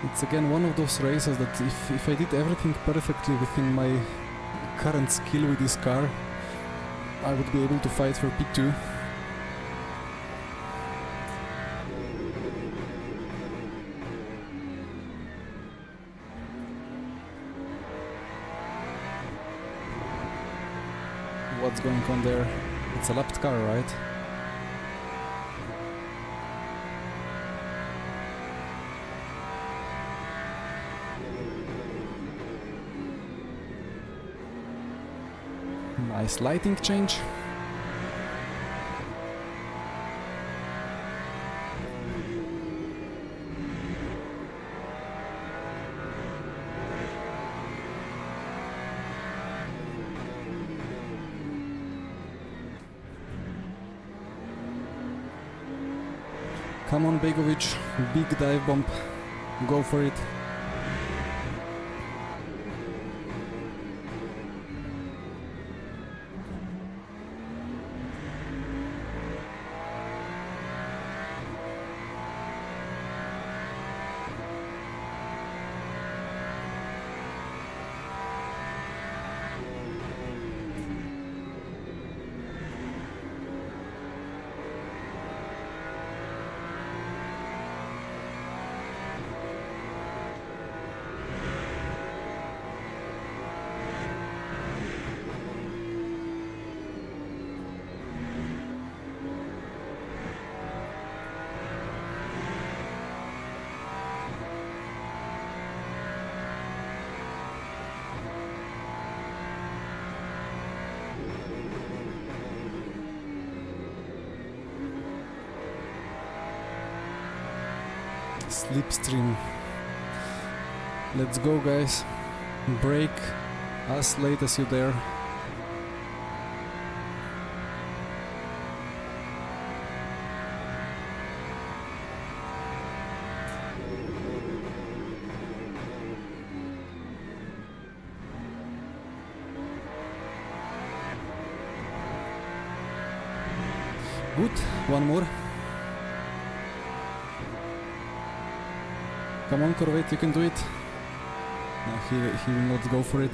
It's again one of those races that if I did everything perfectly within my current skill with this car, I would be able to fight for P2. What's going on there? It's a lapped car, right? Nice lighting change. Come on, Begovic, big dive bump, go for it. Slipstream. Let's go, guys. Brake as late as you dare.
Good, one more. Come on, Corvette, you can do it. No, he will not go for it.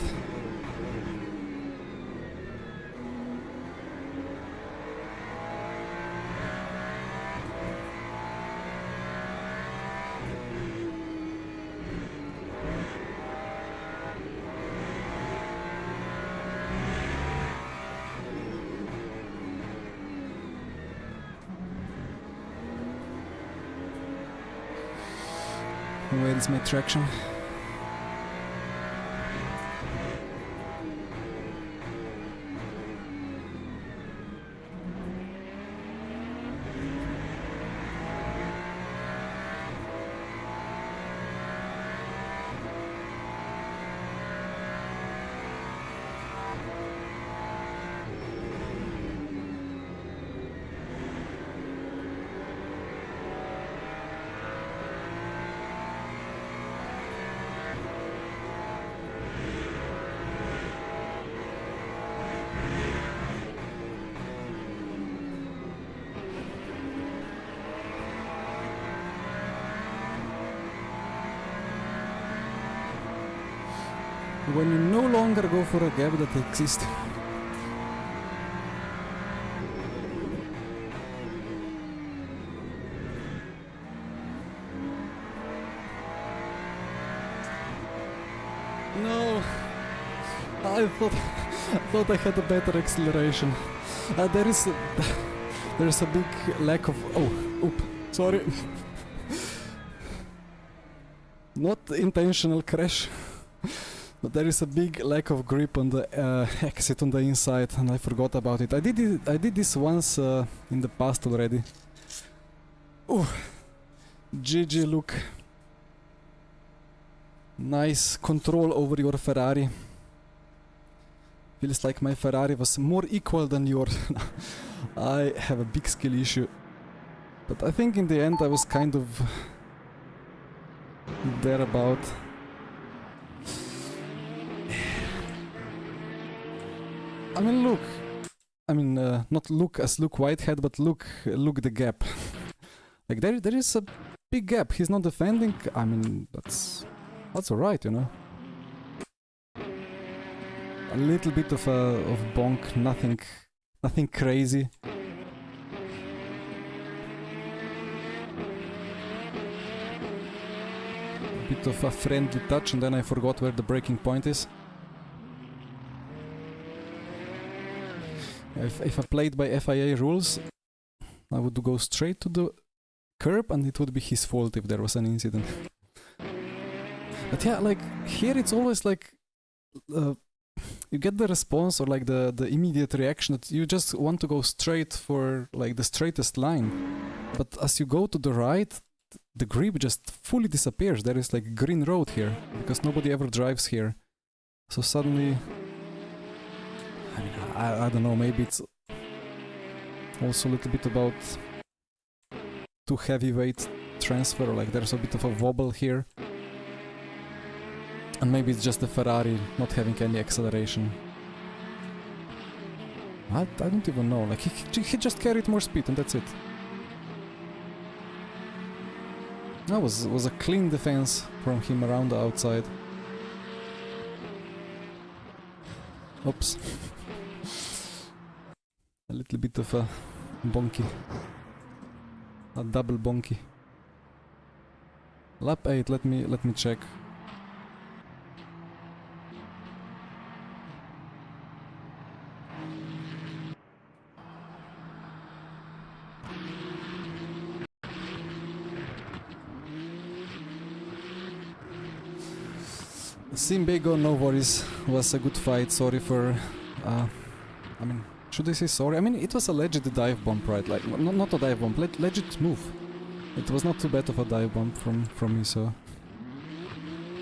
Where is my traction? When you no longer go for a gap that exists. No, I thought I had a better acceleration. There is a big lack of sorry, not intentional crash. But there is a big lack of grip on the exit on the inside, and I forgot about it. I did this once in the past already. Ooh, GG, look. Nice control over your Ferrari. Feels like my Ferrari was more equal than yours. I have a big skill issue. But I think in the end I was kind of thereabout. I mean, look. I mean, not look as Luke Whitehead, but look the gap. Like there is a big gap. He's not defending. I mean, that's alright, you know. A little bit of bonk, nothing crazy. A bit of a friendly touch, and then I forgot where the braking point is. If I played by FIA rules, I would go straight to the curb, and it would be his fault if there was an incident. But yeah, like here it's always like you get the response or like the immediate reaction that you just want to go straight for like the straightest line. But as you go to the right, the grip just fully disappears. There is like green road here because nobody ever drives here. So suddenly, I mean, I don't know, maybe it's also a little bit about too heavyweight transfer, like there's a bit of a wobble here. And maybe it's just the Ferrari not having any acceleration. I don't even know, like he just carried more speed and that's it. That was a clean defense from him around the outside. Oops. A little bit of a bonky. A double bonky. Lap 8, let me check. Simbago, no worries, was a good fight, sorry for, I mean, should I say sorry? I mean, it was a legit dive bomb, right? Like, not a dive bomb, legit move. It was not too bad of a dive bomb from me, so...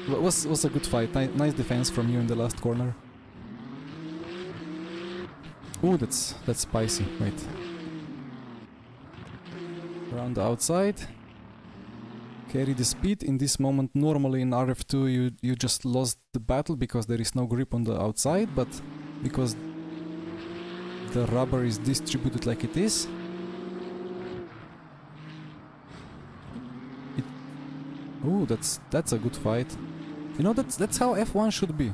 It was a good fight, nice defense from you in the last corner. Ooh, that's spicy, wait. Around the outside. Carry the speed. In this moment, normally in RF2 you just lost the battle because there is no grip on the outside, but because the rubber is distributed like it is, Ooh, that's a good fight. You know, that's how F1 should be.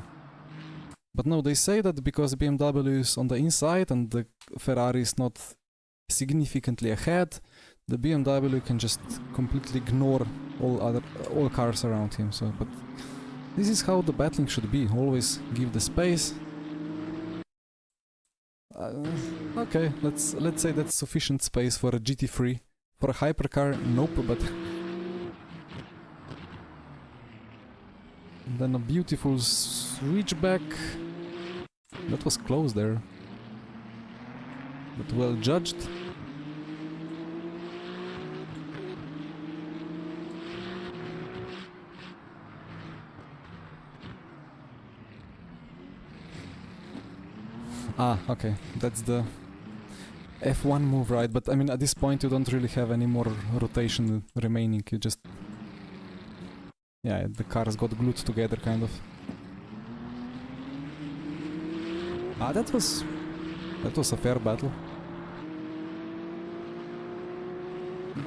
But no, they say that because BMW is on the inside and the Ferrari is not significantly ahead, the BMW can just completely ignore all cars around him. So, but this is how the battling should be. Always give the space. Okay, let's say that's sufficient space for a GT3. For a hypercar, nope, but and then a beautiful switchback. That was close there, but well judged. Ah, okay, that's the F1 move, right? But I mean, at this point you don't really have any more rotation remaining. You just... yeah, the cars got glued together, kind of. Ah, that was a fair battle.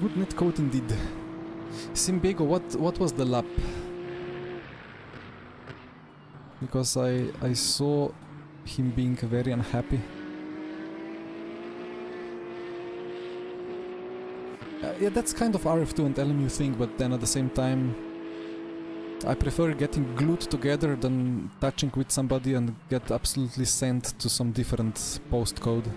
Good netcode indeed. Simbiego, what was the lap? Because I saw him being very unhappy. Yeah, that's kind of RF2 and LMU thing, but then at the same time I prefer getting glued together than touching with somebody and get absolutely sent to some different postcode.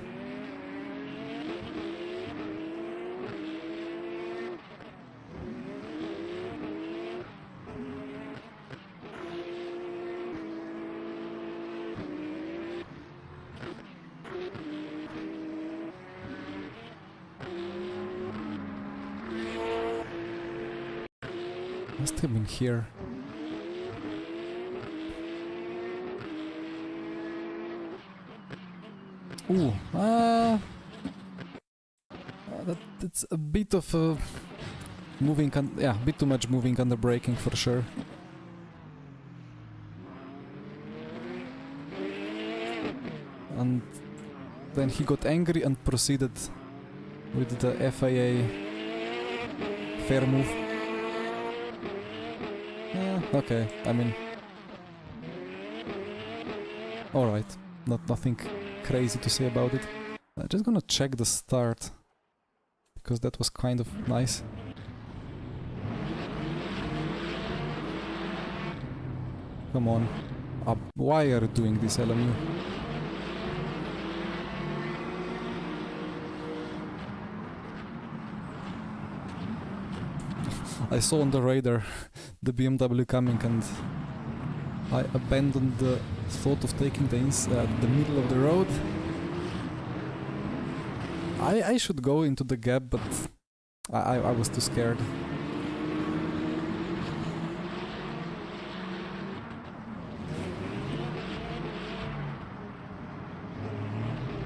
Must have been here. Ooh, that's a bit of moving, yeah, a bit too much moving under braking for sure. And then he got angry and proceeded with the FIA fair move. Yeah, okay, I mean, alright, nothing crazy to say about it. I'm just gonna check the start, because that was kind of nice. Come on, why are you doing this, LMU? I saw on the radar the BMW coming and I abandoned the thought of taking the middle of the road. I should go into the gap, but I was too scared.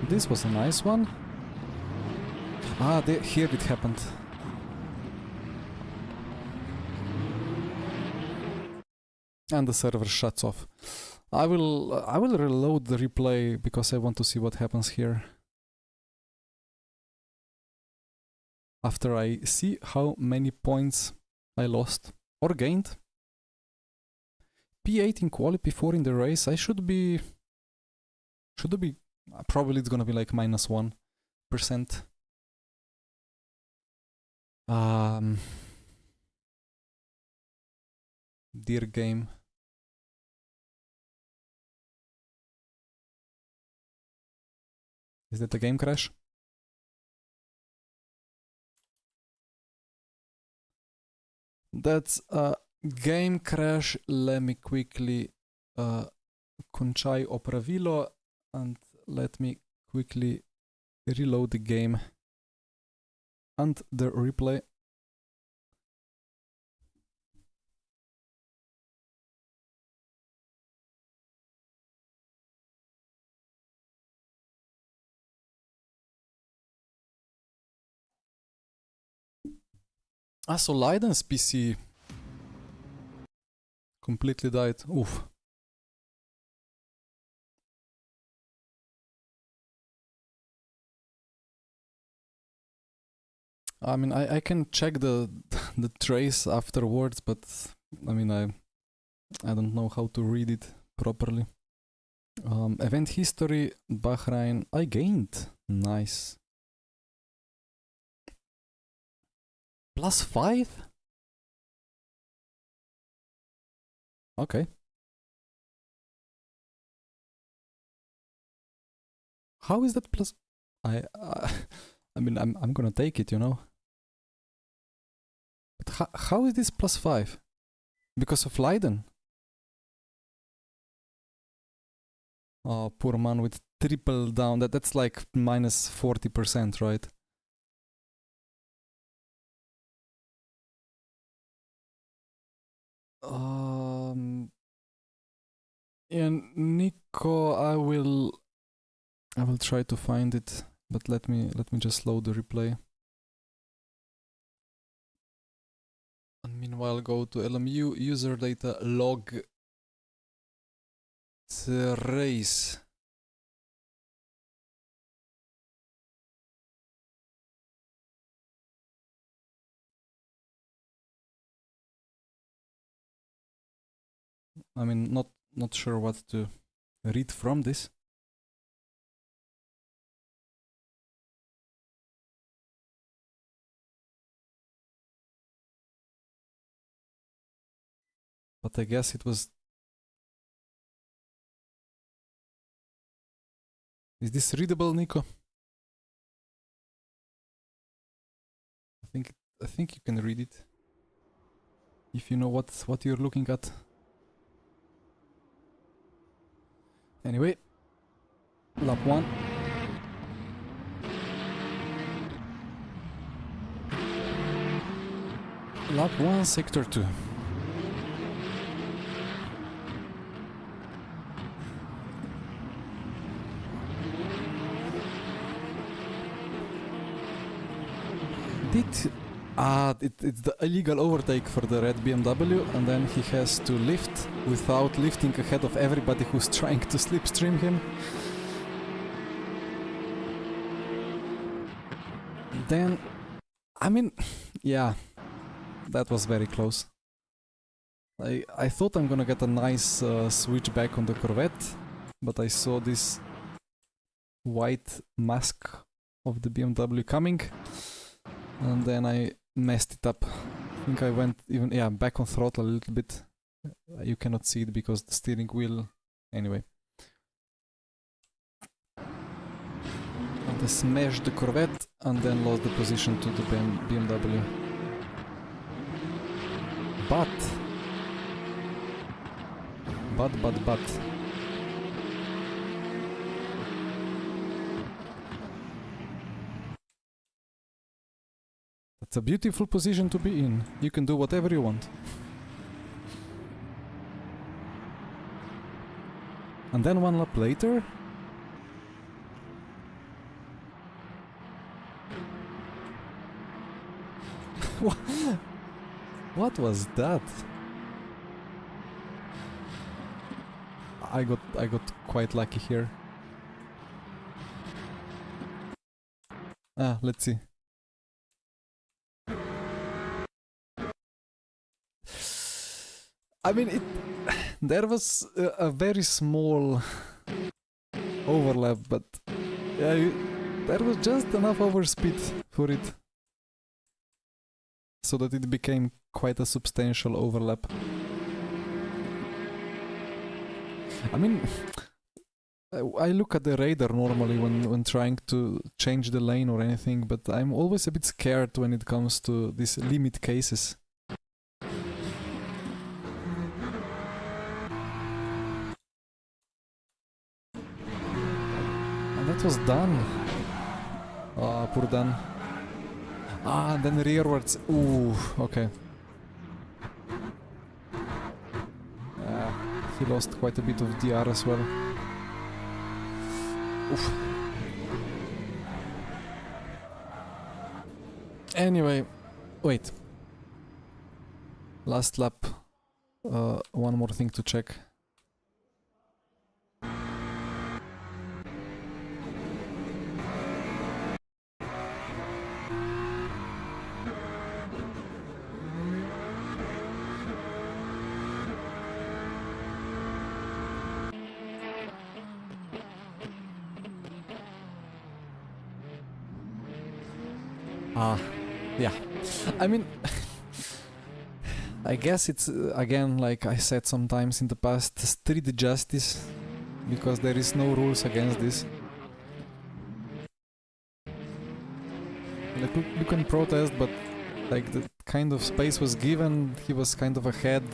This was a nice one. Ah, here it happened. And the server shuts off. I will reload the replay because I want to see what happens here. After I see how many points I lost or gained. P8 in quali, P4 in the race. I should be probably it's gonna be like -1%. Dear game. Is that a game crash? That's a game crash. Let me quickly concai opravilo and let me quickly reload the game and the replay. Ah, so Leiden's PC completely died. Oof. I mean, I can check the the trace afterwards, but I mean, I don't know how to read it properly. Event history, Bahrain, I gained. Nice. +5? Okay. How is that plus? I mean, I'm gonna take it, you know. But how is this +5? Because of Leiden? Oh, poor man with triple down. That's like -40%, right? And Nico, I will try to find it, but let me just load the replay. And meanwhile, go to LMU user data log race. I mean, not sure what to read from this. But I guess it was. Is this readable, Nico? I think you can read it if you know what you're looking at. Anyway, lap 1. Lap 1, sector 2. It's the illegal overtake for the red BMW, and then he has to lift without lifting ahead of everybody who's trying to slipstream him. Then, I mean, yeah, that was very close. I thought I'm gonna get a nice switch back on the Corvette, but I saw this white mask of the BMW coming, and then I messed it up. I think I went even, yeah, back on throttle a little bit. You cannot see it because the steering wheel, anyway. And I smashed the Corvette and then lost the position to the BMW. But that's a beautiful position to be in. You can do whatever you want. And then one lap later, what was that? I got quite lucky here. Let's see. I mean, there was a very small overlap, but yeah, there was just enough overspeed for it, so that it became quite a substantial overlap. I mean, I look at the radar normally when trying to change the lane or anything, but I'm always a bit scared when it comes to these limit cases. And that was done. Ah, poor Dan. And then rearwards. Ooh, okay. He lost quite a bit of DR as well. Oof. Anyway, wait. Last lap. One more thing to check. Yeah. I mean, I guess it's again, like I said sometimes in the past, street justice, because there is no rules against this. Like you can protest, but like the kind of space was given, he was kind of ahead.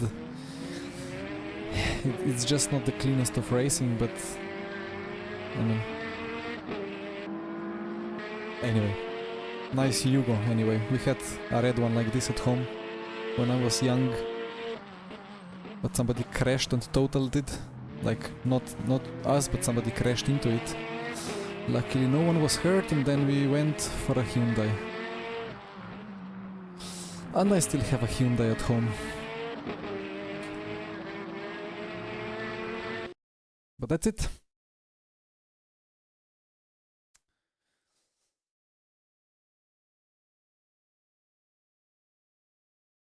It's just not the cleanest of racing, but I mean, anyway, nice Yugo. Anyway, we had a red one like this at home when I was young, but somebody crashed and totaled it. Like not us, but somebody crashed into it. Luckily no one was hurt, and then we went for a Hyundai. And I still have a Hyundai at home. But that's it.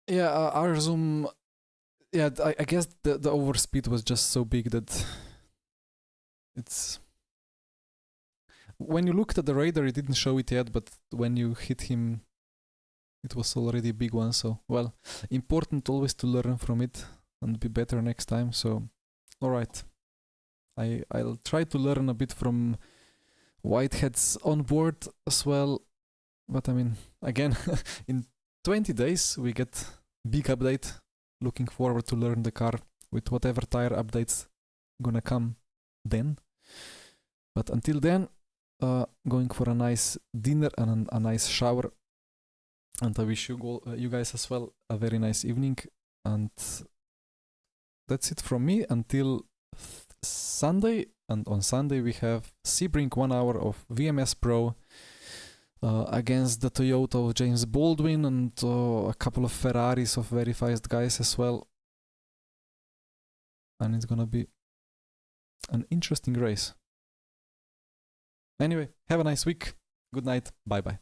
Yeah, our zoom. Yeah, I guess the overspeed was just so big that it's. When you looked at the radar, it didn't show it yet, but when you hit him, it was already a big one. So, well, important always to learn from it and be better next time. So, all right. I'll try to learn a bit from Whitehead's on board as well. But I mean, again, in 20 days we get big update. Looking forward to learn the car with whatever tire updates gonna come then. But until then, going for a nice dinner and a nice shower. And I wish you guys as well a very nice evening. And that's it from me until Sunday. And on Sunday we have Sebring 1 hour of VMS Pro against the Toyota of James Baldwin and a couple of Ferraris of very fast guys as well. And it's gonna be an interesting race. Anyway, have a nice week. Good night. Bye bye.